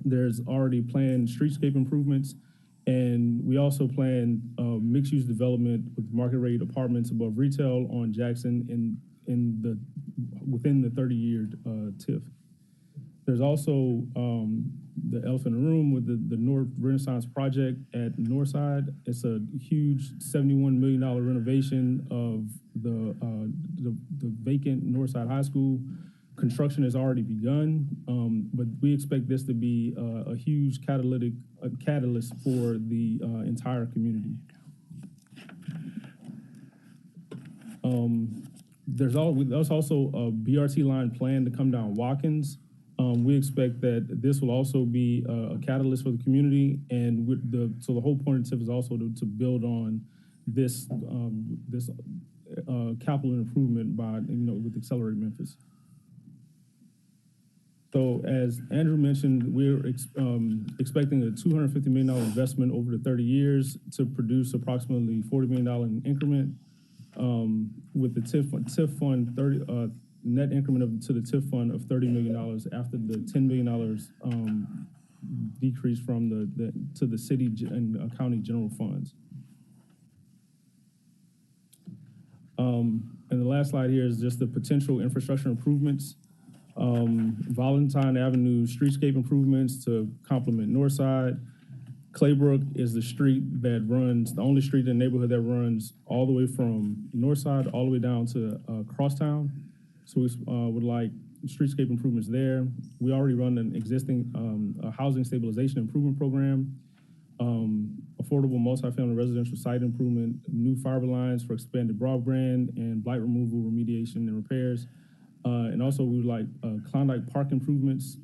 There's already planned streetscape improvements, and we also plan mixed-use development with market rate apartments above retail on Jackson within the 30-year TIF. There's also the elephant in the room with the North Renaissance project at Northside. It's a huge $71 million renovation of the vacant Northside High School. Construction has already begun, but we expect this to be a huge catalyst for the entire community. There's also a BRT line planned to come down Watkins. We expect that this will also be a catalyst for the community, and so the whole point of TIF is also to build on this capital improvement by, with Accelerate Memphis. So as Andrew mentioned, we're expecting a $250 million investment over the 30 years to produce approximately $40 million in increment. With the TIF fund, net increment to the TIF fund of $30 million after the $10 million decrease from to the city and county general funds. And the last slide here is just the potential infrastructure improvements. Valentine Avenue streetscape improvements to complement Northside. Claybrook is the street that runs, the only street in the neighborhood that runs all the way from Northside all the way down to Crosstown. So we would like streetscape improvements there. We already run an existing housing stabilization improvement program, affordable multifamily residential site improvement, new fiber lines for expanded broadband, and blight removal, remediation, and repairs. And also we would like Klondike Park improvements,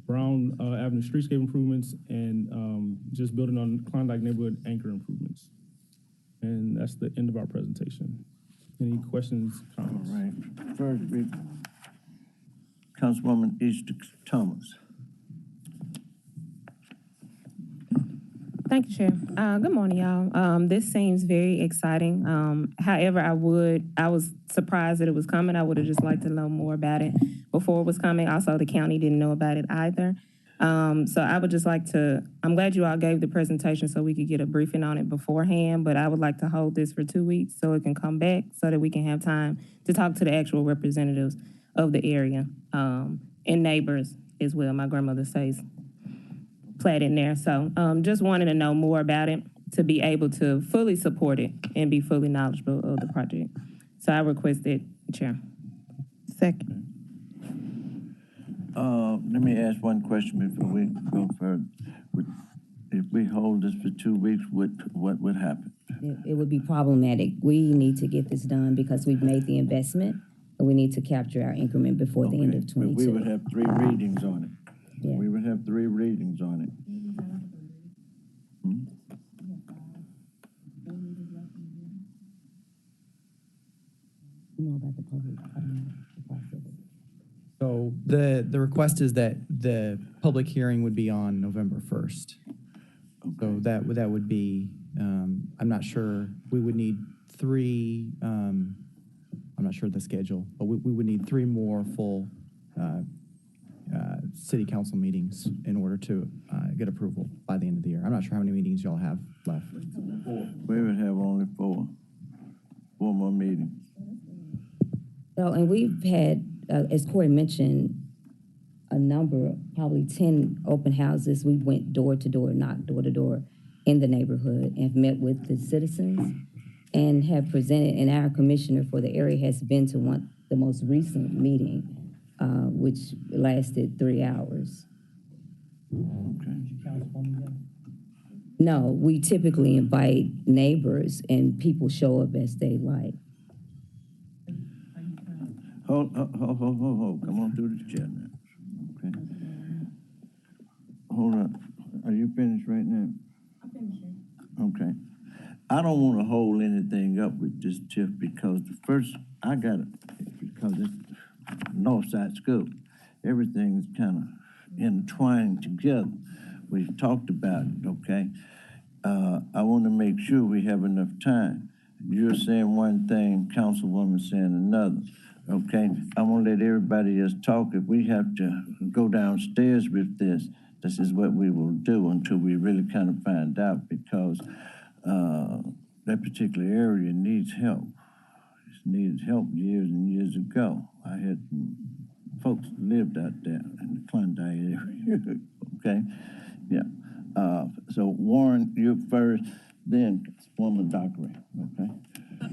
Brown Avenue streetscape improvements, and just building on Klondike neighborhood anchor improvements. And that's the end of our presentation. Any questions, comments? All right. First, Councilwoman Easter Thomas. Thank you, Chair. Good morning, y'all. This seems very exciting. However, I was surprised that it was coming. I would have just liked to know more about it before it was coming. Also, the county didn't know about it either. So I would just like to, I'm glad you all gave the presentation so we could get a briefing on it beforehand, but I would like to hold this for 2 weeks so it can come back so that we can have time to talk to the actual representatives of the area and neighbors as well. My grandmother says Platt in there. So just wanted to know more about it to be able to fully support it and be fully knowledgeable of the project. So I requested, Chair. Second. Let me ask one question before we go further. If we hold this for 2 weeks, what would happen? It would be problematic. We need to get this done because we've made the investment, and we need to capture our increment before the end of 22. But we would have 3 readings on it. Yeah. We would have 3 readings on it. You know about the public process. So the request is that the public hearing would be on November 1st. So that would be, I'm not sure, we would need 3, I'm not sure the schedule, but we would need 3 more full city council meetings in order to get approval by the end of the year. I'm not sure how many meetings y'all have left. We would have only 4 more meetings. So, and we've had, as Corey mentioned, a number, probably 10 open houses. We went door to door, knocked door to door in the neighborhood and met with the citizens and have presented, and our commissioner for the area has been to the most recent meeting, which lasted 3 hours. No, we typically invite neighbors and people show up as they like. Hold. Come on through the chair now. Okay. Hold on. Are you finished right now? I'm finishing. Okay. I don't want to hold anything up with this TIF because because it's Northside School. Everything's kind of entwined together. We've talked about it, okay? I want to make sure we have enough time. You're saying one thing, Councilwoman saying another. Okay, I want to let everybody else talk. If we have to go downstairs with this is what we will do until we really kind of find out, because that particular area needs help. It's needed help years and years ago. I had folks lived out there in the Klondike area. Okay, yeah. So Warren, you first, then Woman Dockery. Okay.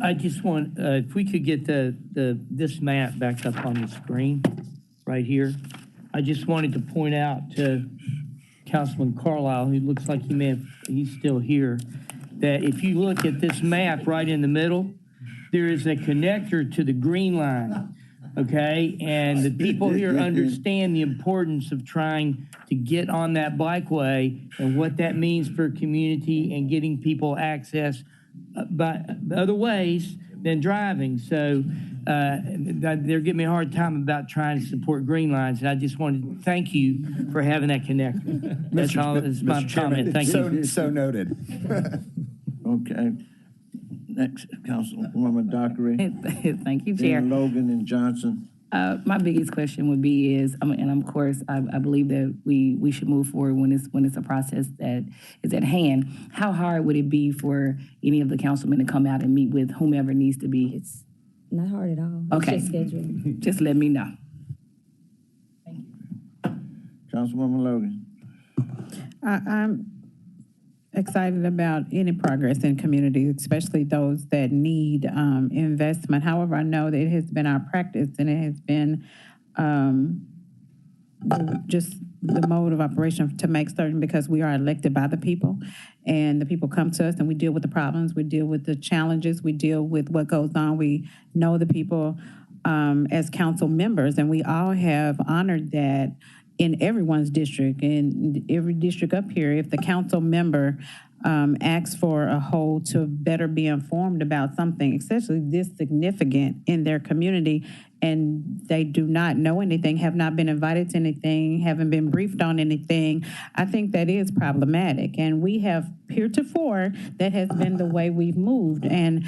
I just want, if we could get this map back up on the screen right here. I just wanted to point out to Councilman Carlisle, who looks like he's still here, that if you look at this map right in the middle, there is a connector to the green line, okay? And the people here understand the importance of trying to get on that bikeway and what that means for community and getting people access by other ways than driving. So they're giving me a hard time about trying to support Green Lines, and I just wanted to thank you for having that connector. That's all. That's my comment. Thank you. So noted. Okay. Next, Councilwoman Dockery. Thank you, Chair. Then Logan and Johnson. My biggest question would be is, and of course, I believe that we should move forward when it's a process that is at hand. How hard would it be for any of the councilmen to come out and meet with whomever needs to be? It's not hard at all. Okay. It's just scheduling. Just let me know. Councilwoman Logan. I'm excited about any progress in communities, especially those that need investment. However, I know that it has been our practice and it has been just the mode of operation to make certain, because we are elected by the people and the people come to us and we deal with the problems, we deal with the challenges, we deal with what goes on. We know the people as council members, and we all have honored that in everyone's district. In every district up here, if the council member asks for a hold to better be informed about something, especially this significant in their community, and they do not know anything, have not been invited to anything, haven't been briefed on anything, I think that is problematic. And we have heretofore, that has been the way we've moved. And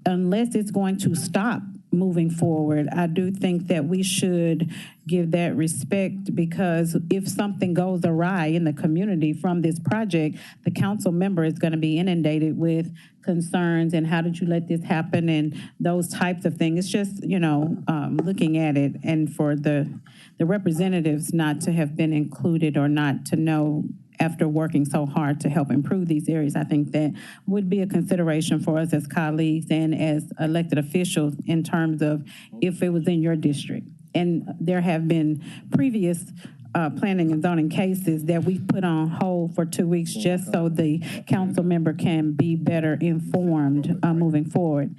unless it's going to stop moving forward, I do think that we should give that respect, because if something goes awry in the community from this project, the council member is going to be inundated with concerns and how did you let this happen and those types of things. It's just, looking at it, and for the representatives not to have been included or not to know after working so hard to help improve these areas, I think that would be a consideration for us as colleagues and as elected officials in terms of if it was in your district. And there have been previous planning and zoning cases that we put on hold for 2 weeks just so the council member can be better informed moving forward.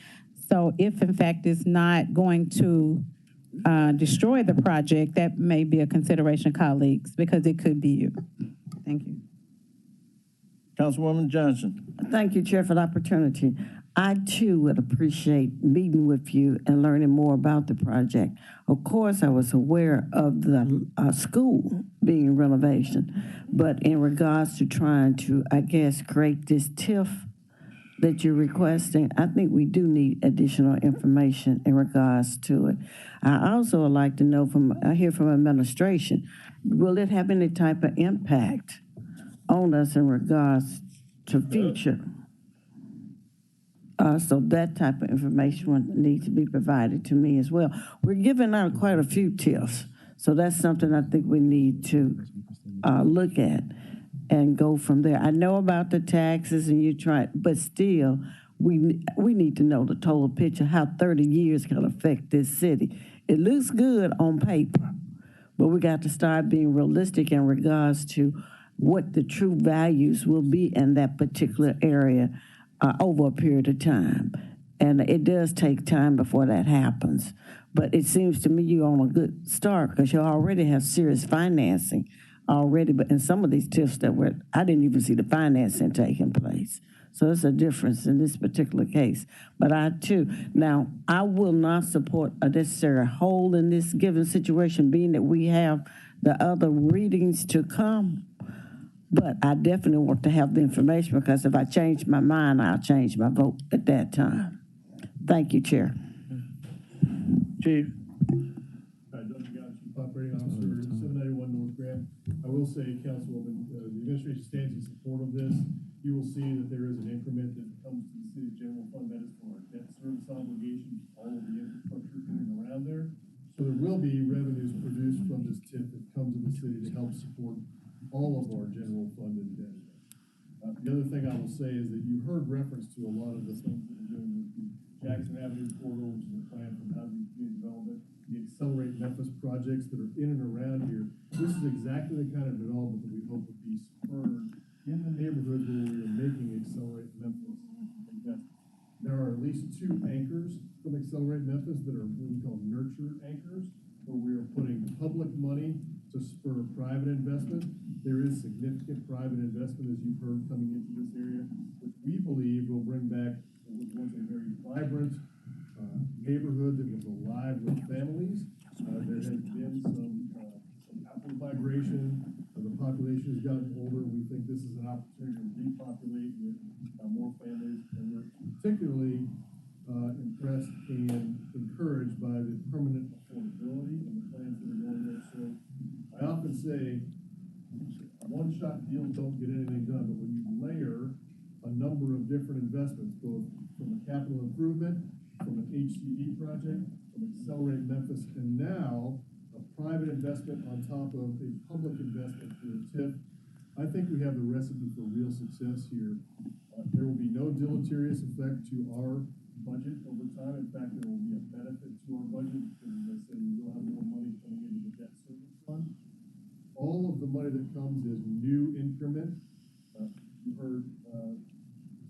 So if in fact it's not going to destroy the project, that may be a consideration, colleagues, because it could be you. Thank you. Councilwoman Johnson. Thank you, Chair, for the opportunity. I, too, would appreciate meeting with you and learning more about the project. Of course, I was aware of the school being in renovation, but in regards to trying to, I guess, create this Tiff that you're requesting, I think we do need additional information in regards to it. I also would like to know I hear from administration, will it have any type of impact on us in regards to future? So that type of information would need to be provided to me as well. We're giving out quite a few TIFs, so that's something I think we need to look at and go from there. I know about the taxes and you try, but still, we need to know the total picture, how 30 years can affect this city. It looks good on paper, but we got to start being realistic in regards to what the true values will be in that particular area over a period of time. And it does take time before that happens. But it seems to me you're on a good start because you already have serious financing already. But in some of these TIFs I didn't even see the financing taking place. So there's a difference in this particular case. But I will not support a necessary hold in this given situation, being that we have the other readings to come. But I definitely want to have the information, because if I change my mind, I'll change my vote at that time. Thank you, Chair. Chief. Operating Officer, 791 North Grant. I will say, Councilwoman, the administration stands in support of this. You will see that there is an increment that comes to the city general fund. That is for our debt service obligations, all of the infrastructure in and around there. So there will be revenues produced from this TIF that come to the city to help support all of our general fund indebtedness. The other thing I will say is that you heard reference to a lot of the things that we're doing with the Jackson Avenue corridors and the plan from housing community development, the Accelerate Memphis projects that are in and around here. This is exactly the kind of development that we hope would be spurred in the neighborhoods where we are making Accelerate Memphis investments. There are at least 2 anchors from Accelerate Memphis that are what we call nurture anchors, where we are putting public money to spur private investment. There is significant private investment, as you've heard, coming into this area, which we believe will bring back what was once a very vibrant, neighborhood that was alive with families. There has been some upward migration. The population has gotten older. We think this is an opportunity to repopulate with more families, and we're particularly impressed and encouraged by the permanent affordability and the plans that are going there. So I often say, one-shot deals don't get anything done, but when you layer a number of different investments, both from a capital improvement, from an HCD project, from Accelerate Memphis, and now a private investment on top of a public investment through Tiff, I think we have the recipe for real success here. There will be no deleterious effect to our budget over time. In fact, there will be a benefit to our budget because, as I said, we will have more money coming into the debt service fund. All of the money that comes is new increment. You heard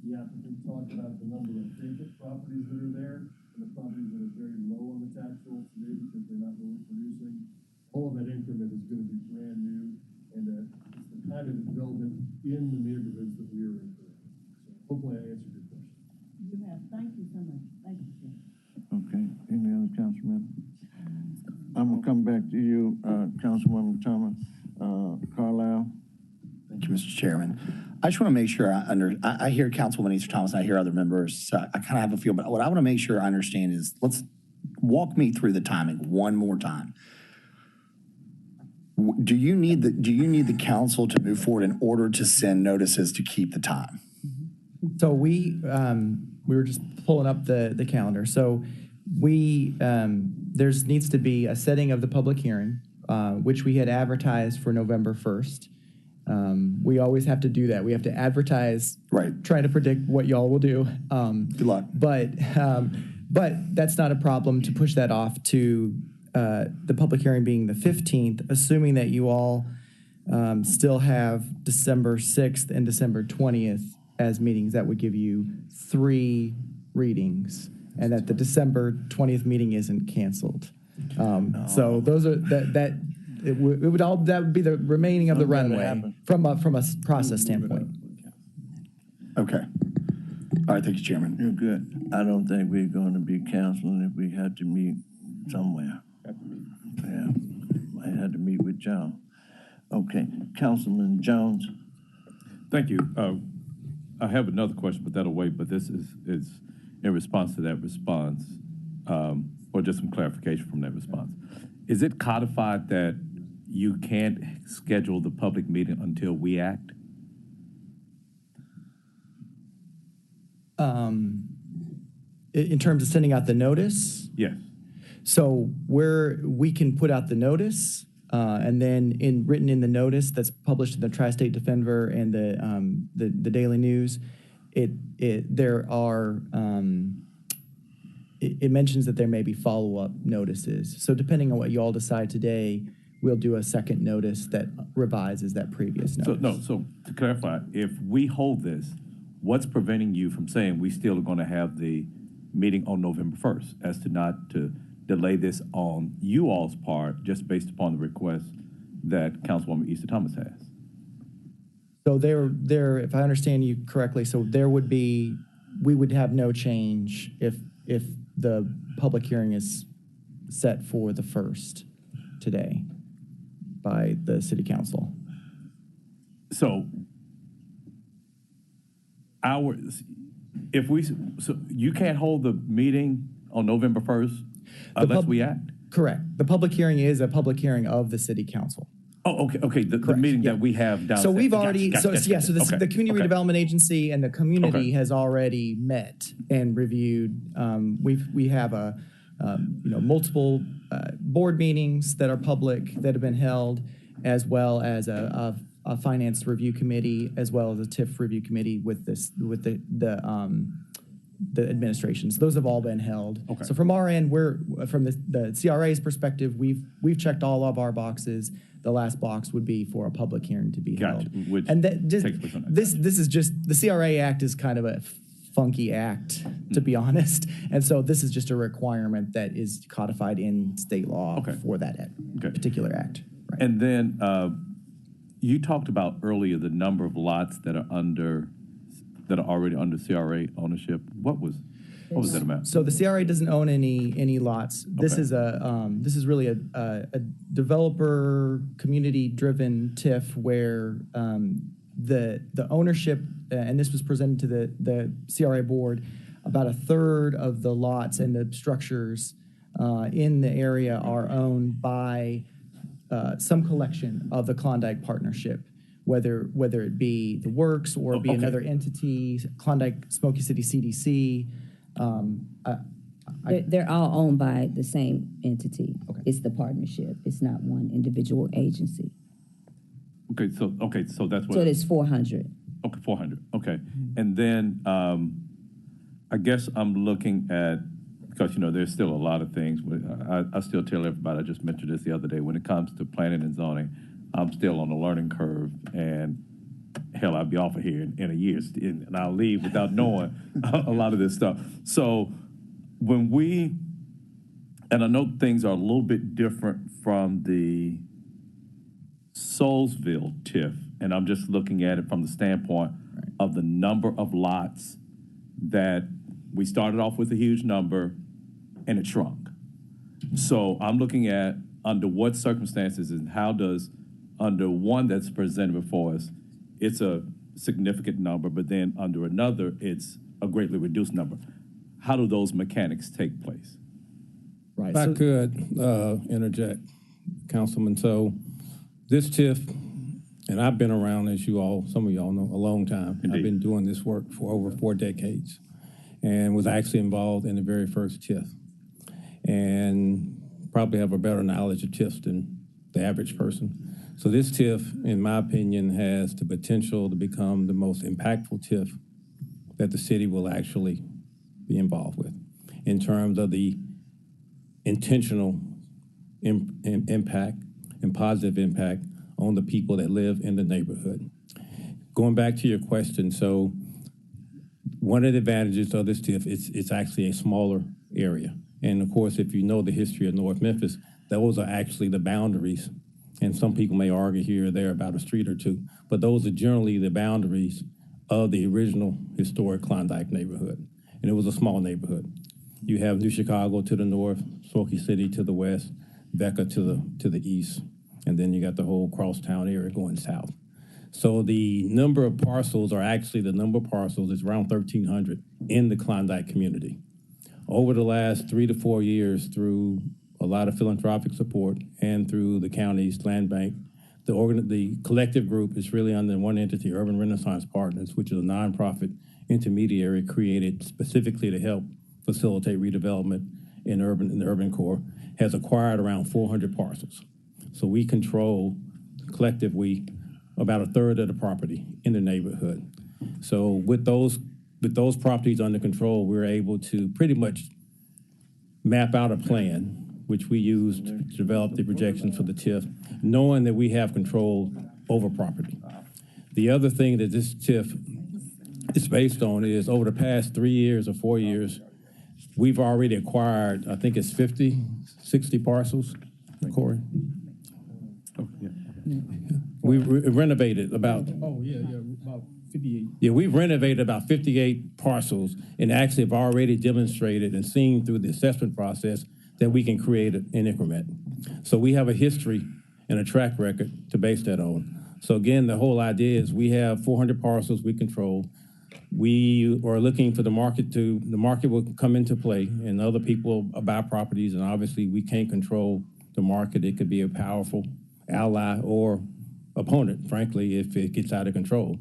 the applicant talk about the number of vacant properties that are there and the properties that are very low on the tax roll today because they're not really producing. All of that increment is going to be brand new, and it's the kind of development in the neighborhoods that we are encouraging. So hopefully I answered your question. You have. Thank you so much. Thank you, sir. Okay, any other councilman? I'm gonna come back to you, Councilwoman Thomas, Carlisle. Thank you, Mr. Chairman. I just want to make sure I hear Councilwoman Easter Thomas, and I hear other members. So I kind of have a feel, but what I want to make sure I understand is, let's walk me through the timing one more time. Do you need the council to move forward in order to send notices to keep the time? So we were just pulling up the calendar. So there needs to be a setting of the public hearing, which we had advertised for November 1st. We always have to do that. We have to advertise, right? Trying to predict what y'all will do. Good luck. But that's not a problem to push that off to the public hearing being the 15th, assuming that you all still have December 6th and December 20th as meetings. That would give you 3 readings, and that the December 20th meeting isn't canceled. So those are that would be the remaining of the runway from a process standpoint. Okay. All right, thank you, Chairman. You're good. I don't think we're going to be canceling if we had to meet somewhere. Yeah, I had to meet with John. Okay, Councilman Jones. Thank you. I have another question, but that'll wait. But this is in response to that response, or just some clarification from that response. Is it codified that you can't schedule the public meeting until we act? In terms of sending out the notice? Yes. So we can put out the notice, and then written in the notice that's published in the Tri-State Defender and the Daily News, it mentions that there may be follow-up notices. So depending on what you all decide today, we'll do a second notice that revises that previous notice. So to clarify, if we hold this, what's preventing you from saying we still are going to have the meeting on November 1st, as to not to delay this on you all's part, just based upon the request that Councilwoman Easter Thomas has? So there, if I understand you correctly, so we would have no change if the public hearing is set for the 1st today by the city council. So so you can't hold the meeting on November 1st unless we act? Correct. The public hearing is a public hearing of the city council. Oh, okay. The meeting that we have down. So we've already, Gotcha. the Community Redevelopment Agency and the community has already met and reviewed. We have multiple board meetings that are public that have been held, as well as a finance review committee, as well as a TIF review committee with the administrations. Those have all been held. Okay. So from our end, from the CRA's perspective, we've checked all of our boxes. The last box would be for a public hearing to be held. And this is just, the CRA Act is kind of a funky act, to be honest. And so this is just a requirement that is codified in state law for that particular act. Right. And then you talked about earlier the number of lots that are already under CRA ownership. What was? What was that amount? So the CRA doesn't own any lots. This Okay. is this is really a developer community driven TIF where the ownership and this was presented to the CRA board. About a third of the lots and the structures in the area are owned by some collection of the Klondike Partnership, whether it be the Works or be another entity, Klondike Smoky City CDC. They're all owned by the same entity. It's the partnership. It's not one individual agency. Okay, so that's what. So it's 400. Okay, 400. Okay, and then I guess I'm looking at, because there's still a lot of things. I still tell everybody. I just mentioned this the other day. When it comes to planning and zoning, I'm still on a learning curve, and hell, I'll be off of here in a year, and I'll leave without knowing a lot of this stuff. So when and I know things are a little bit different from the Soulsville TIF, and I'm just looking at it from the standpoint of the number of lots that we started off with a huge number and it shrunk. So I'm looking at under what circumstances and how does, under one that's presented before us, it's a significant number, but then under another, it's a greatly reduced number. How do those mechanics take place? Right. If I could interject, Councilman. So this TIF, and I've been around, as some of y'all know, a long time. Indeed. I've been doing this work for over 4 decades and was actually involved in the very first TIF and probably have a better knowledge of TIFs than the average person. So this TIF, in my opinion, has the potential to become the most impactful TIF that the city will actually be involved with in terms of the intentional impact and positive impact on the people that live in the neighborhood. Going back to your question, so one of the advantages of this TIF, it's actually a smaller area. And of course, if you know the history of North Memphis, those are actually the boundaries. And some people may argue here or there about a street or two, but those are generally the boundaries of the original historic Klondike neighborhood. And it was a small neighborhood. You have New Chicago to the north, Smoky City to the west, Becca to the east, and then you got the whole crosstown area going south. So the number of parcels are actually the number of parcels is around 1,300 in the Klondike community. Over the last 3 to 4 years, through a lot of philanthropic support and through the county's land bank, the collective group is really under one entity, Urban Renaissance Partners, which is a nonprofit intermediary created specifically to help facilitate redevelopment in the urban core, has acquired around 400 parcels. So we control, collectively, about a third of the property in the neighborhood. So with those properties under control, we're able to pretty much map out a plan, which we use to develop the projections for the TIF, knowing that we have control over property. The other thing that this TIF is based on is over the past 3 years or 4 years, we've already acquired, I think it's 50, 60 parcels, Corey? We renovated about... about 58. Yeah, we've renovated about 58 parcels and actually have already demonstrated and seen through the assessment process that we can create an increment. So we have a history and a track record to base that on. So again, the whole idea is we have 400 parcels we control. We are looking for the market will come into play and other people buy properties, and obviously we can't control the market. It could be a powerful ally or opponent, frankly, if it gets out of control.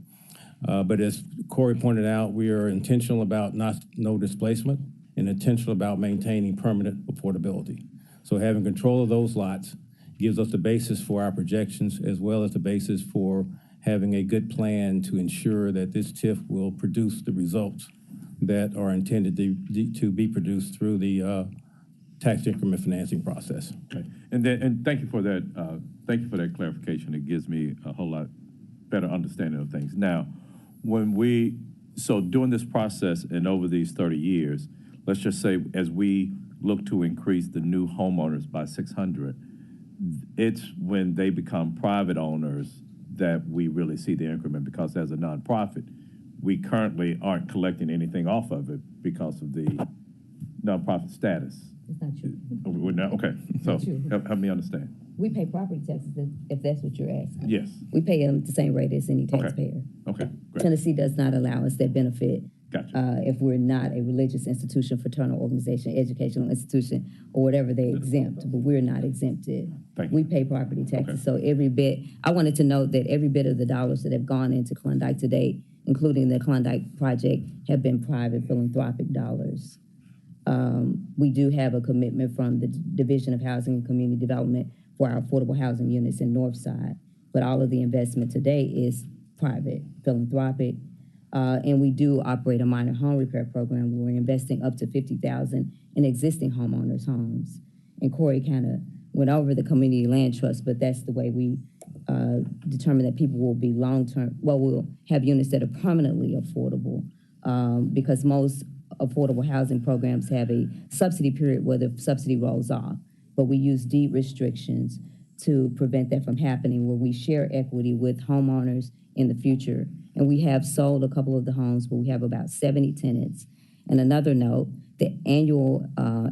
But as Corey pointed out, we are intentional about no displacement and intentional about maintaining permanent affordability. So having control of those lots gives us the basis for our projections as well as the basis for having a good plan to ensure that this TIF will produce the results that are intended to be produced through the tax increment financing process. Okay. And thank you for that. Thank you for that clarification. It gives me a whole lot better understanding of things. Now, so during this process and over these 30 years, let's just say as we look to increase the new homeowners by 600, it's when they become private owners that we really see the increment, because as a nonprofit, we currently aren't collecting anything off of it because of the nonprofit status. It's not true. We're not, okay, so true. help me understand. We pay property taxes if that's what you're asking. Yes. We pay them the same rate as any taxpayer. Okay, great. Tennessee does not allow us that benefit. Gotcha. If we're not a religious institution, fraternal organization, educational institution, or whatever they exempt, but we're not exempted. Thank We pay property taxes. Okay. So every bit, I wanted to note that every bit of the dollars that have gone into Klondike to date, including the Klondike project, have been private philanthropic dollars. We do have a commitment from the Division of Housing and Community Development for our affordable housing units in Northside, but all of the investment today is private, philanthropic. And we do operate a minor home repair program where we're investing up to $50,000 in existing homeowners' homes. And Corey kind of went over the community land trust, but that's the way we determine that people will be long-term, we'll have units that are permanently affordable, because most affordable housing programs have a subsidy period where the subsidy rolls off. But we use deed restrictions to prevent that from happening, where we share equity with homeowners in the future. And we have sold a couple of the homes, but we have about 70 tenants. And another note, the annual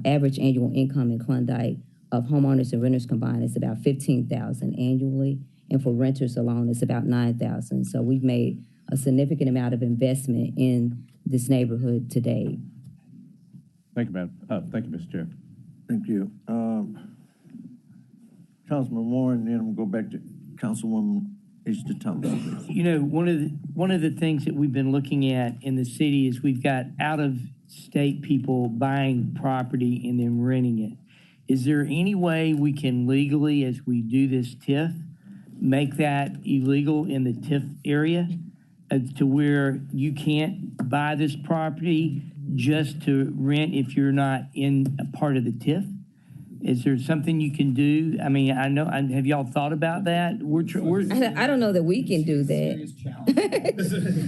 average annual income in Klondike of homeowners and renters combined is about $15,000 annually, and for renters alone, it's about $9,000. So we've made a significant amount of investment in this neighborhood today. Thank you, madam. Thank you, Mr. Chair. Thank you. Councilman Warren, then I'm gonna go back to Councilwoman Easter Thomas. You know, one of the things that we've been looking at in the city is we've got out-of-state people buying property and then renting it. Is there any way we can legally, as we do this TIF, make that illegal in the TIF area to where you can't buy this property just to rent if you're not in a part of the TIF? Is there something you can do? I mean, I know, have y'all thought about that? I don't know that we can do that.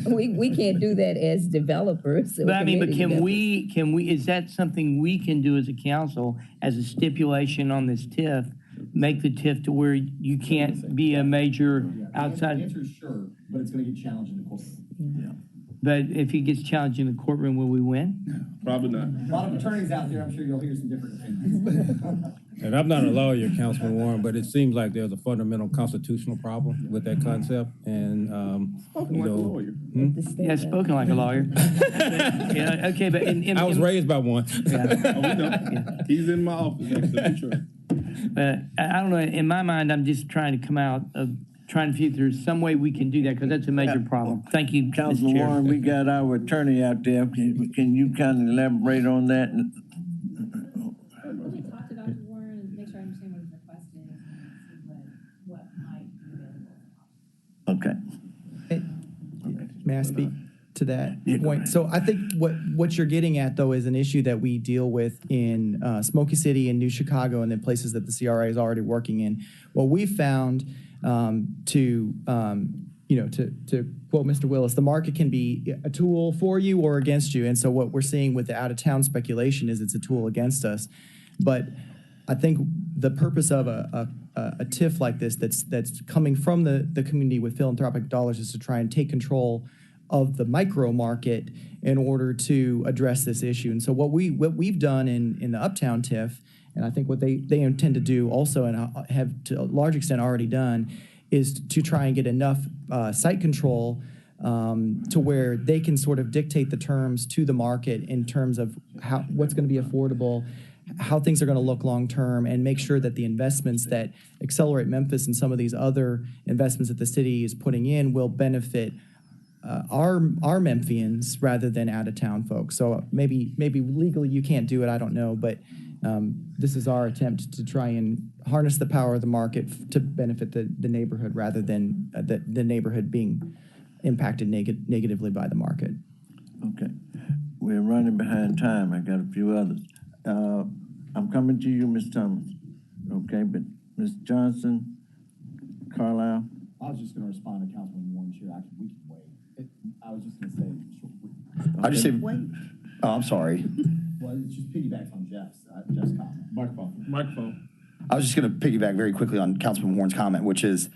we can't do that as developers. But I mean, but can we, is that something we can do as a council, as a stipulation on this TIF, make the TIF to where you can't be a major outside? The answer is sure, but it's going to get challenged in the court. Yeah. But if it gets challenged in the courtroom, will we win? Probably not. A lot of attorneys out there, I'm sure you'll hear some different opinions. And I'm not a lawyer, Councilman Warren, but it seems like there's a fundamental constitutional problem with that concept. And, you know. Yeah, spoken like a lawyer. Yeah, okay, but I was raised by one. Yeah. Oh, we know. He's in my office next to Demetria. But I don't know, in my mind, I'm just trying to come out of trying to see if there's some way we can do that, because that's a major problem. Thank you, Councilman Mr. Chair. Warren, we got our attorney out there. Can you kind of elaborate on that? Let me talk to Dr. Warren and make sure I understand what his request is and see what might be available. Okay. May I speak to that point? So I think what you're getting at, though, is an issue that we deal with in Smoky City and New Chicago and then places that the CRA is already working in. What we found to quote Mr. Willis, the market can be a tool for you or against you. And so what we're seeing with the out-of-town speculation is it's a tool against us. But I think the purpose of a TIF like this that's coming from the community with philanthropic dollars is to try and take control of the micro market in order to address this issue. And so what we've done in the Uptown TIF, and I think what they intend to do also, and have to a large extent already done, is to try and get enough site control to where they can sort of dictate the terms to the market in terms of what's going to be affordable, how things are going to look long term, and make sure that the investments that Accelerate Memphis and some of these other investments that the city is putting in will benefit our Memphians rather than out of town folks. So maybe legally you can't do it, I don't know, but this is our attempt to try and harness the power of the market to benefit the neighborhood rather than the neighborhood being impacted negatively by the market. Okay. We're running behind time. I got a few others. I'm coming to you, Ms. Thomas. Okay, but Ms. Johnson, Carlisle. I was just going to respond to Councilman Warren's here. We can wait. I was just going to say. I just say. Wait. Oh, I'm sorry. Well, it just piggybacks on Jeff's comment. Microphone. I was just going to piggyback very quickly on Councilman Warren's comment, which is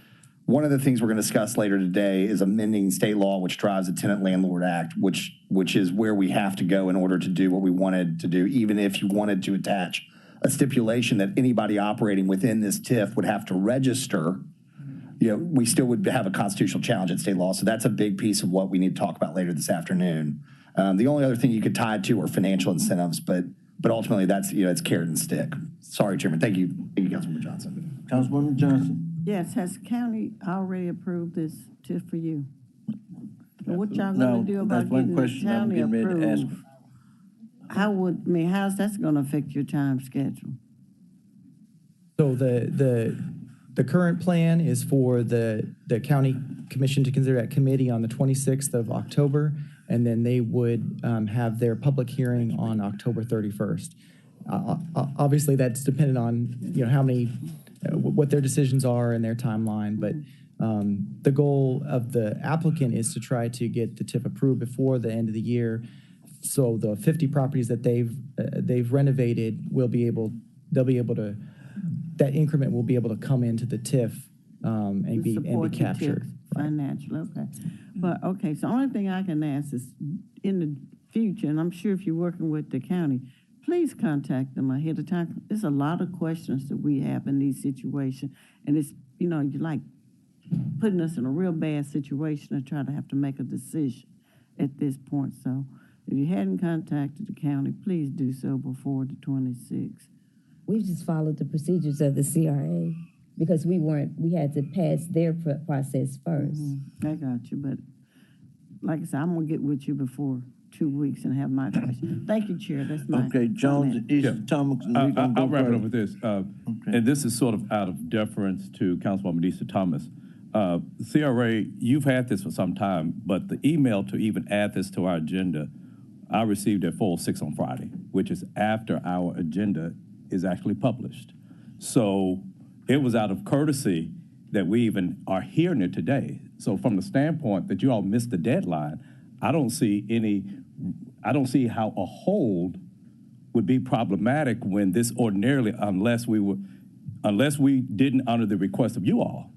One of the things we're going to discuss later today is amending state law, which drives the Tenant Landlord Act, which is where we have to go in order to do what we wanted to do, even if you wanted to attach a stipulation that anybody operating within this TIF would have to register. We still would have a constitutional challenge at state law. So that's a big piece of what we need to talk about later this afternoon. The only other thing you could tie it to are financial incentives, but ultimately that's, it's carrot and stick. Sorry, Chairman. Thank you, Councilwoman Johnson. Councilwoman Johnson. Yes, has the county already approved this TIF for you? And what y'all gonna do about getting the county approved? How's that gonna affect your time schedule? So the current plan is for the county commission to consider at committee on the 26th of October, and then they would have their public hearing on October 31st. Obviously, that's dependent on how many, what their decisions are and their timeline. But the goal of the applicant is to try to get the TIF approved before the end of the year. So the 50 properties that they've renovated they'll be able to, that increment will be able to come into the TIF and be captured. Financially, okay. But, okay, so the only thing I can ask is in the future, and I'm sure if you're working with the county, please contact them ahead of time. There's a lot of questions that we have in these situations, and it's, you're like putting us in a real bad situation to try to have to make a decision at this point. So if you hadn't contacted the county, please do so before the 26th. We just followed the procedures of the CRA because we had to pass their process first. I got you, but like I said, I'm gonna get with you before 2 weeks and have my question. Thank you, Chair. That's my Okay, Jones, Thomas, I'll wrap it up with this. And this is sort of out of deference to Councilwoman Easter Thomas. CRA, you've had this for some time, but the email to even add this to our agenda, I received at 4:06 on Friday, which is after our agenda is actually published. So it was out of courtesy that we even are hearing it today. So from the standpoint that you all missed the deadline, I don't see how a hold would be problematic when this ordinarily, unless we didn't honor the request of you all,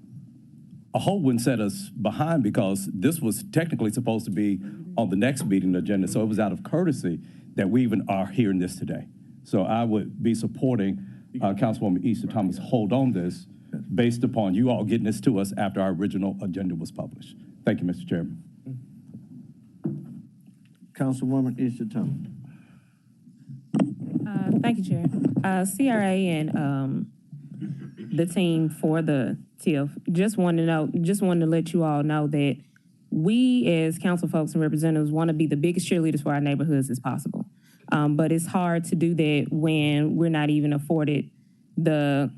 a hold wouldn't set us behind because this was technically supposed to be on the next meeting agenda. So it was out of courtesy that we even are hearing this today. So I would be supporting Councilwoman Easter Thomas' hold on this based upon you all getting this to us after our original agenda was published. Thank you, Mr. Chairman. Councilwoman Easter Thomas. Thank you, Chair. CRA and the team for the TIF just wanted to let you all know that we as council folks and representatives want to be the biggest cheerleaders for our neighborhoods as possible. But it's hard to do that when we're not even afforded the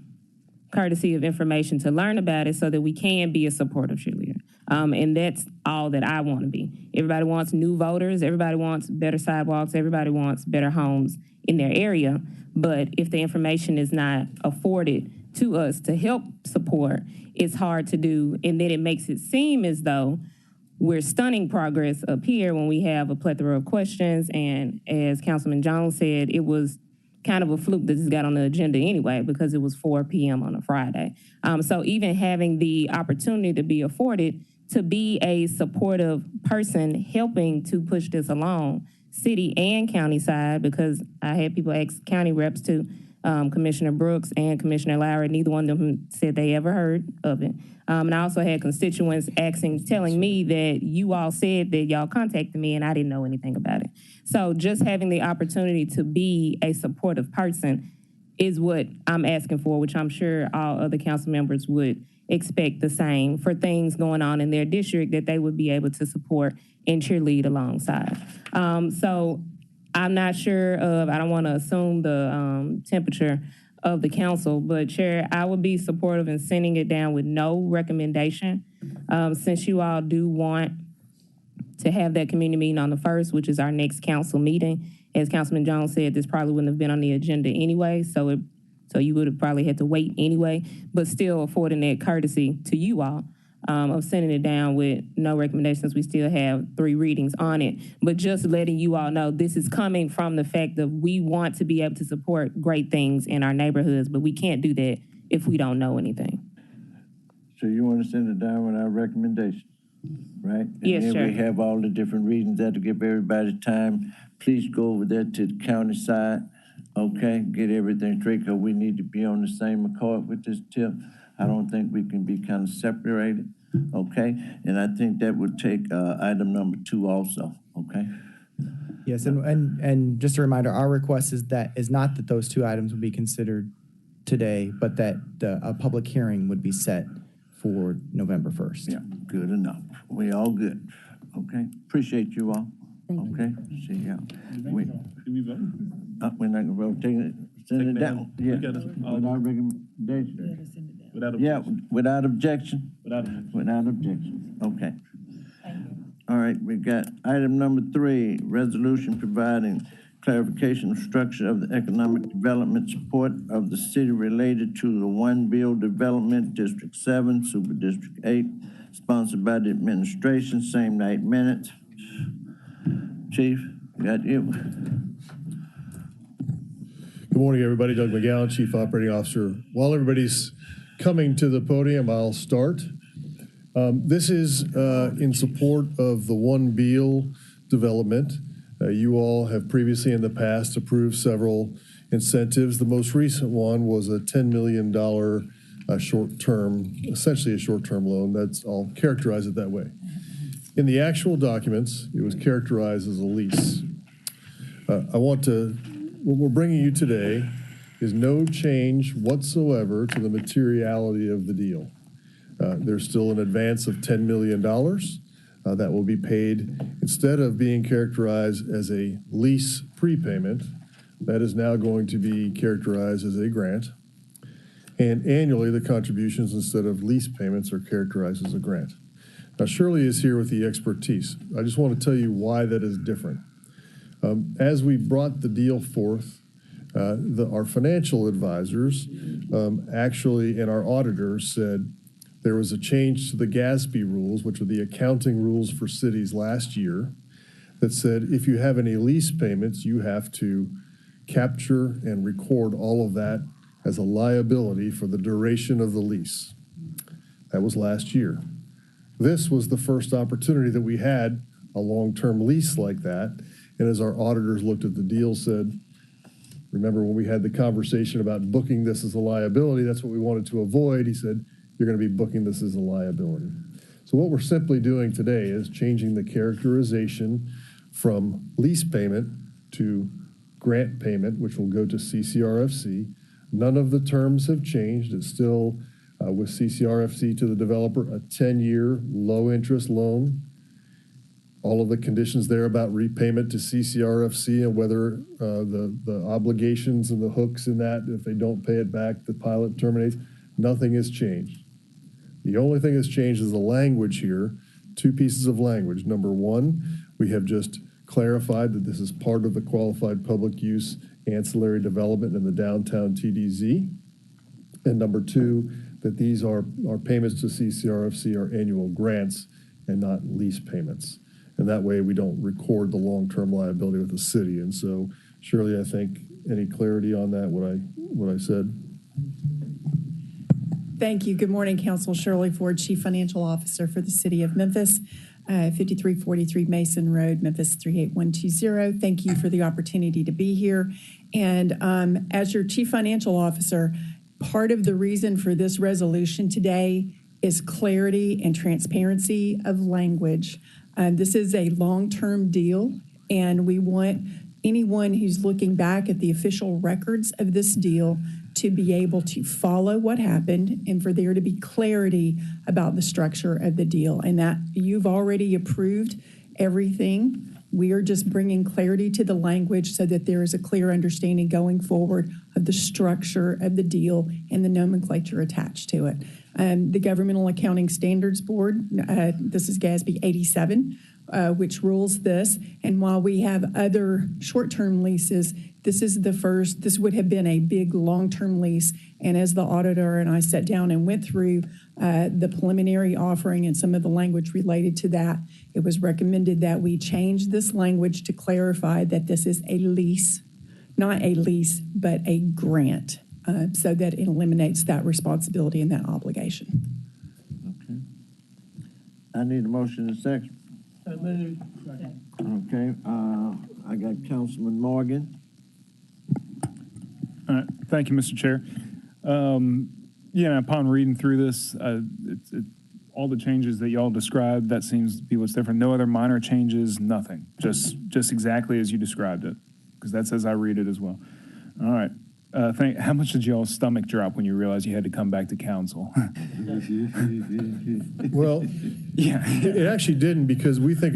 courtesy of information to learn about it so that we can be a supportive cheerleader. And that's all that I want to be. Everybody wants new voters. Everybody wants better sidewalks. Everybody wants better homes in their area. But if the information is not afforded to us to help support, it's hard to do. And then it makes it seem as though we're stunning progress up here when we have a plethora of questions. And as Councilman Jones said, it was kind of a fluke that this got on the agenda anyway because it was 4 p.m. on a Friday. So even having the opportunity to be afforded to be a supportive person helping to push this along, city and county side, because I had people ask county reps too, Commissioner Brooks and Commissioner Lowry, neither one of them said they ever heard of it. And I also had constituents telling me that you all said that y'all contacted me and I didn't know anything about it. So just having the opportunity to be a supportive person is what I'm asking for, which I'm sure all other council members would expect the same for things going on in their district that they would be able to support and cheerlead alongside. So I'm not sure I don't want to assume the temperature of the council, but Chair, I would be supportive in sending it down with no recommendation. Since you all do want to have that community meeting on the 1st, which is our next council meeting. As Councilman Jones said, this probably wouldn't have been on the agenda anyway, so you would have probably had to wait anyway, but still affording that courtesy to you all of sending it down with no recommendations. We still have 3 readings on it, but just letting you all know this is coming from the fact that we want to be able to support great things in our neighborhoods, but we can't do that if we don't know anything. So you want to send it down with our recommendation, right? Yes, And then we sir. have all the different reasons that to give everybody time. Please go over there to the county side, okay? Get everything straight, because we need to be on the same accord with this tip. I don't think we can be kind of separated, okay? And I think that would take item number 2 also, okay? Yes, and just a reminder, our request is not that those 2 items would be considered today, but that a public hearing would be set for November 1st. Yeah, good enough. We all good, okay? Appreciate you all, okay? See y'all. Do we vote? We're not gonna vote, send it down. Yeah, We gotta- without recommendation. Without Yeah, objection. without objection? Without objection. Without objection, okay. All right, we got item number 3, resolution providing clarification of structure of the economic development support of the city related to the One Bill Development, District 7, Super District 8, sponsored by the administration, same night minutes. Chief, got you. Good morning, everybody. Doug McGowan, Chief Operating Officer. While everybody's coming to the podium, I'll start. This is in support of the One Beal development. You all have previously in the past approved several incentives. The most recent one was a $10 million short-term, essentially a short-term loan. I'll characterize it that way. In the actual documents, it was characterized as a lease. What we're bringing you today is no change whatsoever to the materiality of the deal. There's still an advance of $10 million that will be paid instead of being characterized as a lease prepayment. That is now going to be characterized as a grant. And annually, the contributions instead of lease payments are characterized as a grant. Now, Shirley is here with the expertise. I just want to tell you why that is different. As we brought the deal forth, our financial advisors actually and our auditors said there was a change to the GASB rules, which are the accounting rules for cities last year, that said if you have any lease payments, you have to capture and record all of that as a liability for the duration of the lease. That was last year. This was the first opportunity that we had a long-term lease like that. And as our auditors looked at the deal, said, remember when we had the conversation about booking this as a liability, that's what we wanted to avoid. He said, you're going to be booking this as a liability. So what we're simply doing today is changing the characterization from lease payment to grant payment, which will go to CCRFC. None of the terms have changed. It's still with CCRFC to the developer, a 10-year low-interest loan. All of the conditions there about repayment to CCRFC and whether the obligations and the hooks in that, if they don't pay it back, the pilot terminates, nothing has changed. The only thing that's changed is the language here, 2 pieces of language. Number 1, we have just clarified that this is part of the qualified public use ancillary development in the downtown TDZ. And number 2, that these are payments to CCRFC are annual grants and not lease payments. And that way we don't record the long-term liability with the city. And so, Shirley, I think any clarity on that, what I said? Thank you. Good morning, Council. Shirley Ford, Chief Financial Officer for the City of Memphis, 5343 Mason Road, Memphis 38120. Thank you for the opportunity to be here. And as your Chief Financial Officer, part of the reason for this resolution today is clarity and transparency of language. This is a long-term deal, and we want anyone who's looking back at the official records of this deal to be able to follow what happened and for there to be clarity about the structure of the deal, and that you've already approved everything. We are just bringing clarity to the language so that there is a clear understanding going forward of the structure of the deal and the nomenclature attached to it. The Governmental Accounting Standards Board, this is GASB 87, which rules this. And while we have other short-term leases, this is the first. This would have been a big long-term lease. And as the auditor and I sat down and went through the preliminary offering and some of the language related to that, it was recommended that we change this language to clarify that this is a lease, not a lease, but a grant, so that it eliminates that responsibility and that obligation. I need a motion and a second. Okay, I got Councilman Morgan. All right. Thank you, Mr. Chair. Upon reading through this, all the changes that y'all described, that seems to be what's different. No other minor changes, nothing. Just exactly as you described it, because that's as I read it as well. All right. How much did y'all's stomach drop when you realized you had to come back to council? Well, yeah, it actually didn't, because we think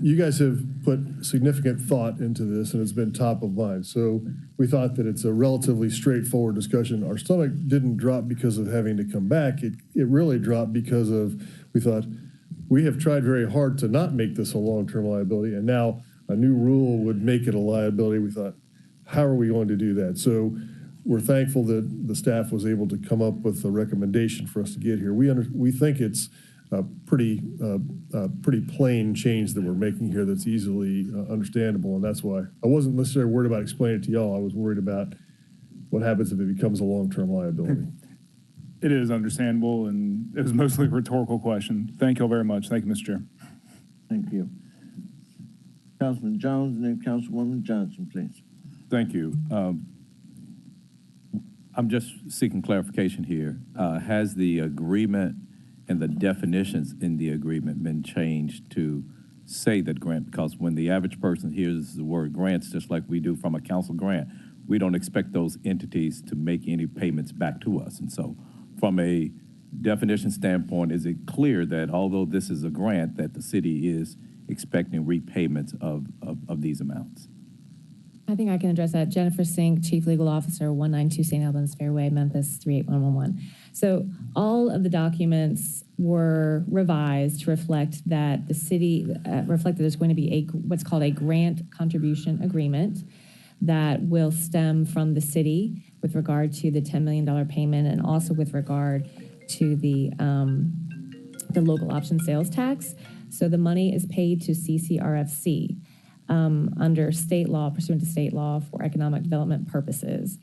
you guys have put significant thought into this and it's been top of mind. So we thought that it's a relatively straightforward discussion. Our stomach didn't drop because of having to come back. It really dropped because we thought we have tried very hard to not make this a long-term liability, and now a new rule would make it a liability. We thought, how are we going to do that? So we're thankful that the staff was able to come up with a recommendation for us to get here. We think it's a pretty plain change that we're making here that's easily understandable, and that's why I wasn't necessarily worried about explaining it to y'all. I was worried about what happens if it becomes a long-term liability. It is understandable, and it was mostly a rhetorical question. Thank you all very much. Thank you, Mr. Chair. Thank you. Councilman Jones and then Councilwoman Johnson, please. Thank you. I'm just seeking clarification here. Has the agreement and the definitions in the agreement been changed to say that grant? Because when the average person hears the word grants, just like we do from a council grant, we don't expect those entities to make any payments back to us. And so from a definition standpoint, is it clear that although this is a grant, that the city is expecting repayments of these amounts? I think I can address that. Jennifer Sink, Chief Legal Officer, 192 St. Albans Fairway, Memphis 38111. So all of the documents were revised to reflect that the city, reflect that there's going to be what's called a grant contribution agreement that will stem from the city with regard to the $10 million payment, and also with regard to the local option sales tax. So the money is paid to CCRFC. Under state law, pursuant to state law, for economic development purposes.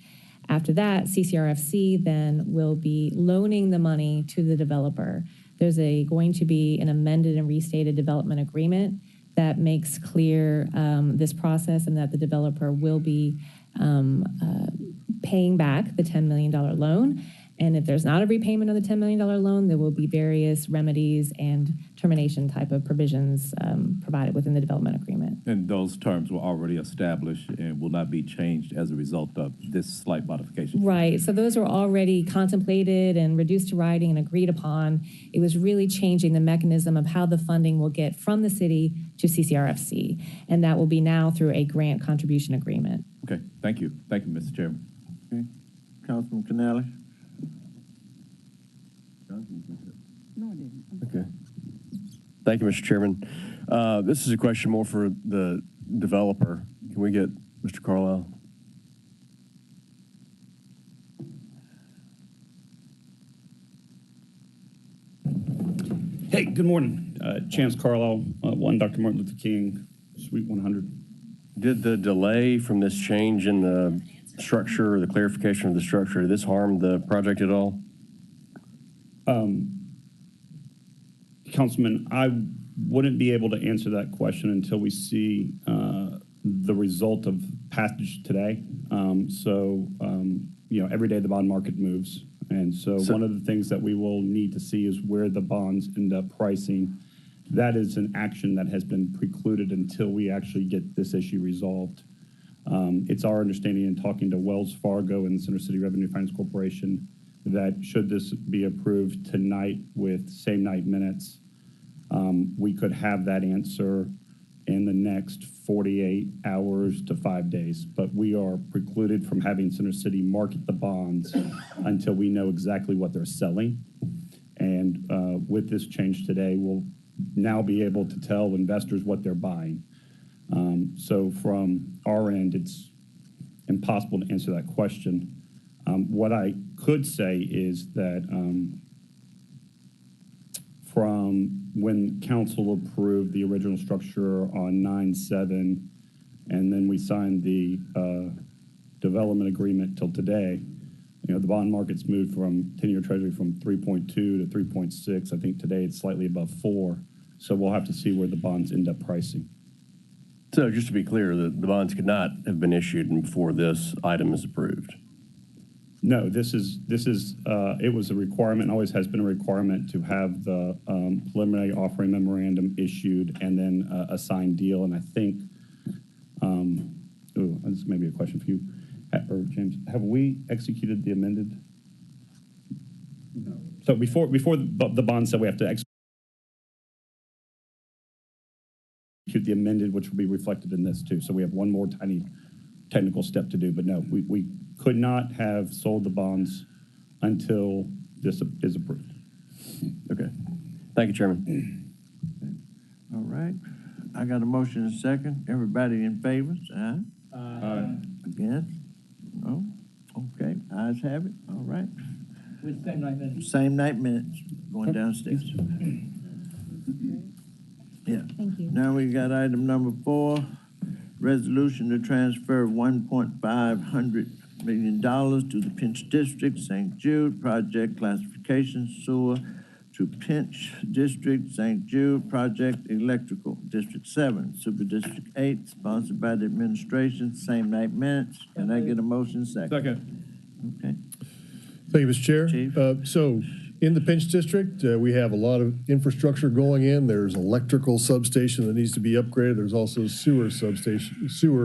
After that, CCRFC then will be loaning the money to the developer. There's going to be an amended and restated development agreement that makes clear this process, and that the developer will be paying back the $10 million loan. And if there's not a repayment of the $10 million loan, there will be various remedies and termination type of provisions provided within the development agreement. And those terms were already established and will not be changed as a result of this slight modification? Right. So those were already contemplated and reduced to writing and agreed upon. It was really changing the mechanism of how the funding will get from the city to CCRFC. And that will be now through a grant contribution agreement. Okay. Thank you. Thank you, Mr. Chairman. Okay. Councilman Canale. Okay. Thank you, Mr. Chairman. This is a question more for the developer. Can we get Mr. Carlisle? Hey, good morning. Chance Carlisle, 1 Dr. Martin Luther King, Suite 100. Did the delay from this change in the structure, or the clarification of the structure, did this harm the project at all? Councilman, I wouldn't be able to answer that question until we see the result of passage today. Every day the bond market moves. And so one of the things that we will need to see is where the bonds end up pricing. That is an action that has been precluded until we actually get this issue resolved. It's our understanding in talking to Wells Fargo and the Center City Revenue Finance Corporation that should this be approved tonight with same night minutes, we could have that answer in the next 48 hours to 5 days. But we are precluded from having Center City market the bonds until we know exactly what they're selling. And with this change today, we'll now be able to tell investors what they're buying. So from our end, it's impossible to answer that question. What I could say is that from when council approved the original structure on 9/7, and then we signed the development agreement till today, You know, the bond market's moved from 10-year treasury from 3.2 to 3.6. I think today it's slightly above 4. So we'll have to see where the bonds end up pricing. So just to be clear, the bonds could not have been issued before this item is approved. No, this is it was a requirement, and always has been a requirement to have the preliminary offering memorandum issued and then a signed deal. And I think, this may be a question for you, or James, have we executed the amended? No. So before the bond said we have to execute the amended, which will be reflected in this too. So we have one more tiny technical step to do, but no, we could not have sold the bonds until this is approved. Okay. Thank you, Chairman. All right. I got a motion and a second. Everybody in favor? Aye. Aye. Against? No? Okay. Ayes have it. All right. With same night minutes. Same night minutes. Going downstairs. Yeah. Thank you. Now we got item number 4, resolution to transfer $1.5 million to the Pinch District, St. Jude, project classification sewer to Pinch District, St. Jude, project electrical, District 7, Super District 8, sponsored by the administration, same night minutes. Can I get a motion second? Second. Okay. Thank you, Mr. Chair. Chief. So in the Pinch District, we have a lot of infrastructure going in. There's electrical substation that needs to be upgraded. There's also sewer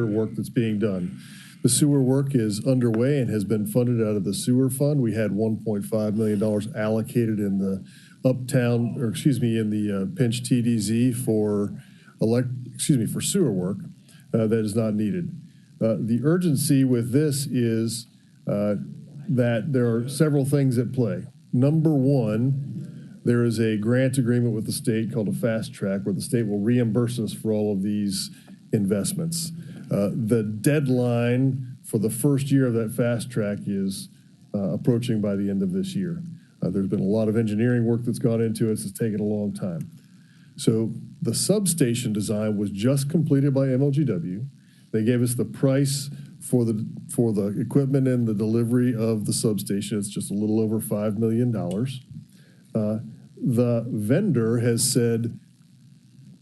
work that's being done. The sewer work is underway and has been funded out of the sewer fund. We had $1.5 million allocated in the in the Pinch TDZ for sewer work that is not needed. The urgency with this is that there are several things at play. Number one, there is a grant agreement with the state called a fast track where the state will reimburse us for all of these investments. The deadline for the first year of that fast track is approaching by the end of this year. There's been a lot of engineering work that's gone into it. It's taken a long time. So the substation design was just completed by MLGW. They gave us the price for the equipment and the delivery of the substation. It's just a little over $5 million. The vendor has said,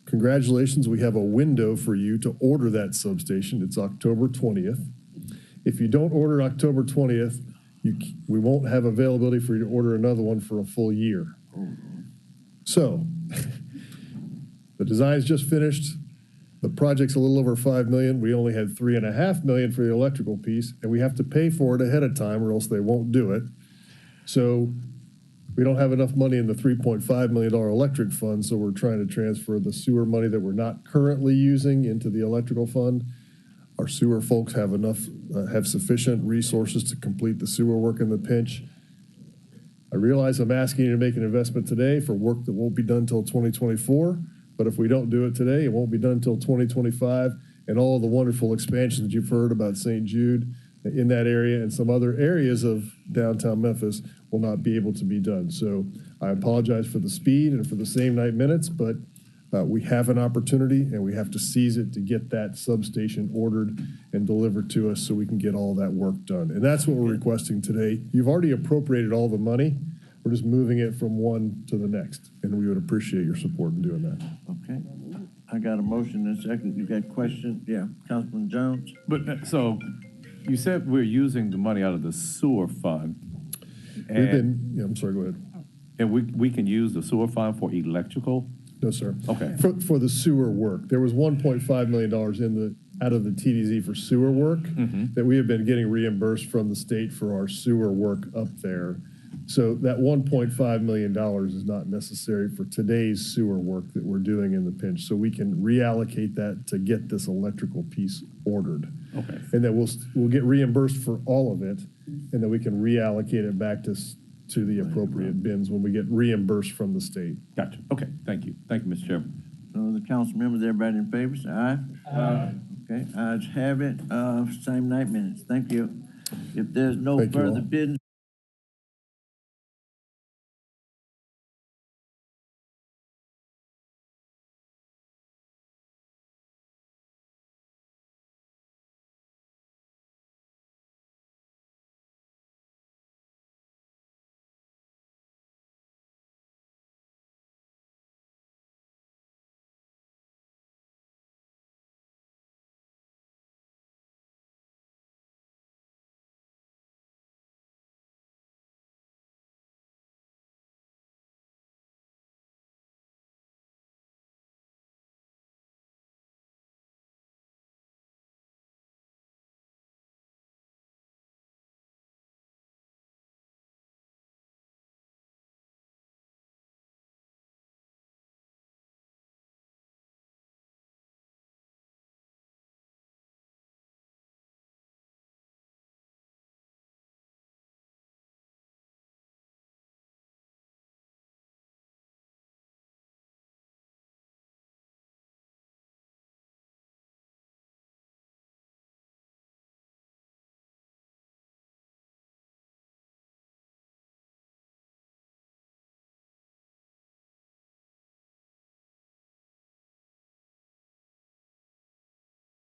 congratulations, we have a window for you to order that substation. It's October 20th. If you don't order October 20th, we won't have availability for you to order another one for a full year. So the design's just finished. The project's a little over $5 million. We only had $3.5 million for the electrical piece, and we have to pay for it ahead of time or else they won't do it. So we don't have enough money in the $3.5 million electric fund, so we're trying to transfer the sewer money that we're not currently using into the electrical fund. Our sewer folks have sufficient resources to complete the sewer work in the Pinch. I realize I'm asking you to make an investment today for work that won't be done until 2024, but if we don't do it today, it won't be done until 2025, and all the wonderful expansions that you've heard about St. Jude in that area and some other areas of downtown Memphis will not be able to be done. So I apologize for the speed and for the same night minutes, but we have an opportunity and we have to seize it to get that substation ordered and delivered to us so we can get all that work done. And that's what we're requesting today. You've already appropriated all the money. We're just moving it from one to the next, and we would appreciate your support in doing that. Okay. I got a motion and a second. You got questions? Yeah, Councilman Jones? But so you said we're using the money out of the sewer fund. I'm sorry, go ahead. And we can use the sewer fund for electrical? No, sir. Okay. For the sewer work, there was $1.5 million out of the TDZ for sewer work that we have been getting reimbursed from the state for our sewer work up there. So that $1.5 million is not necessary for today's sewer work that we're doing in the Pinch. So we can reallocate that to get this electrical piece ordered. Okay. And then we'll get reimbursed for all of it, and then we can reallocate it back to the appropriate bins when we get reimbursed from the state. Gotcha. Okay. Thank you. Thank you, Mr. Chairman. So the council members, everybody in favor, say aye. Aye. Okay, ayes have it. Same night minutes. Thank you. If there's no further business.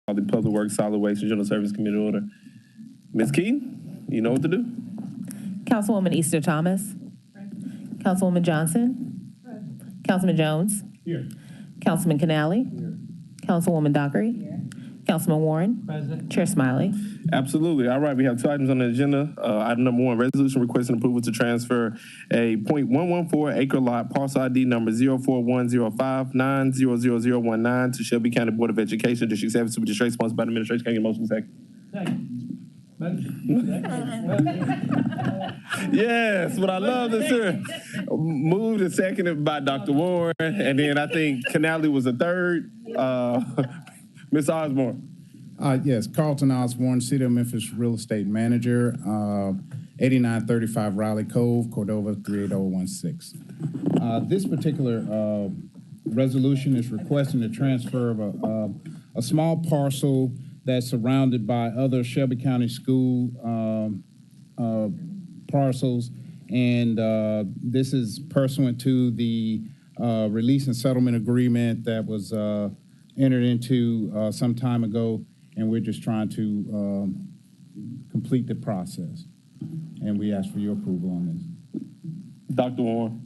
the Public Works, Solid Waste, and General Service Committee order. Ms. Keaton, you know what to do. Councilwoman Easter Thomas. Councilwoman Johnson. Councilman Jones. Here. Councilman Canali. Councilwoman Dockery. Councilman Warren. Present. Chair Smiley. Absolutely. All right, we have 2 items on the agenda. Item number 1, resolution requesting approval to transfer a .114 acre lot, parcel ID number 04105900019 to Shelby County Board of Education, District 7, Super District, sponsored by the administration. Can I get a motion second? Yes, what I love is here. Moved and seconded by Dr. Warren, and then I think Canali was the third. Ms. Osborne. Yes, Carlton Osborne, City of Memphis Real Estate Manager, 8935 Riley Cove, Cordova 38016. This particular resolution is requesting the transfer of a small parcel that's surrounded by other Shelby County school parcels, and this is pursuant to the release and settlement agreement that was entered into some time ago, and we're just trying to complete the process. And we ask for your approval on this. Dr. Warren.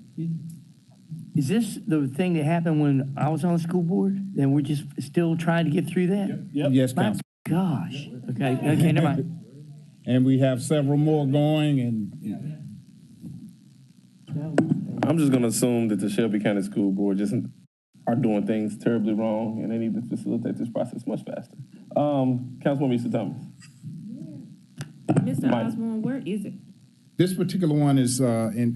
Is this the thing that happened when I was on the school board? And we're just still trying to get through that? Yep. Yes, My Council. gosh. Okay, never mind. And we have several more going, and I'm just going to assume that the Shelby County School Board just are doing things terribly wrong, and they need to facilitate this process much faster. Councilwoman Easter Thomas. Mr. Osborne, where is it? this particular one is in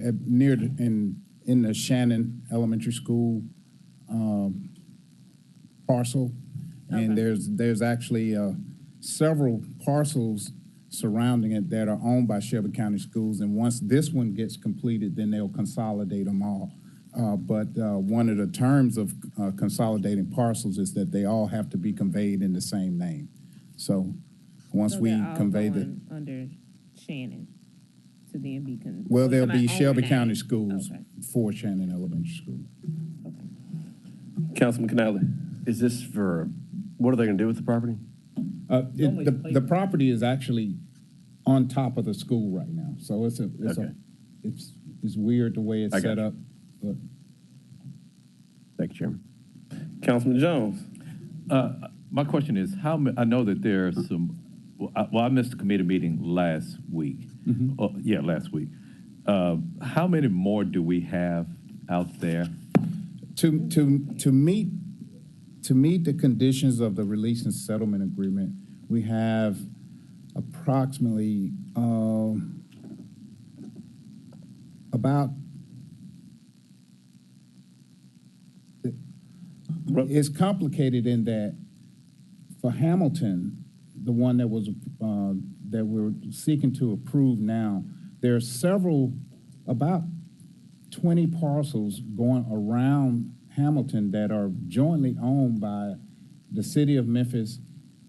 the Shannon Elementary School parcel, and there's actually several parcels surrounding it that are owned by Shelby County Schools, and once this one gets completed, then they'll consolidate them all. But one of the terms of consolidating parcels is that they all have to be conveyed in the same name. So once we convey the under Shannon to then be well, there'll be Shelby County Schools for Shannon Elementary School. Councilman Canali. Is this for, what are they going to do with the property? The property is actually on top of the school right now, so it's weird the way it's set up. But. Thank you, Chairman. Councilman Jones. My question is, I know that there are some. Well, I missed the committee meeting last week. Mm-hmm. Last week. How many more do we have out there? To meet the conditions of the release and settlement agreement, we have approximately about. It's complicated in that for Hamilton, the one that was that we're seeking to approve now, there are several, about 20 parcels going around Hamilton that are jointly owned by the City of Memphis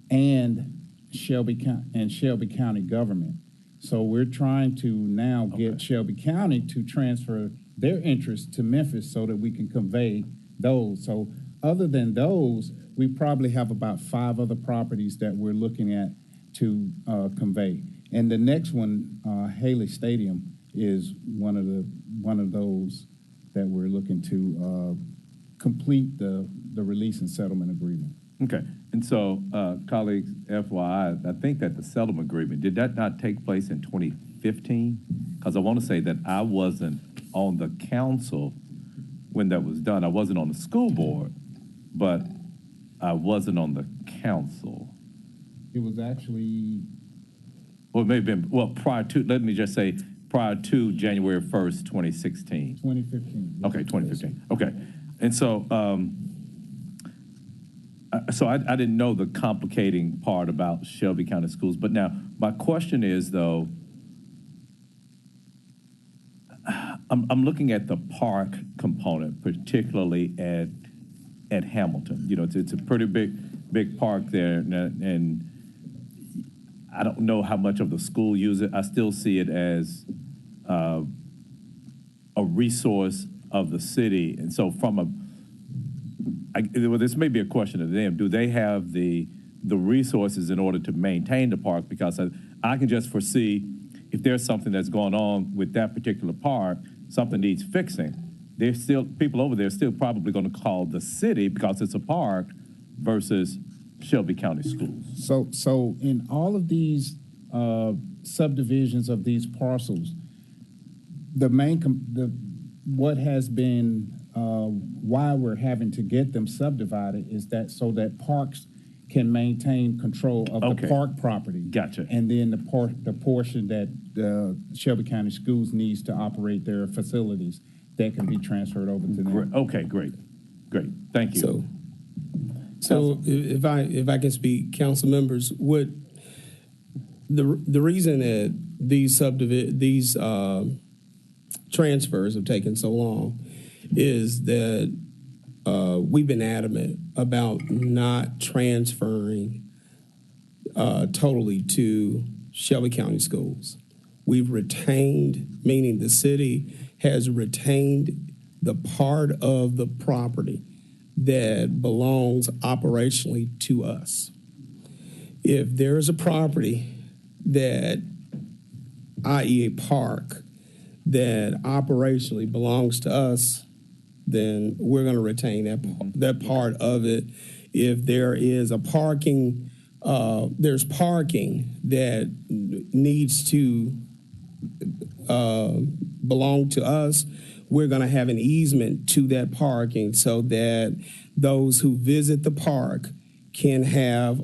and Shelby County government. So we're trying to now get Shelby County to transfer their interest to Memphis so that we can convey those. So other than those, we probably have about 5 other properties that we're looking at to convey. And the next one, Haley Stadium, is one of those that we're looking to complete the release and settlement agreement. Okay, and so, colleagues, FYI, I think that the settlement agreement, did that not take place in 2015? Because I want to say that I wasn't on the council when that was done. I wasn't on the school board, but I wasn't on the council. It was actually... Well, it may have been, prior to, let me just say, prior to January 1st, 2016. 2015. Okay, 2015, okay. And so, I didn't know the complicating part about Shelby County Schools, but now, my question is, though, I'm looking at the park component, particularly at Hamilton. You know, it's a pretty big park there, and I don't know how much of the school use it. I still see it as a resource of the city. And so this may be a question to them. Do they have the the resources in order to maintain the park, because I can just foresee if there's something that's going on with that particular park, something needs fixing. There's still people over there still probably going to call the city because it's a park versus Shelby County Schools. So in all of these subdivisions of these parcels, what has been why we're having to get them subdivided is that so that parks can maintain control of the park property. Gotcha. And then the portion that Shelby County Schools needs to operate their facilities that can be transferred over to them. Okay, great. Thank you. So if I can speak, council members, what the reason that these transfers have taken so long is that we've been adamant about not transferring totally to Shelby County Schools. We've retained, meaning the city has retained the part of the property that belongs operationally to us. If there is a property that, i.e. a park, that operationally belongs to us, then we're going to retain that part of it. If there is a there's parking that needs to belong to us, we're going to have an easement to that parking so that those who visit the park can have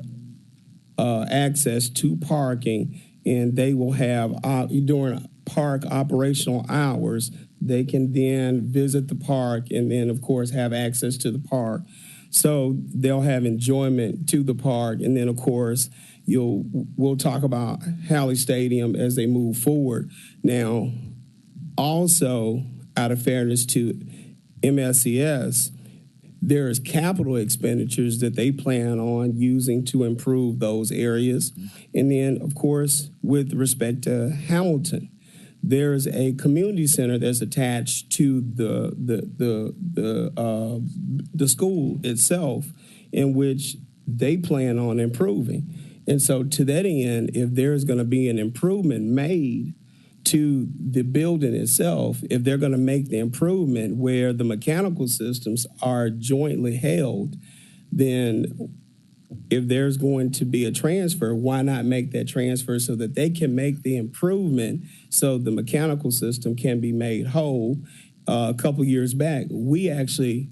access to parking, and they will have, during park operational hours, they can then visit the park and then, of course, have access to the park. So they'll have enjoyment to the park. And then, of course, we'll talk about Halley Stadium as they move forward. Now, also, out of fairness to MSCS, there's capital expenditures that they plan on using to improve those areas. And then, of course, with respect to Hamilton, there's a community center that's attached to the school itself, in which they plan on improving. And so, to that end, if there's going to be an improvement made to the building itself, if they're going to make the improvement where the mechanical systems are jointly held, then if there's going to be a transfer, why not make that transfer so that they can make the improvement so the mechanical system can be made whole? A couple years back, we actually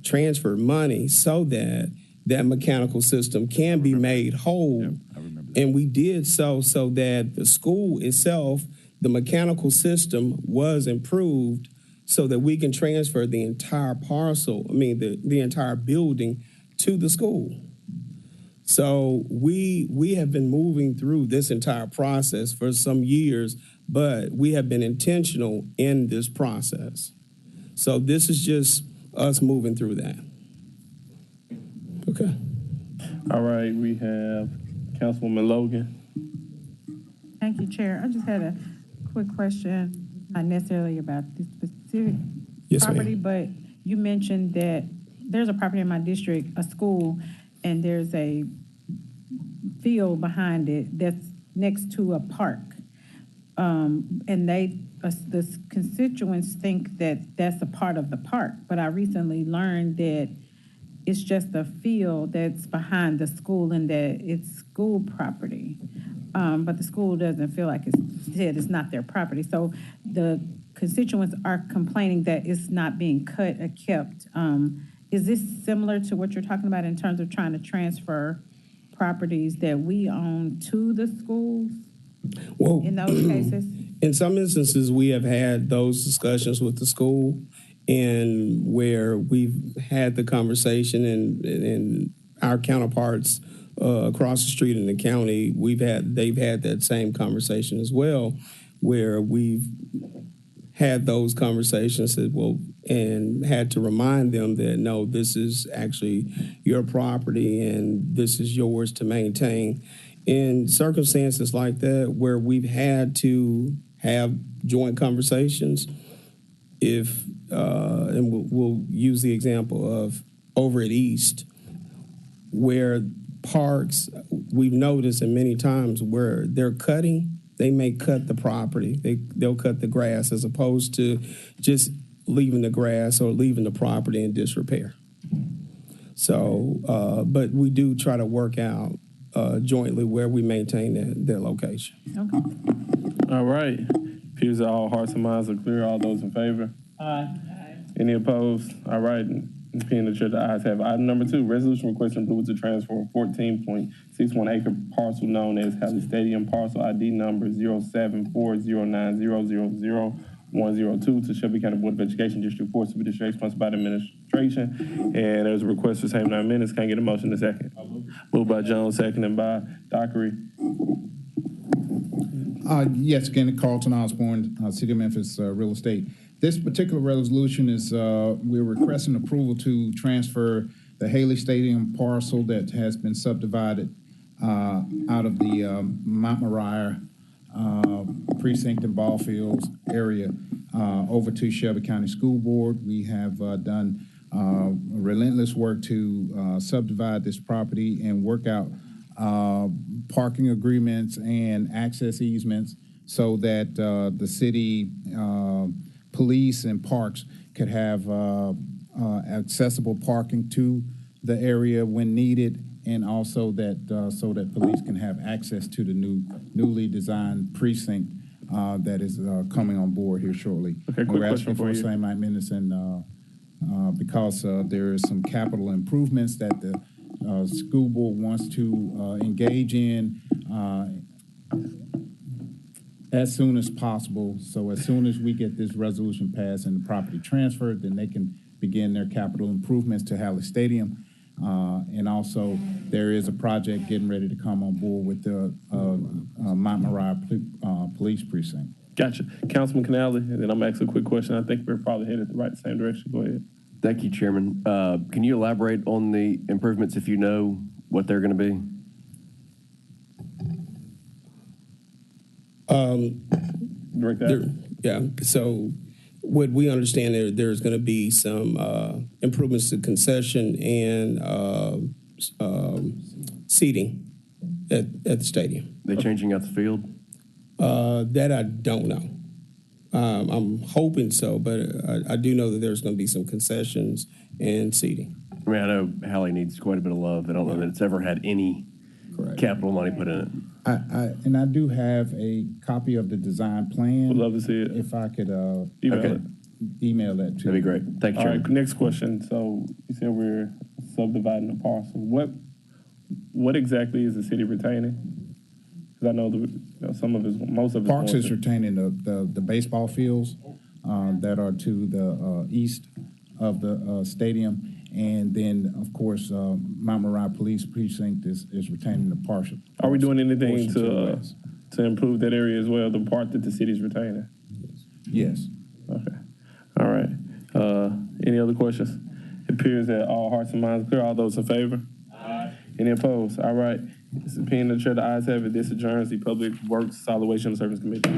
transferred money so that that mechanical system can be made whole. Yep, I remember that. And we did so that the school itself, the mechanical system was improved so that we can transfer the entire the entire building to the school. So we have been moving through this entire process for some years, but we have been intentional in this process. So this is just us moving through that. Okay. All right, we have Councilwoman Logan. Thank you, Chair. I just had a quick question, not necessarily about this specific property, but you mentioned that there's a property in my district, a school, and there's a field behind it that's next to a park. And the constituents think that that's a part of the park, but I recently learned that it's just a field that's behind the school and that it's school property. But the school doesn't feel like it's not their property. So the constituents are complaining that it's not being cut or kept. Is this similar to what you're talking about in terms of trying to transfer properties that we own to the schools? Well, in those cases? In some instances, we have had those discussions with the school, and where we've had the conversation, and our counterparts across the street in the county, they've had that same conversation as well, where we've had those conversations and had to remind them that, no, this is actually your property and this is yours to maintain. In circumstances like that, where we've had to have joint conversations, and we'll use the example of over at East, where parks, we've noticed and many times where they're cutting, they may cut the property. They'll cut the grass as opposed to just leaving the grass or leaving the property in disrepair. So, but we do try to work out jointly where we maintain their location. Okay. All right. Appears that all hearts and minds are clear. All those in favor? Aye. Any opposed? All right. Being the chair, the ayes have it. Item number 2, resolution requesting approval to transfer a 14.61 acre parcel known as Hallie Stadium, parcel ID number 07409000102 to Shelby County Board of Education, District 4, Super District, sponsored by the administration. And there's a request for same 9 minutes. Can I get a motion in a second? Moved by Jones, seconded by Dockery. Yes, again, Carlton Osborne, City of Memphis Real Estate. This particular resolution is, we're requesting approval to transfer the Haley Stadium parcel that has been subdivided out of the Mount Moriah precinct and ball fields area over to Shelby County School Board. We have done relentless work to subdivide this property and work out parking agreements and access easements so that the city police and parks could have accessible parking to the area when needed, and also that so that police can have access to the newly designed precinct that is coming on board here shortly. Okay, quick We're question asking for for you. same 9 minutes, and because there is some capital improvements that the school board wants to engage in as soon as possible. So as soon as we get this resolution passed and the property transferred, then they can begin their capital improvements to Hallie Stadium. And also, there is a project getting ready to come on board with the Mount Moriah Police Precinct. Gotcha. Councilman Canale, and then I'm asking a quick question. I think we're probably headed the same direction. Go ahead. Thank you, Chairman. Can you elaborate on the improvements if you know what they're going to be? Yeah. So what we understand there's going to be some improvements to concession and seating at the stadium. They changing out the field? That I don't know. I'm hoping so, but I do know that there's going to be some concessions and seating. I mean, I know Hallie needs quite a bit of love. I don't know that it's ever had any capital money put in it. I do have a copy of the design plan. Would love to see it. If I could Email that to you. That'd be great. Thank you, All Chairman. right, next question. So you said we're subdividing the parcel. What exactly is the city retaining? Because I know, some of it, most of it. Parks is retaining the baseball fields that are to the east of the stadium. And then, of course, Mount Moriah Police Precinct is retaining the partial. Are we doing anything to to improve that area as well, the part that the city's retaining? Yes. Okay. All right. Any other questions? It appears that all hearts and minds are clear. All those in favor? Aye. Any opposed? All right. This is being the chair. The ayes have it. This adjourns the Public Works Solid Waste and Service Committee.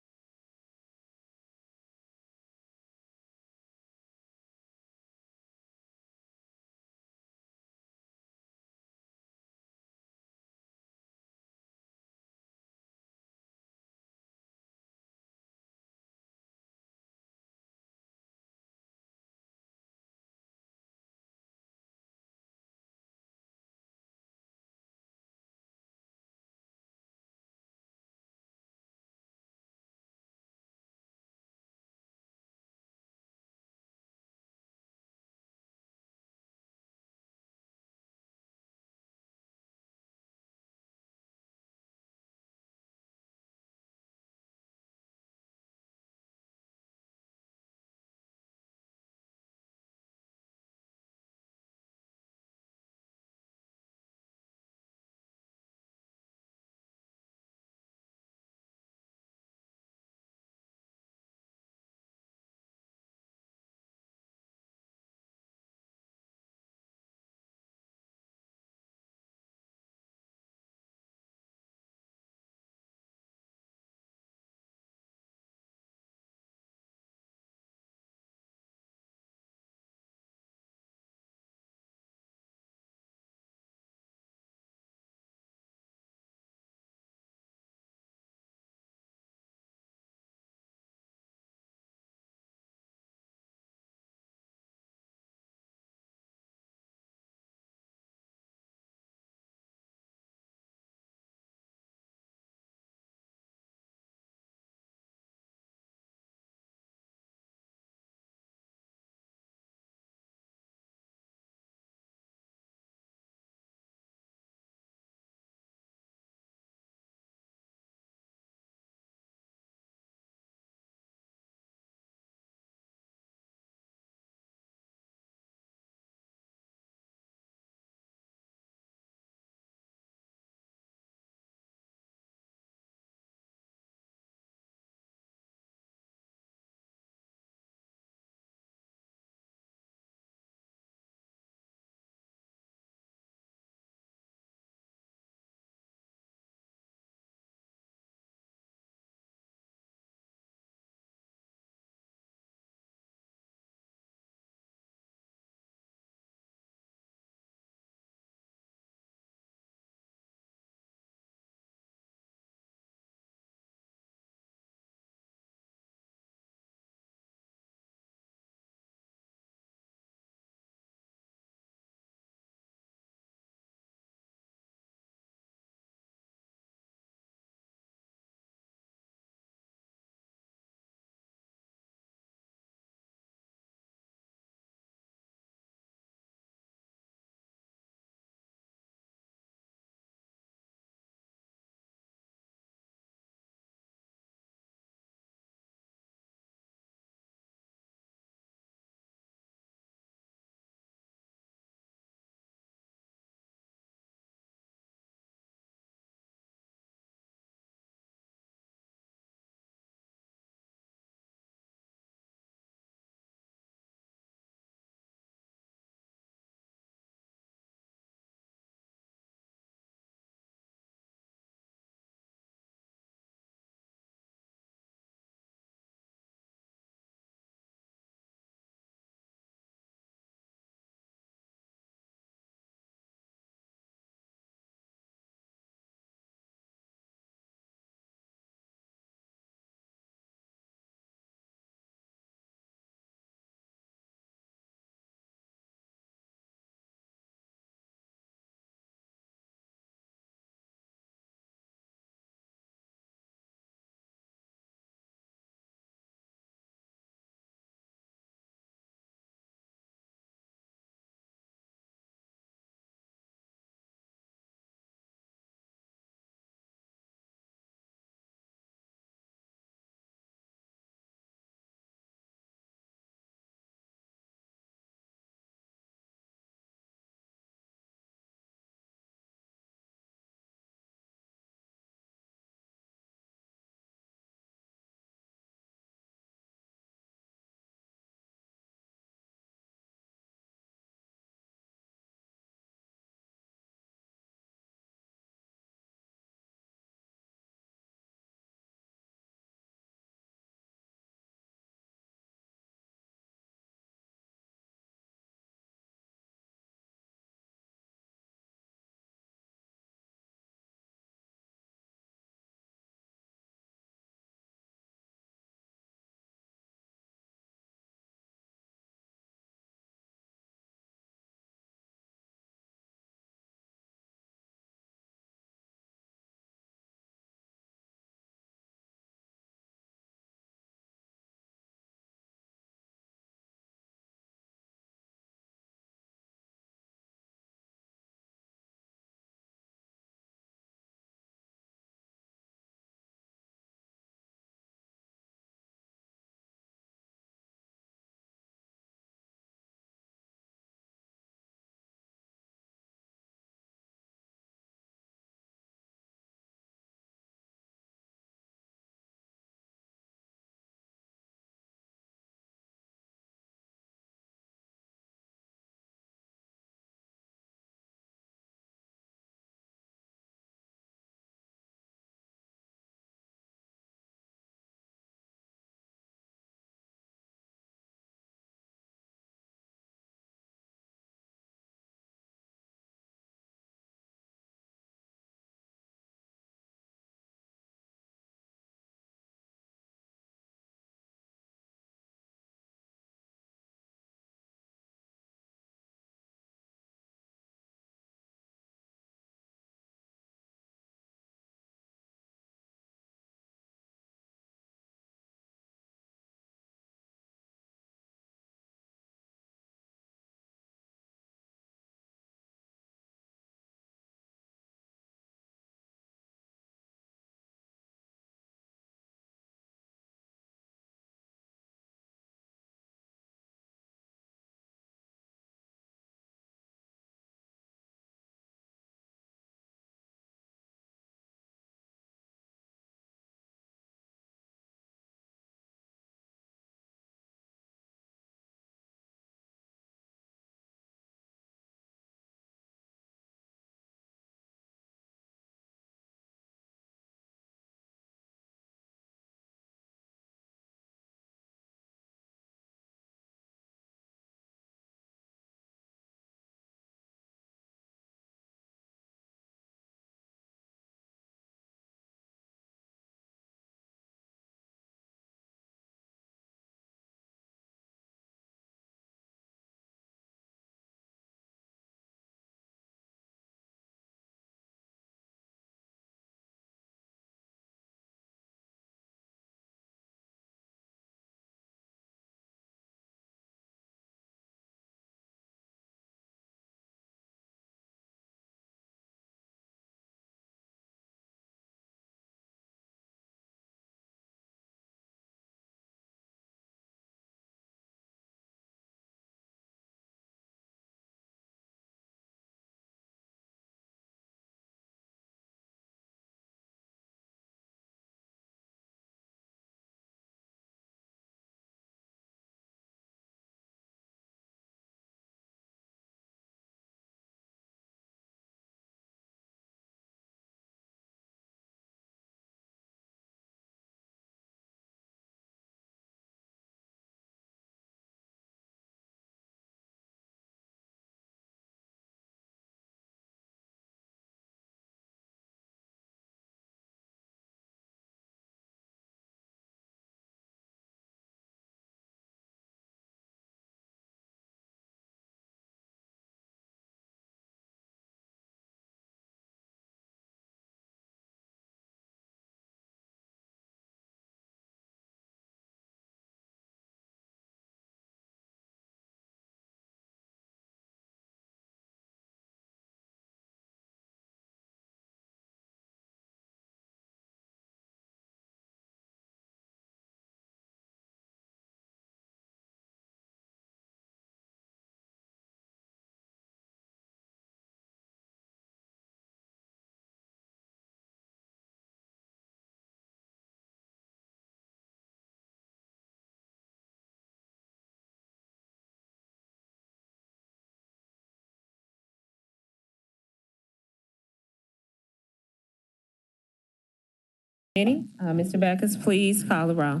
Mr. Backus, please call the roll.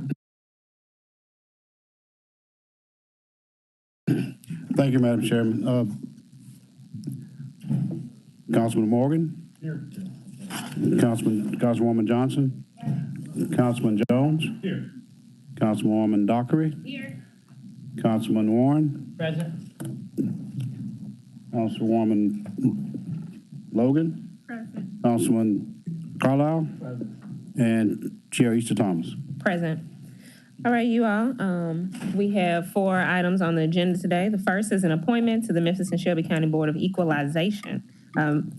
Thank you, Madam Chairman. Councilman Morgan? Here. Councilwoman Johnson? Councilman Jones? Here. Councilwoman Dockery? Here. Councilman Warren? Present. Councilwoman Logan? Present. Councilman Carlisle? Present. And Chair Easter Thomas. Present. All right, you all. We have 4 items on the agenda today. The first is an appointment to the Memphis and Shelby County Board of Equalization.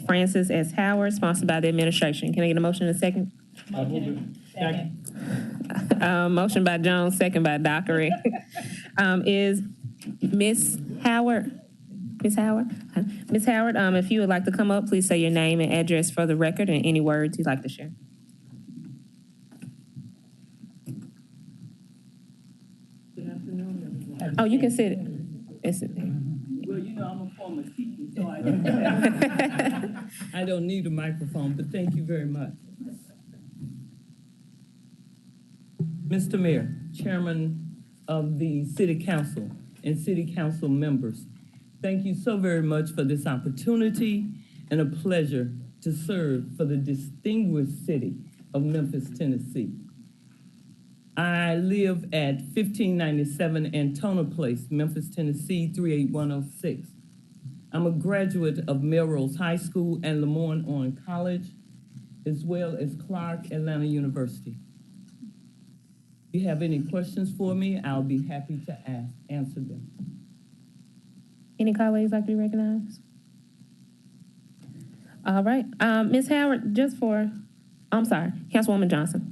Francis S. Howard, sponsored by the administration. Can I get a motion in a second? Motion by Jones, second by Dockery. Is Miss Howard? Miss Howard? Miss Howard, if you would like to come up, please say your name and address for the record and any words you'd like to share. Oh, you can sit. Sit there. Well, you know, I'm a former teacher, so I don't need a microphone, but thank you very much. Mr. Mayor, Chairman of the City Council and City Council members, thank you so very much for this opportunity and a pleasure to serve for the distinguished city of Memphis, Tennessee. I live at 1597 Antona Place, Memphis, Tennessee, 38106. I'm a graduate of Melrose High School and Lemoyne-Owen College, as well as Clark Atlanta University. If you have any questions for me, I'll be happy to answer them. Any colleagues like to be recognized? All right. Ms. Howard, Councilwoman Johnson.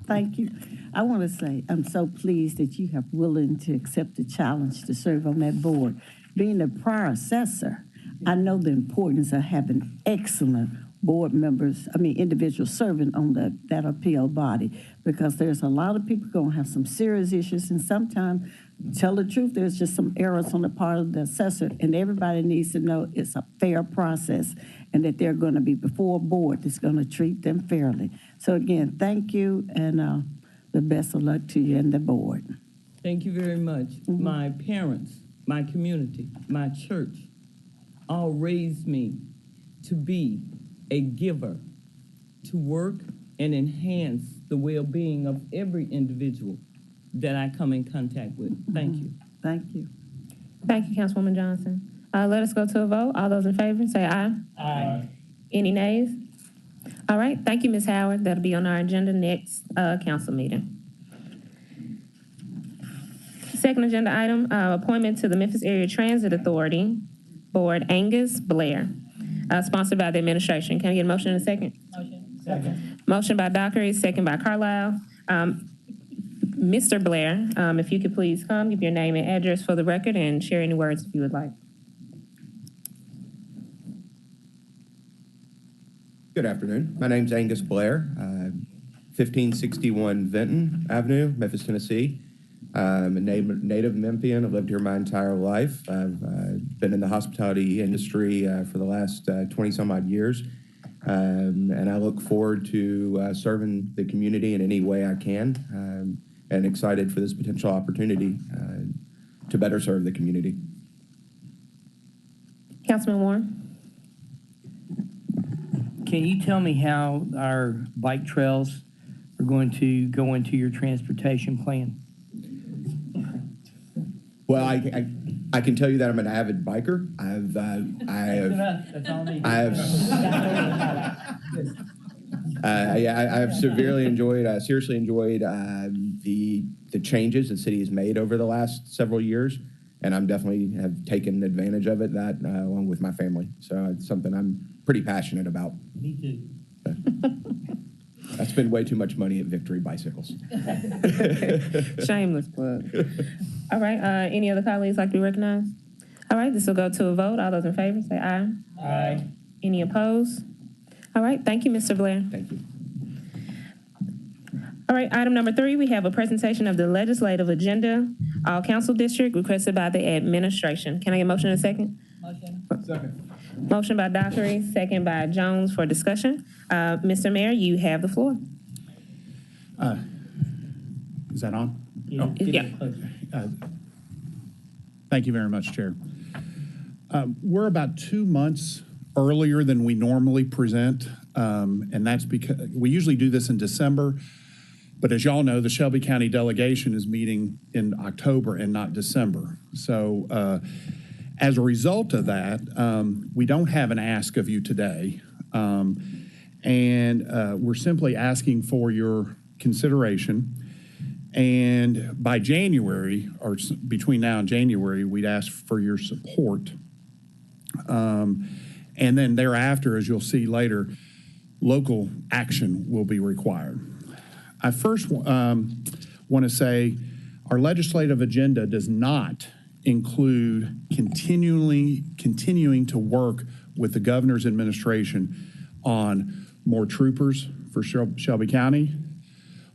Thank you. I want to say I'm so pleased that you have willing to accept the challenge to serve on that board. Being a prior assessor, I know the importance of having excellent board members, individuals serving on that appeal body, because there's a lot of people going to have some serious issues, and sometimes, tell the truth, there's just some errors on the part of the assessor, and everybody needs to know it's a fair process and that they're going to be before a board that's going to treat them fairly. So again, thank you, and the best of luck to you and the board. Thank you very much. Mm-hmm. My parents, my community, my church, all raised me to be a giver, to work and enhance the well-being of every individual that I come in contact with. Thank you. Thank you. Thank you, Councilwoman Johnson. Let us go to a vote. All those in favor, say aye. Aye. Any nays? All right, thank you, Ms. Howard. That'll be on our agenda next council meeting. Second agenda item, appointment to the Memphis Area Transit Authority Board, Angus Blair, sponsored by the administration. Can I get a motion in a second? Motion. Second. Motion by Dockery, second by Carlisle. Mr. Blair, if you could please come, give your name and address for the record and share any words if you would like. Good afternoon. My name's Angus Blair, 1561 Vinton Avenue, Memphis, Tennessee. I'm a native Memphian. I've lived here my entire life. I've been in the hospitality industry for the last 20-some-odd years, and I look forward to serving the community in any way I can, and excited for this potential opportunity to better serve the community. Councilman Warren. Can you tell me how our bike trails are going to go into your transportation plan? Well, I can tell you that I'm an avid biker. I have seriously enjoyed the changes the city has made over the last several years, and I'm definitely have taken advantage of it. That along with my family, so it's something I'm pretty passionate about. Me too. I spend way too much money at Victory Bicycles. Shameless plug. All right, any other colleagues like to be recognized? All right, this will go to a vote. All those in favor, say aye. Aye. Any opposed? All right, thank you, Mr. Blair. Thank you. All right, item number 3, we have a presentation of the legislative agenda, all council district requested by the administration. Can I get a motion in a second? Motion. Second. Motion by Dockery, second by Jones for discussion. Mr. Mayor, you have the floor. Is that on? Yeah. Thank you very much, Chair. We're about 2 months earlier than we normally present, and that's because we usually do this in December. But as y'all know, the Shelby County delegation is meeting in October and not December. So as a result of that, we don't have an ask of you today. And we're simply asking for your consideration. And by January, or between now and January, we'd ask for your support. And then thereafter, as you'll see later, local action will be required. I first want to say our legislative agenda does not include continuing to work with the governor's administration on more troopers for Shelby County,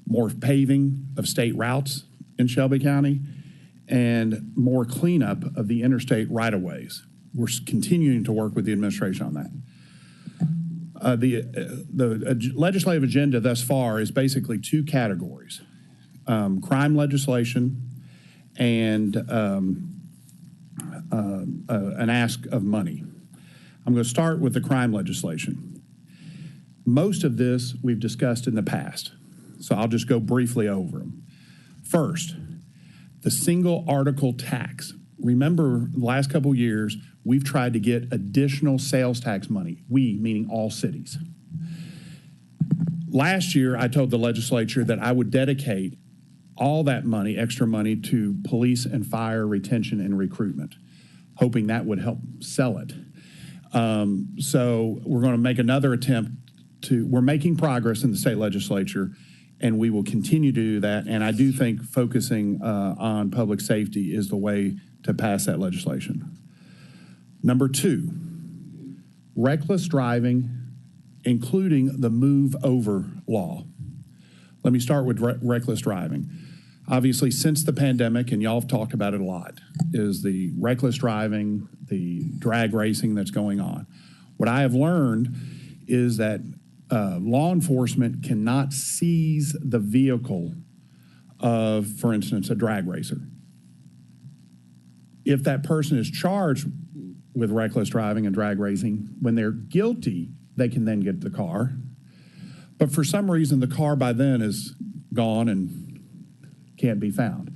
more paving of state routes in Shelby County, and more cleanup of the interstate right-of-ways. We're continuing to work with the administration on that. The legislative agenda thus far is basically two categories: crime legislation and an ask of money. I'm going to start with the crime legislation. Most of this we've discussed in the past, so I'll just go briefly over them. First, the single article tax. Remember, the last couple of years, we've tried to get additional sales tax money, we meaning all cities. Last year, I told the legislature that I would dedicate all that money, extra money, to police and fire retention and recruitment, hoping that would help sell it. So we're going to make another attempt we're making progress in the state legislature, and we will continue to do that. And I do think focusing on public safety is the way to pass that legislation. Number two, reckless driving, including the move over law. Let me start with reckless driving. Obviously, since the pandemic, and y'all have talked about it a lot, is the reckless driving, the drag racing that's going on. What I have learned is that law enforcement cannot seize the vehicle of, for instance, a drag racer. If that person is charged with reckless driving and drag racing, when they're guilty, they can then get the car. But for some reason, the car by then is gone and can't be found.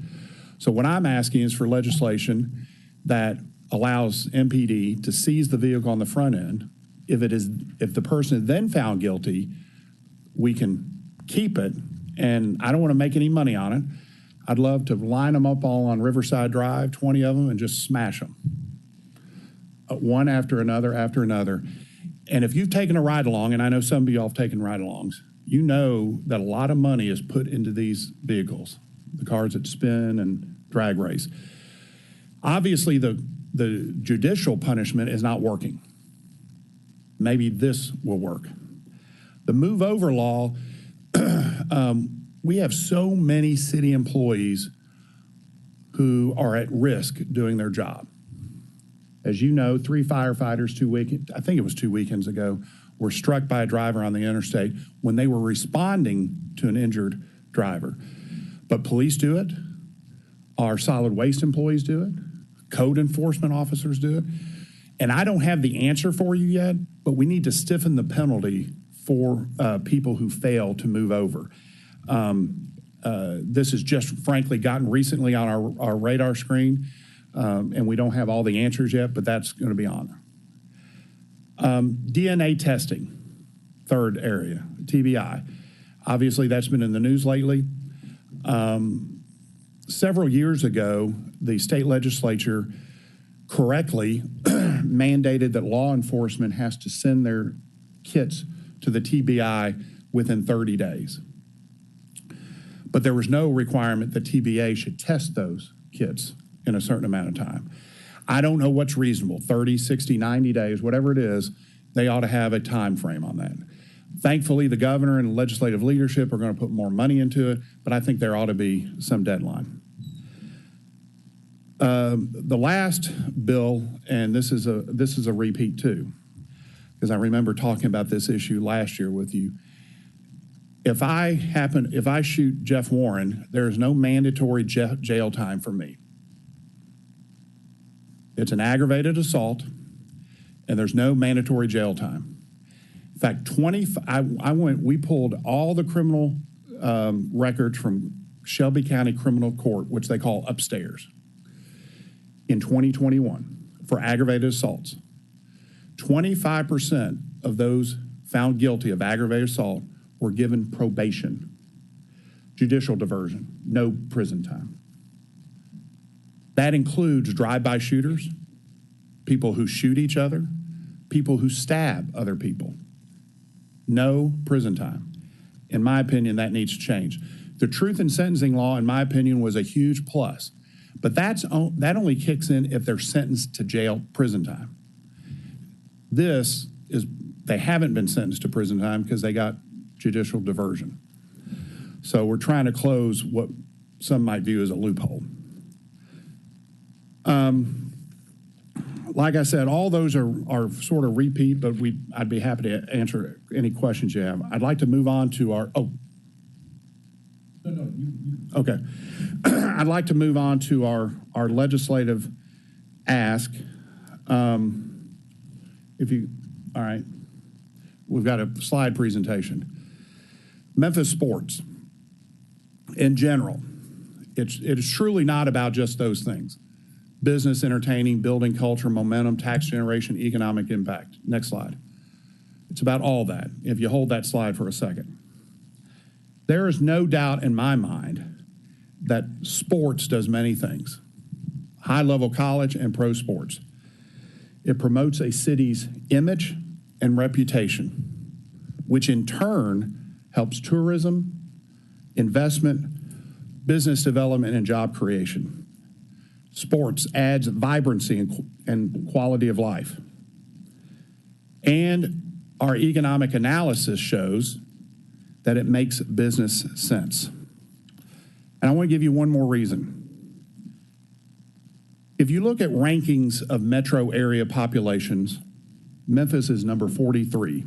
So what I'm asking is for legislation that allows MPD to seize the vehicle on the front end. If the person is then found guilty, we can keep it. And I don't want to make any money on it. I'd love to line them up all on Riverside Drive, 20 of them, and just smash them. One after another after another. And if you've taken a ride-along, and I know some of y'all have taken ride-alongs, you know that a lot of money is put into these vehicles, the cars that spin and drag race. Obviously, the judicial punishment is not working. Maybe this will work. The move over law, we have so many city employees who are at risk doing their job. As you know, 3 firefighters 2 weekends ago, were struck by a driver on the interstate when they were responding to an injured driver. But police do it, our solid waste employees do it, code enforcement officers do it. And I don't have the answer for you yet, but we need to stiffen the penalty for people who fail to move over. This has just frankly gotten recently on our radar screen, and we don't have all the answers yet, but that's going to be on there. DNA testing, third area, TBI. Obviously, that's been in the news lately. Several years ago, the state legislature correctly mandated that law enforcement has to send their kits to the TBI within 30 days. But there was no requirement that TBA should test those kits in a certain amount of time. I don't know what's reasonable, 30, 60, 90 days, whatever it is, they ought to have a time frame on that. Thankfully, the governor and legislative leadership are going to put more money into it, but I think there ought to be some deadline. The last bill, and this is a repeat too, because I remember talking about this issue last year with you. If I shoot Jeff Warren, there is no mandatory jail time for me. It's an aggravated assault, and there's no mandatory jail time. In fact, we pulled all the criminal records from Shelby County Criminal Court, which they call upstairs, in 2021 for aggravated assaults. 25% of those found guilty of aggravated assault were given probation, judicial diversion, no prison time. That includes drive-by shooters, people who shoot each other, people who stab other people. No prison time. In my opinion, that needs to change. The truth in sentencing law, in my opinion, was a huge plus. But that only kicks in if they're sentenced to jail, prison time. They haven't been sentenced to prison time because they got judicial diversion. So we're trying to close what some might view as a loophole. Like I said, all those are sort of repeat, but I'd be happy to answer any questions you have. I'd like to move on to our, okay. I'd like to move on to our legislative ask. All right, we've got a slide presentation. Memphis sports, in general, it is truly not about just those things. Business, entertaining, building culture, momentum, tax generation, economic impact. Next slide. It's about all that, if you hold that slide for a second. There is no doubt in my mind that sports does many things. High-level college and pro sports. It promotes a city's image and reputation, which in turn helps tourism, investment, business development, and job creation. Sports adds vibrancy and quality of life. And our economic analysis shows that it makes business sense. And I want to give you one more reason. If you look at rankings of metro area populations, Memphis is number 43.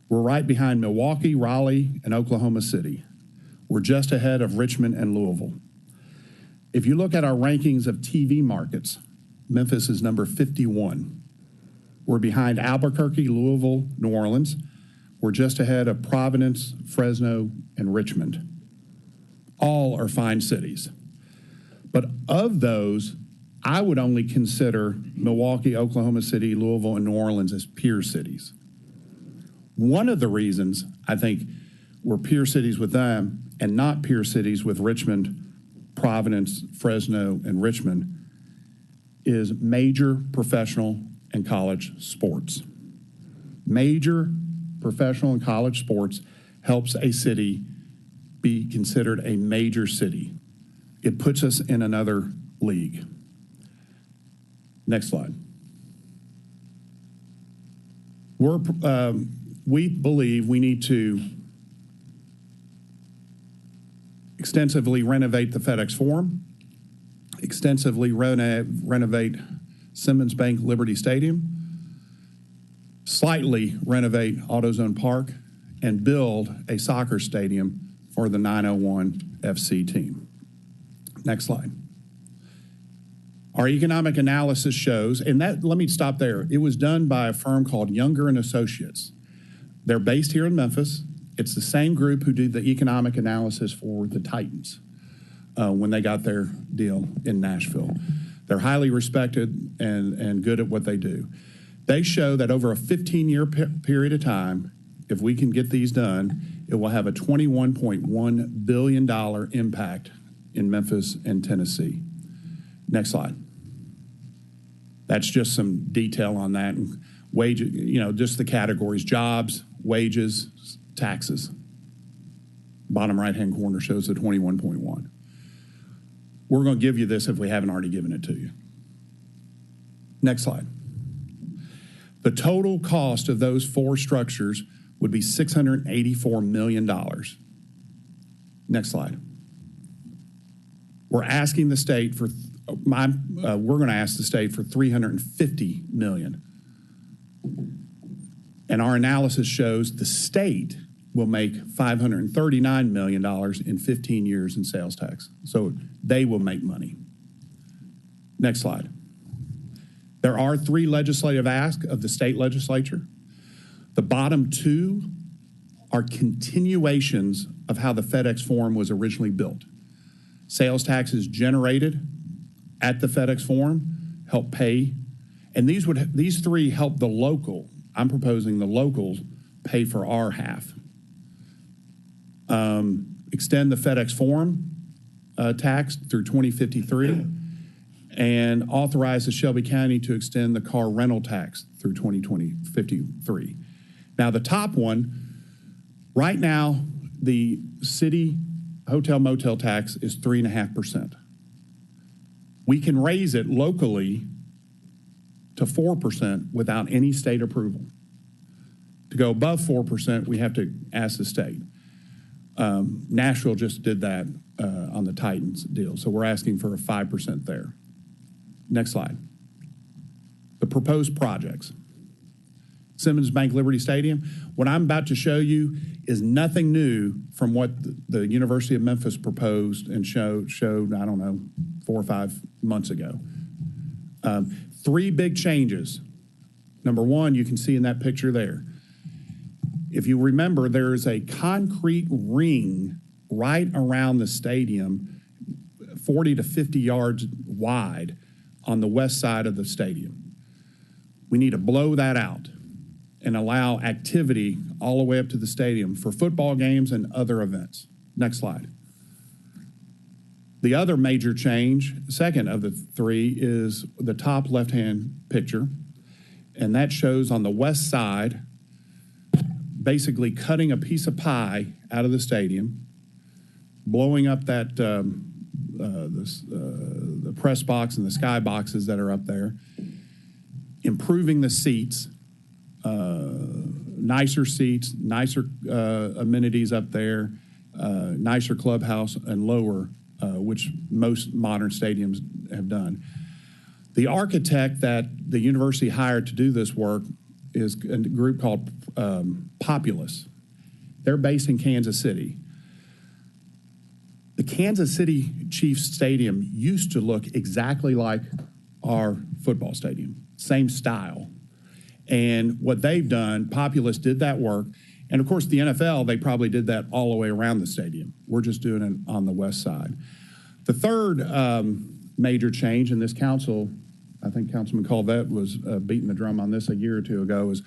We're right behind Milwaukee, Raleigh, and Oklahoma City. We're just ahead of Richmond and Louisville. If you look at our rankings of TV markets, Memphis is number 51. We're behind Albuquerque, Louisville, New Orleans. We're just ahead of Providence, Fresno, and Richmond. All are fine cities. But of those, I would only consider Milwaukee, Oklahoma City, Louisville, and New Orleans as peer cities. One of the reasons I think we're peer cities with them and not peer cities with Richmond, Providence, Fresno, and Richmond is major professional and college sports. Major professional and college sports helps a city be considered a major city. It puts us in another league. Next slide. We believe we need to extensively renovate the FedEx Forum, extensively renovate Simmons Bank Liberty Stadium, slightly renovate AutoZone Park, and build a soccer stadium for the 901 FC team. Next slide. Our economic analysis shows, and let me stop there. It was done by a firm called Younger and Associates. They're based here in Memphis. It's the same group who did the economic analysis for the Titans when they got their deal in Nashville. They're highly respected and good at what they do. They show that over a 15-year period of time, if we can get these done, it will have a $21.1 billion impact in Memphis and Tennessee. Next slide. That's just some detail on that. Wage, just the categories: jobs, wages, taxes. Bottom right-hand corner shows the 21.1. We're going to give you this if we haven't already given it to you. Next slide. The total cost of those four structures would be $684 million. Next slide. We're asking the state for we're going to ask the state for $350 million. And our analysis shows the state will make $539 million in 15 years in sales tax. So they will make money. Next slide. There are 3 legislative asks of the state legislature. The bottom 2 are continuations of how the FedEx Forum was originally built. Sales taxes generated at the FedEx Forum help pay, and these 3 help the local. I'm proposing the locals pay for our half. Extend the FedEx Forum tax through 2053, and authorize the Shelby County to extend the car rental tax through 2053. Now, the top one, right now, the city hotel motel tax is 3.5%. We can raise it locally to 4% without any state approval. To go above 4%, we have to ask the state. Nashville just did that on the Titans deal, so we're asking for a 5% there. Next slide. The proposed projects. Simmons Bank Liberty Stadium. What I'm about to show you is nothing new from what the University of Memphis proposed and showed, I don't know, 4 or 5 months ago. 3 big changes. Number 1, you can see in that picture there. If you remember, there is a concrete ring right around the stadium, 40 to 50 yards wide on the west side of the stadium. We need to blow that out and allow activity all the way up to the stadium for football games and other events. Next slide. The other major change, second of the 3, is the top left-hand picture, and that shows on the west side basically cutting a piece of pie out of the stadium, blowing up that the press box and the sky boxes that are up there, improving the seats, nicer seats, nicer amenities up there, nicer clubhouse, and lower, which most modern stadiums have done. The architect that the university hired to do this work is a group called Populous. They're based in Kansas City. The Kansas City Chiefs Stadium used to look exactly like our football stadium, same style. And what they've done, Populous did that work. And of course, the NFL, they probably did that all the way around the stadium. We're just doing it on the west side. The third major change in this council, I think Councilman Colvett was beating the drum on this a year or 2 ago, is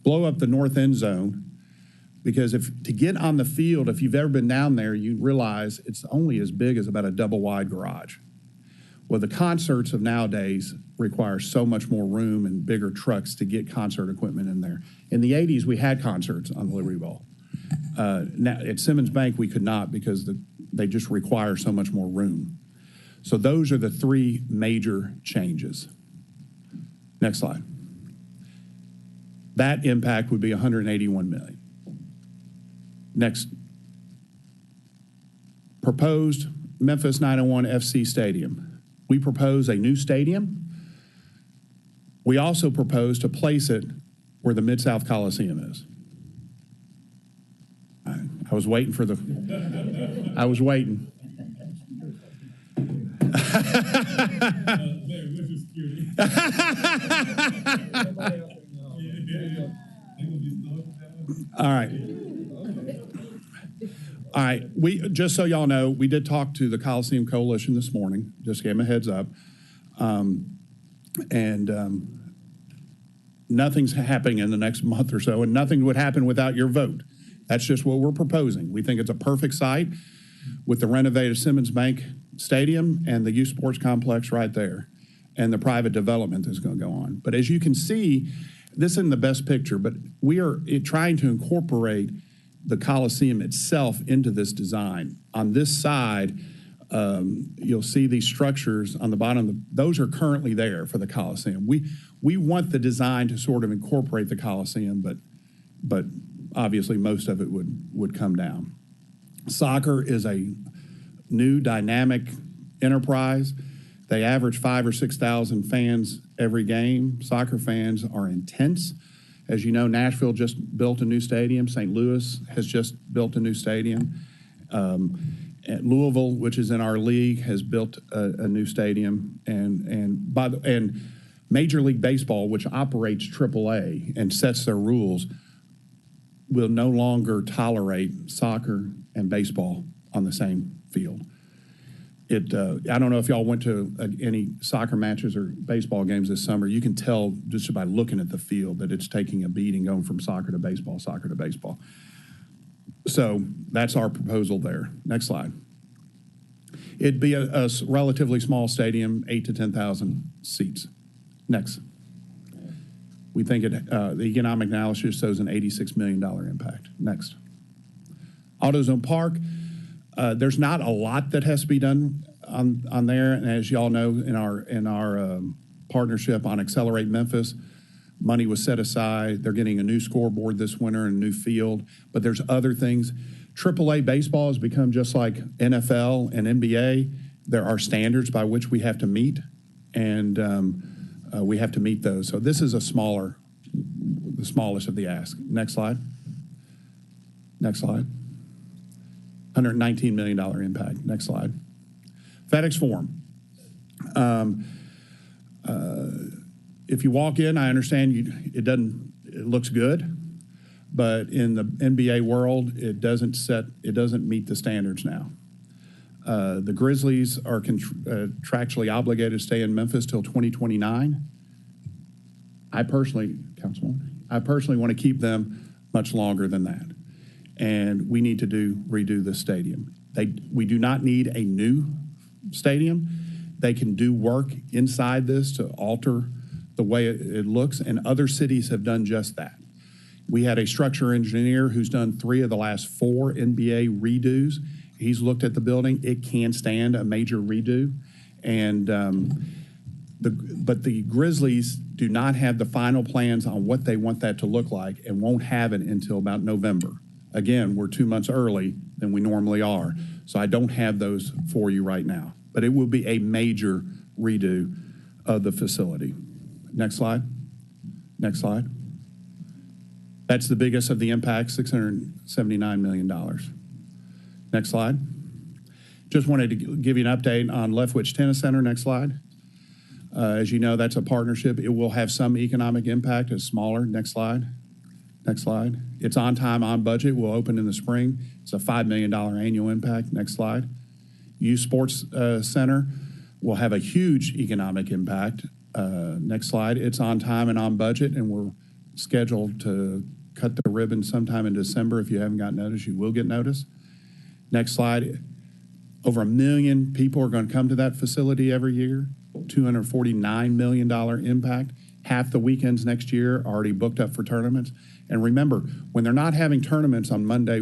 blow up the north end zone. Because to get on the field, if you've ever been down there, you realize it's only as big as about a double wide garage. Well, the concerts of nowadays require so much more room and bigger trucks to get concert equipment in there. In the 80s, we had concerts on the Liberty Bowl. Now, at Simmons Bank, we could not because they just require so much more room. So those are the 3 major changes. Next slide. That impact would be $181 million. Next. Proposed Memphis 901 FC Stadium. We propose a new stadium. We also propose to place it where the Mid-South Coliseum is. I was waiting for the, I was waiting. All right. All right. We just so y'all know, we did talk to the Coliseum Coalition this morning. Just gave them a heads up, nothing's happening in the next month or so, and nothing would happen without your vote. That's just what we're proposing. We think it's a perfect site with the renovated Simmons Bank Stadium and the youth sports complex right there, and the private development that's going to go on. But as you can see, this isn't the best picture, but we are trying to incorporate the Coliseum itself into this design. On this side, you'll see these structures on the bottom. Those are currently there for the Coliseum. We want the design to sort of incorporate the Coliseum, but obviously most of it would come down. Soccer is a new dynamic enterprise They average 5,000 or 6,000 fans every game. Soccer fans are intense. As you know, Nashville just built a new stadium. St. Louis has just built a new stadium. At Louisville, which is in our league, has built a new stadium. And Major League Baseball, which operates AAA and sets their rules, will no longer tolerate soccer and baseball on the same field. I don't know if y'all went to any soccer matches or baseball games this summer. You can tell just by looking at the field that it's taking a beating going from soccer to baseball. So that's our proposal there. Next slide. It'd be a relatively small stadium, 8,000 to 10,000 seats. Next. We think the economic analysis shows an $86 million impact. Next. AutoZone Park. There's not a lot that has to be done on there, and as y'all know, in our partnership on Accelerate Memphis, money was set aside. They're getting a new scoreboard this winter and a new field, but there's other things. AAA baseball has become just like NFL and NBA. There are standards by which we have to meet, and we have to meet those. So this is the smallest of the ask. Next slide. Next slide. $119 million impact. Next slide. FedEx Forum. If you walk in, I understand it looks good, but in the NBA world, it doesn't meet the standards now. The Grizzlies are contractually obligated to stay in Memphis till 2029. I personally want to keep them much longer than that. And we need to redo the stadium. We do not need a new stadium. They can do work inside this to alter the way it looks, and other cities have done just that. We had a structure engineer who's done 3 of the last 4 NBA redos. He's looked at the building. It can stand a major redo. And but the Grizzlies do not have the final plans on what they want that to look like and won't have it until about November. Again, we're 2 months early than we normally are. So I don't have those for you right now. But it will be a major redo of the facility. Next slide. Next slide. That's the biggest of the impacts, $679 million. Next slide. Just wanted to give you an update on Leftwich Tennis Center. Next slide. As you know, that's a partnership. It will have some economic impact. It's smaller. Next slide. Next slide. It's on time, on budget. Will open in the spring. It's a $5 million annual impact. Next slide. Youth Sports Center will have a huge economic impact. Next slide. It's on time and on budget, and we're scheduled to cut the ribbon sometime in December. If you haven't got notice, you will get notice. Next slide. Over 1 million people are going to come to that facility every year. $249 million impact. Half the weekends next year are already booked up for tournaments. And remember, when they're not having tournaments on Monday,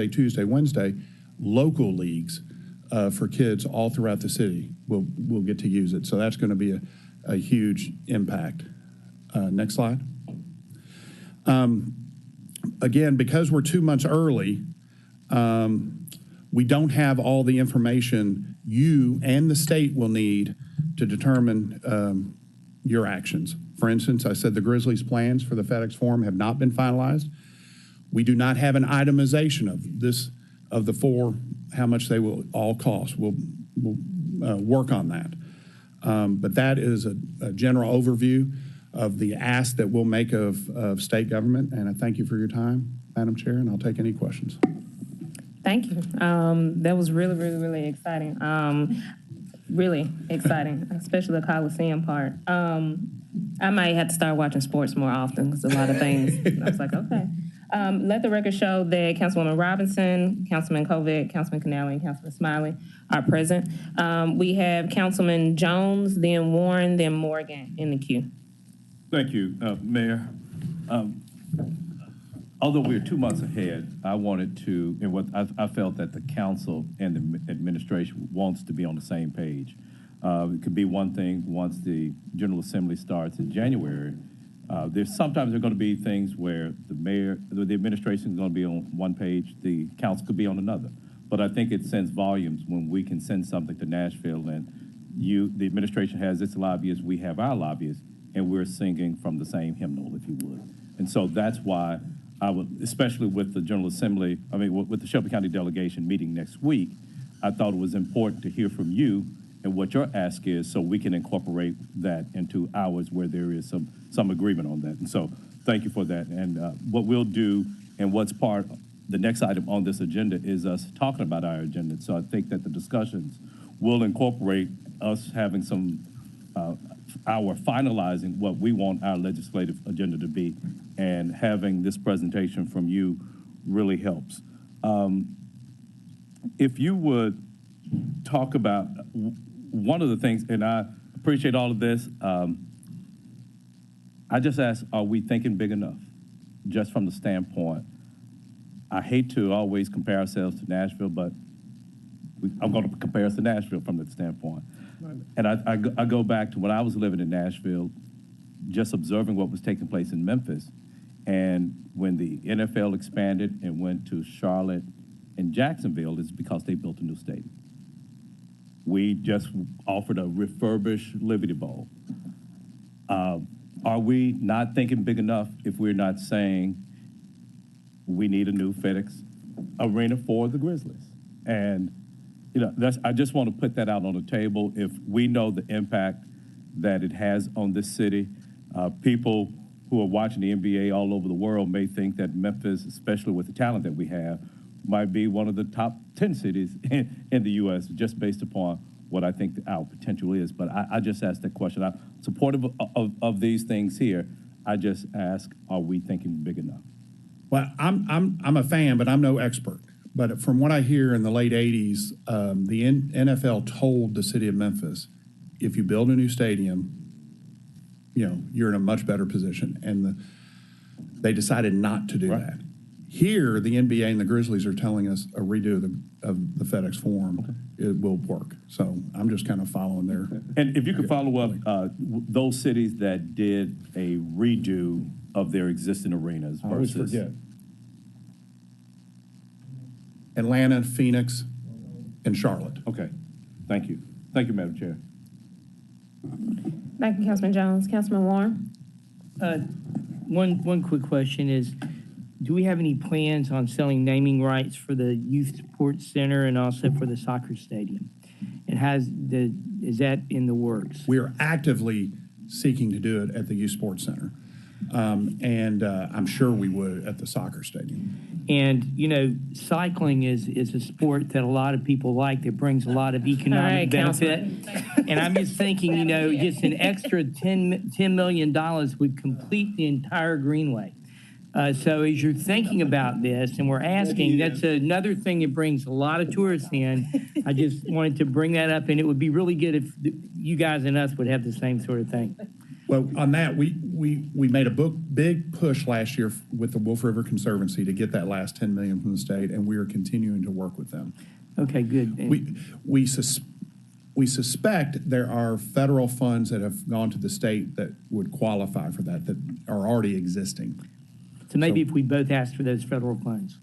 Tuesday, Wednesday, local leagues for kids all throughout the city will get to use it. So that's going to be a huge impact. Next slide. Again, because we're 2 months early, we don't have all the information you and the state will need to determine your actions. For instance, I said the Grizzlies' plans for the FedEx Forum have not been finalized. We do not have an itemization of the 4, how much they will all cost. We'll work on that. But that is a general overview of the ask that we'll make of state government. And I thank you for your time, Madam Chair, and I'll take any questions. Thank you. That was really, really, really exciting. Really exciting, especially the Coliseum part. I might have to start watching sports more often because a lot of things. I was like, okay. Let the record show that Councilwoman Robinson, Councilman Kovic, Councilman Canale, and Councilman Smiley are present. We have Councilman Jones, then Warren, then Morgan in the queue. Thank you, Mayor. Although we're 2 months ahead, I wanted to, and what I felt that the council and the administration wants to be on the same page. It could be one thing once the General Assembly starts in January. There's sometimes there are going to be things where the administration is going to be on one page, the council could be on another. But I think it sends volumes when we can send something to Nashville and the administration has its lobbyists, we have our lobbyists, and we're singing from the same hymnal, if you would. And so that's why I would, especially with the General Assembly, with the Shelby County delegation meeting next week, I thought it was important to hear from you and what your ask is so we can incorporate that into ours where there is some agreement on that. And so thank you for that. And what we'll do and what's the next item on this agenda is us talking about our agenda. So I think that the discussions will incorporate us having our finalizing what we want our legislative agenda to be, and having this presentation from you really helps. If you would talk about one of the things, and I appreciate all of this, I just ask, are we thinking big enough? Just from the standpoint, I hate to always compare ourselves to Nashville, but I'm going to compare us to Nashville from that standpoint. And I go back to when I was living in Nashville, just observing what was taking place in Memphis. And when the NFL expanded and went to Charlotte and Jacksonville, it's because they built a new stadium. We just offered a refurbished Liberty Bowl. Are we not thinking big enough if we're not saying we need a new FedEx arena for the Grizzlies? And I just want to put that out on the table. If we know the impact that it has on this city, people who are watching the NBA all over the world may think that Memphis, especially with the talent that we have, might be one of the top 10 cities in the U.S. just based upon what I think our potential is. But I just asked that question. I'm supportive of these things here. I just ask, are we thinking big enough? Well, I'm a fan, but I'm no expert. But from what I hear in the late 80s, the NFL told the city of Memphis, if you build a new stadium, you're in a much better position. And they decided not to do that. Here, the NBA and the Grizzlies are telling us a redo of the FedEx Forum. It will work. So I'm just kind of following there. And if you could follow up, those cities that did a redo of their existing arenas I always versus... forget. Atlanta, Phoenix, and Charlotte. Okay. Thank you. Thank you, Madam Chair. Thank you, Councilman Jones. Councilman Warren? One quick question is, do we have any plans on selling naming rights for the Youth Support Center and also for the soccer stadium? And is that in the works? We are actively seeking to do it at the Youth Sports Center. And I'm sure we would at the soccer stadium. And, cycling is a sport that a lot of people like that brings a lot of economic benefit. And I'm just thinking, just an extra $10 million would complete the entire greenway. So as you're thinking about this, and we're asking, that's another thing that brings a lot of tourists in. I just wanted to bring that up, and it would be really good if you guys and us would have the same sort of thing. Well, on that, we made a big push last year with the Wolf River Conservancy to get that last $10 million from the state, and we are continuing to work with them. Okay, good. We suspect there are federal funds that have gone to the state that would qualify for that are already existing. So maybe if we both asked for those federal funds.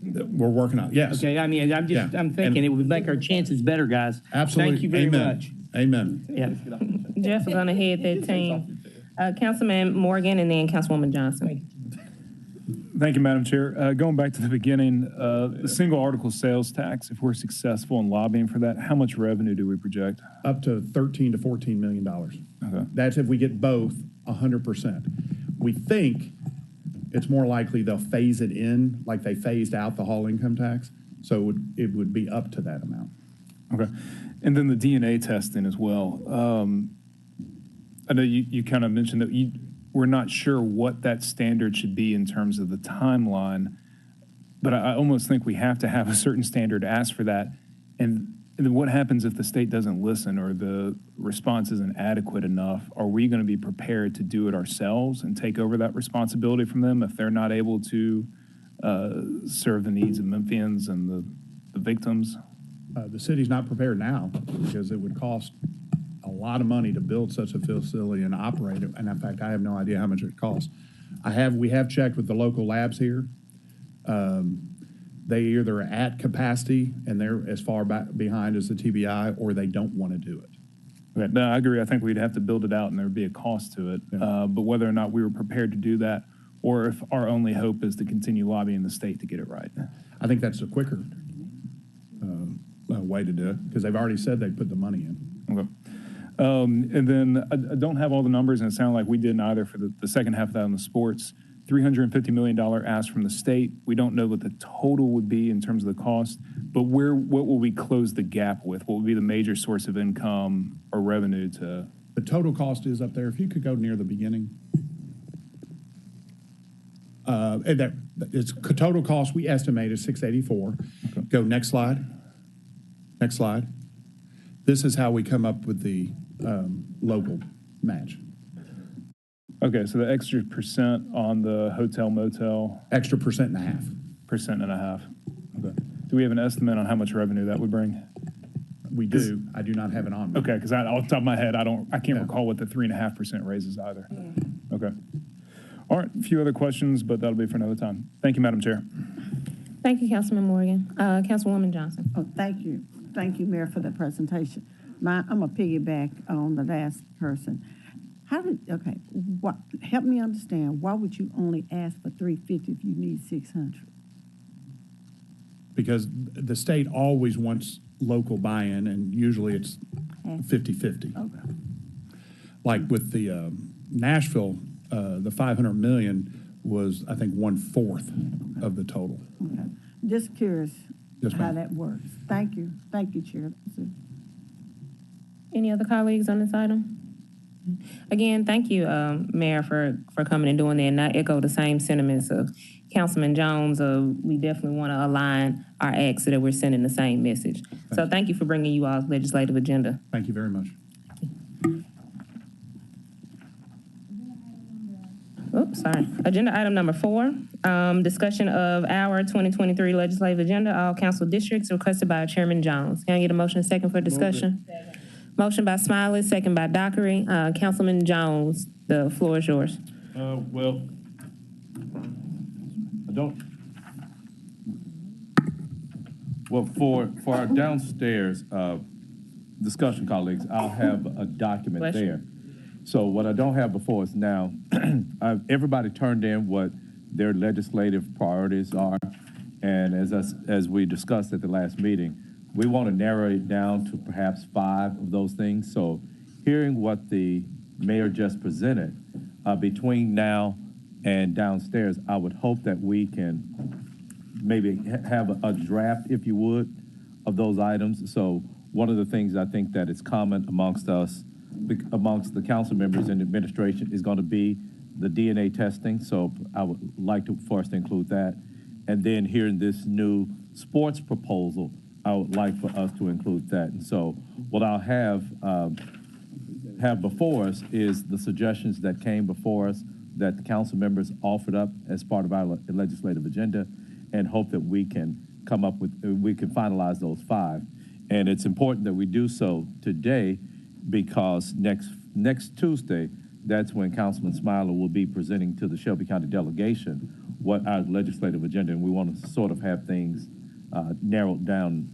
We're working on it, yes. Okay, I'm thinking it would make our chances better, guys. Absolutely. Thank you very much. Amen. Yeah. Jeff is going to head that team. Councilman Morgan and then Councilwoman Johnson. Thank you, Madam Chair. Going back to the beginning, the single article sales tax, if we're successful in lobbying for that, how much revenue do we project? Up to $13 to $14 million. Okay. That's if we get both 100%. We think it's more likely they'll phase it in like they phased out the hall income tax. So it would be up to that amount. Okay. And then the DNA testing as well. I know you kind of mentioned that we're not sure what that standard should be in terms of the timeline, but I almost think we have to have a certain standard asked for that. And then what happens if the state doesn't listen or the response isn't adequate enough? Are we going to be prepared to do it ourselves and take over that responsibility from them if they're not able to serve the needs of Memphians and the victims? The city's not prepared now because it would cost a lot of money to build such a facility and operate it. And in fact, I have no idea how much it costs. We have checked with the local labs here. They either are at capacity and they're as far back behind as the TBI, or they don't want to do it. Okay, no, I agree. I think we'd have to build it out and there'd be a cost to it. But whether or not we were prepared to do that, or if our only hope is to continue lobbying the state to get it right. I think that's a quicker way to do it, because they've already said they put the money in. Okay. And then I don't have all the numbers, and it sounded like we didn't either for the second half of that on the sports. $350 million ask from the state. We don't know what the total would be in terms of the cost, but what will we close the gap with? What would be the major source of income or revenue to? The total cost is up there. If you could go near the beginning. It's total cost we estimate is $684. Okay. Go next slide. Next slide. This is how we come up with the local match. Okay, so the extra percent on the hotel motel. Extra 1.5%. 1.5%. Okay. Do we have an estimate on how much revenue that would bring? We do. I do not have it on me. Okay, because off the top of my head, I can't recall what the 3.5% raises either. Okay. All right, a few other questions, but that'll be for another time. Thank you, Madam Chair. Thank you, Councilman Morgan. Councilwoman Johnson. Oh, thank you. Thank you, Mayor, for the presentation. I'm a piggyback on the last person. Help me understand, why would you only ask for $350 if you need $600? Because the state always wants local buy-in, and usually it's 50-50. Okay. Like with the Nashville, the $500 million was, I think, 1/4 of the total. Okay. Just curious Yes, how ma'am. that works. Thank you. Thank you, Chair. Any other colleagues on this item? Again, thank you, Mayor, for coming and doing that. And I echo the same sentiments of Councilman Jones. We definitely want to align our acts so that we're sending the same message. So thank you for bringing you all's legislative agenda. Thank you very much. Oops, sorry. Agenda item number 4, discussion of our 2023 legislative agenda, all council districts requested by Chairman Jones. Can I get a motion second for discussion? Motion by Smiley, second by Dockery. Councilman Jones, the floor is yours. Well, I don't. Well, for our downstairs discussion, colleagues, I'll have a document there. So what I don't have before us now, everybody turned in what their legislative priorities are, and as we discussed at the last meeting, we want to narrow it down to perhaps 5 of those things. So hearing what the mayor just presented, between now and downstairs, I would hope that we can maybe have a draft, if you would, of those items. So one of the things I think that is common amongst us, amongst the council members and administration, is going to be the DNA testing. So I would like for us to include that. And then hearing this new sports proposal, I would like for us to include that. And so what I'll have before us is the suggestions that came before us that the council members offered up as part of our legislative agenda, and hope that we can finalize those 5. And it's important that we do so today, because next Tuesday, that's when Councilman Smiler will be presenting to the Shelby County delegation what our legislative agenda, and we want to sort of have things narrowed down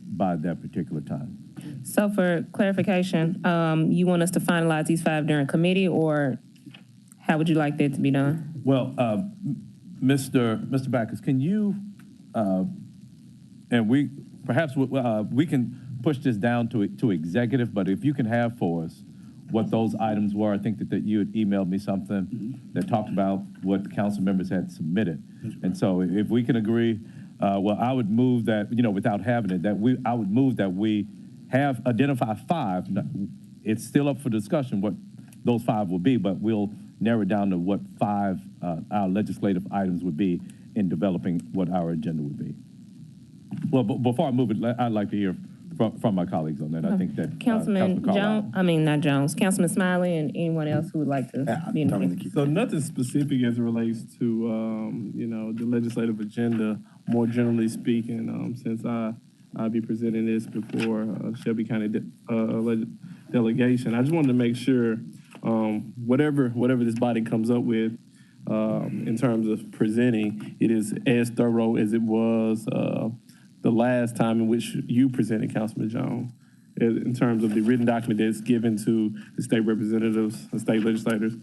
by that particular time. So for clarification, you want us to finalize these 5 during committee, or how would you like that to be done? Well, Mr. Backus, can you, and we can push this down to executive, but if you can have for us what those items were. I think that you had emailed me something that talked about what the council members had submitted. And so if we can agree, well, I would move that, without having it, I would move that we have identified 5. It's still up for discussion what those 5 will be, but we'll narrow it down to what 5 our legislative items would be in developing what our agenda would be. Well, before I move it, I'd like to hear from my colleagues on that. I think that Councilman Councilman Smiley and anyone else who would like to be in the So nothing specific as it relates to, the legislative agenda, more generally speaking, since I'll be presenting this before Shelby County delegation. I just wanted to make sure whatever this body comes up with in terms of presenting, it is as thorough as it was the last time in which you presented, Councilman Jones. in terms of the written document that's given to the state representatives, the state legislators,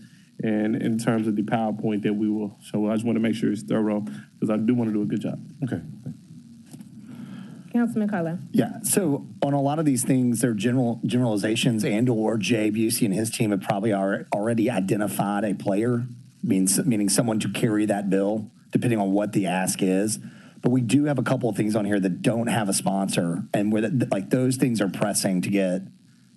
and in terms of the PowerPoint that we will show. I just want to make sure it's thorough because I do want to do a good job. Okay. Councilman Carlisle. Yeah, so on a lot of these things, they're generalizations, and or Jay Busey and his team have probably already identified a player, meaning someone to carry that bill, depending on what the ask is. But we do have a couple of things on here that don't have a sponsor, and where those things are pressing to get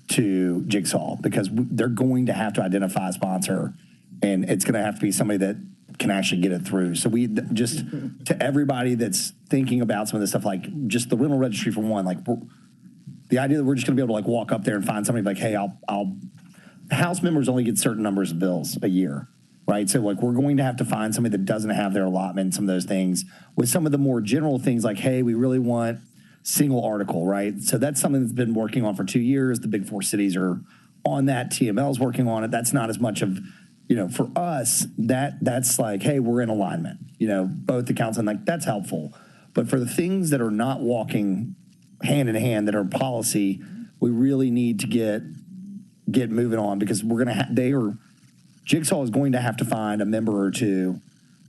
to Jigsaw because they're going to have to identify a sponsor, and it's going to have to be somebody that can actually get it through. So we just, to everybody that's thinking about some of this stuff, like just the rental registry for one, like the idea that we're just going to be able to like walk up there and find somebody like, hey, I'll House members only get certain numbers of bills a year, right? So like we're going to have to find somebody that doesn't have their allotment, some of those things. With some of the more general things like, hey, we really want single article, right? So that's something that's been working on for 2 years. The big four cities are on that. TML's working on it. That's not as much of, for us, that's like, hey, we're in alignment, both the council, and like, that's helpful. But for the things that are not walking hand in hand, that are policy, we really need to get moving on because we're going to Jigsaw is going to have to find a member or two.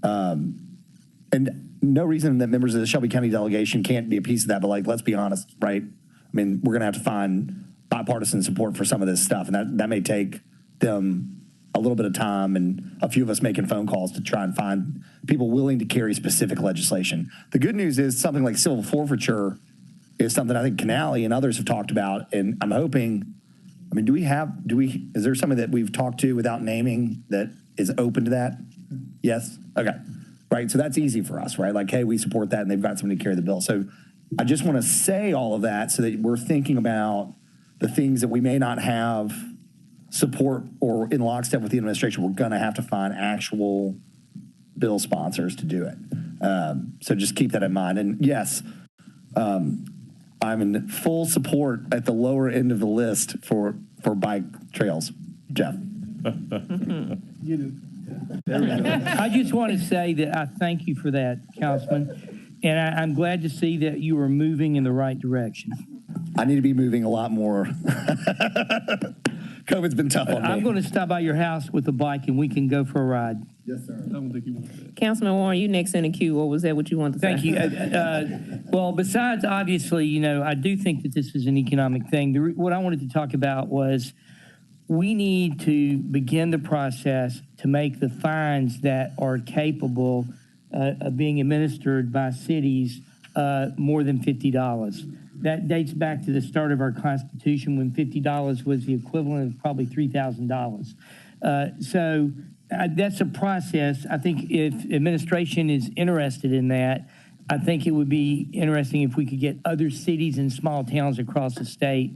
And no reason that members of the Shelby County delegation can't be a piece of that, but like, let's be honest, right? I mean, we're going to have to find bipartisan support for some of this stuff, and that may take them a little bit of time and a few of us making phone calls to try and find people willing to carry specific legislation. The good news is something like civil forfeiture is something I think Canale and others have talked about, and I'm hoping, is there somebody that we've talked to without naming that is open to that? Yes? Okay. Right, so that's easy for us, right? Like, hey, we support that, and they've got somebody to carry the bill. So I just want to say all of that so that we're thinking about the things that we may not have support or in lockstep with the administration. We're going to have to find actual bill sponsors to do it. So just keep that in mind. And yes, I'm in full support at the lower end of the list for bike trails. Jeff. I just want to say that I thank you for that, Councilman, and I'm glad to see that you are moving in the right direction. I need to be moving a lot more. COVID's been tough on me. I'm going to stop by your house with a bike and we can go for a ride. Yes, sir. I don't think you want that. Councilman Warren, you next in the queue. What was that? What you wanted to say? Thank you. Well, besides, obviously, I do think that this is an economic thing. What I wanted to talk about was we need to begin the process to make the fines that are capable of being administered by cities more than $50. That dates back to the start of our Constitution when $50 was the equivalent of probably $3,000. So that's a process. I think if administration is interested in that, I think it would be interesting if we could get other cities and small towns across the state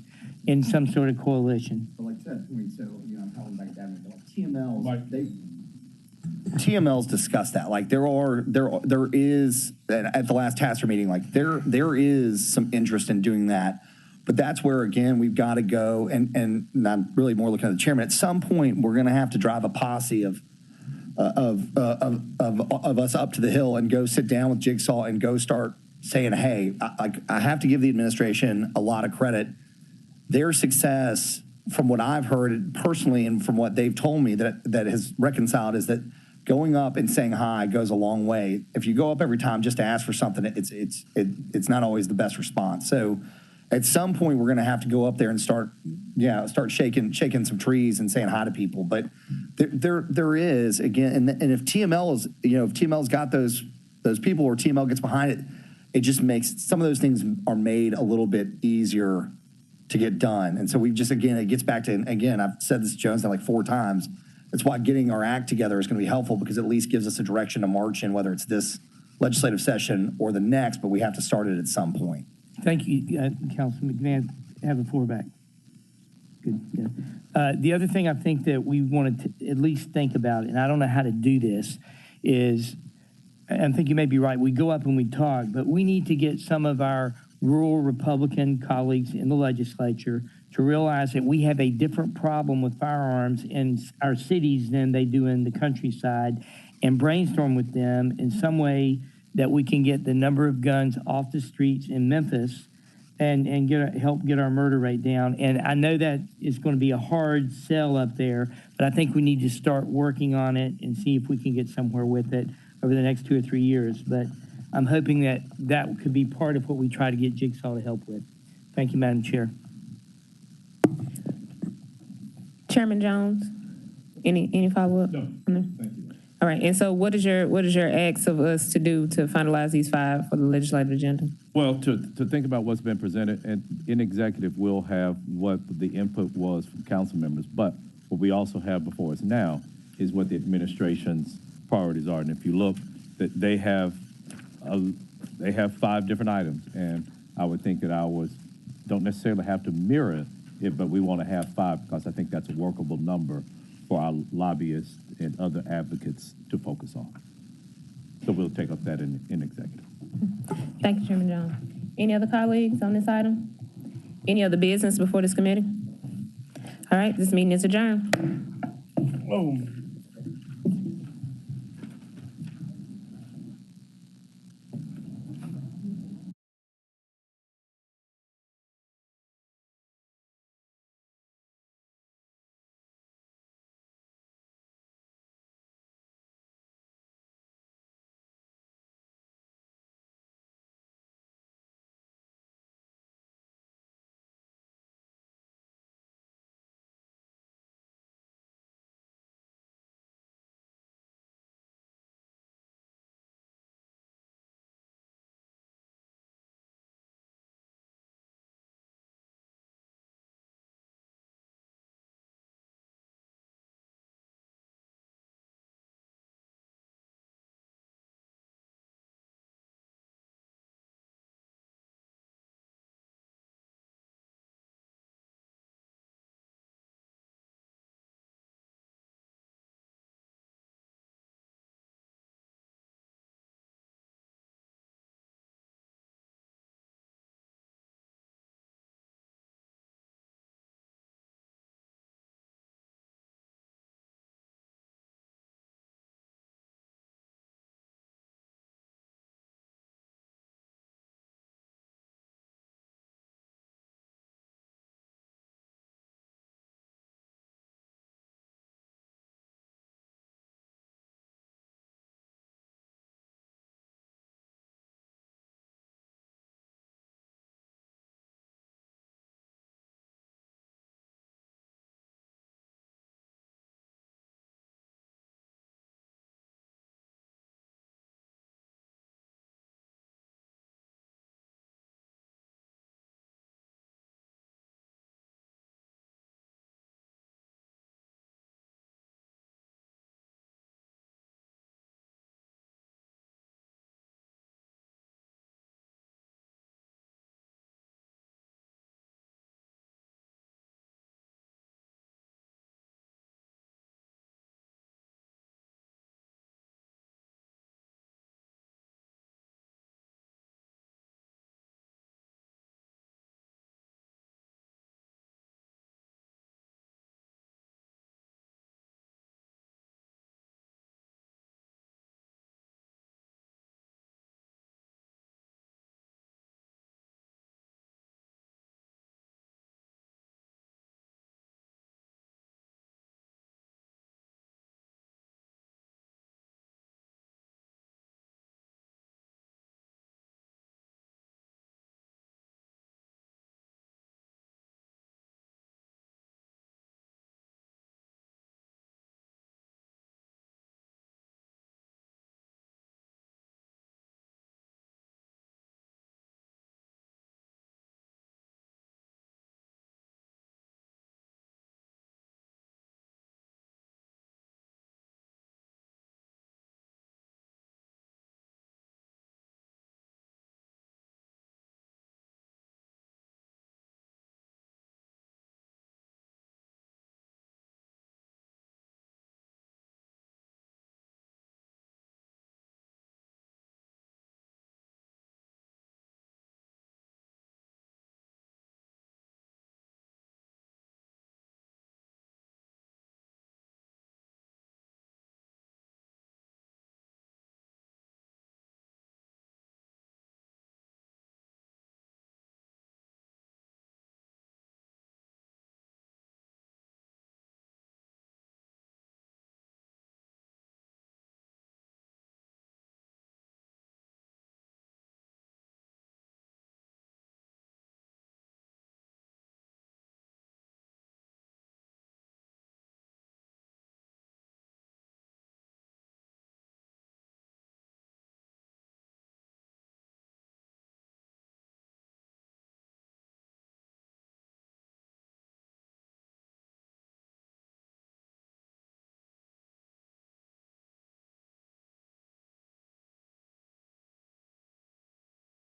in some sort of coalition. But like to that point, so, I'm calling back that, like TMLs, TML's discussed that. Like there is at the last tasker meeting, like there is some interest in doing that. But that's where, again, we've got to go, and I'm really more looking at the chairman. At some point, we're going to have to drive a posse of us up to the hill and go sit down with Jigsaw and go start saying, hey, I have to give the administration a lot of credit. Their success, from what I've heard personally and from what they've told me that has reconciled, is that going up and saying hi goes a long way. If you go up every time just to ask for something, it's not always the best response. So at some point, we're going to have to go up there and start shaking some trees and saying hi to people. But there is, again, and if TML's got those people, or TML gets behind it, it just makes some of those things are made a little bit easier to get done. And so we just, again, it gets back to, and again, I've said this to Jones now like 4 times. That's why getting our act together is going to be helpful, because it at least gives us a direction to march in, whether it's this legislative session or the next, but we have to start it at some point. Thank you, Councilman McMahon. Have the floor back. Good. Yeah. The other thing I think that we wanted to at least think about, and I don't know how to do this, is, and I think you may be right, we go up and we talk, but we need to get some of our rural Republican colleagues in the legislature to realize that we have a different problem with firearms in our cities than they do in the countryside, and brainstorm with them in some way that we can get the number of guns off the streets in Memphis and help get our murder rate down. And I know that it's going to be a hard sell up there, but I think we need to start working on it and see if we can get somewhere with it over the next 2 or 3 years. But I'm hoping that that could be part of what we try to get Jigsaw to help with. Thank you, Madam Chair. Chairman Jones, any follow-up? No, thank you. All right, and so what is your ask of us to do to finalize these 5 for the legislative agenda? Well, to think about what's been presented, and in executive, we'll have what the input was from council members, but what we also have before us now is what the administration's priorities are. And if you look, that they have 5 different items, and I would think that ours don't necessarily have to mirror it, but we want to have 5 because I think that's a workable number for our lobbyists and other advocates to focus on. So we'll take up that in executive. Thank you, Chairman Jones. Any other colleagues on this item? Any other business before this committee? All right, this meeting is adjourned. Whoa.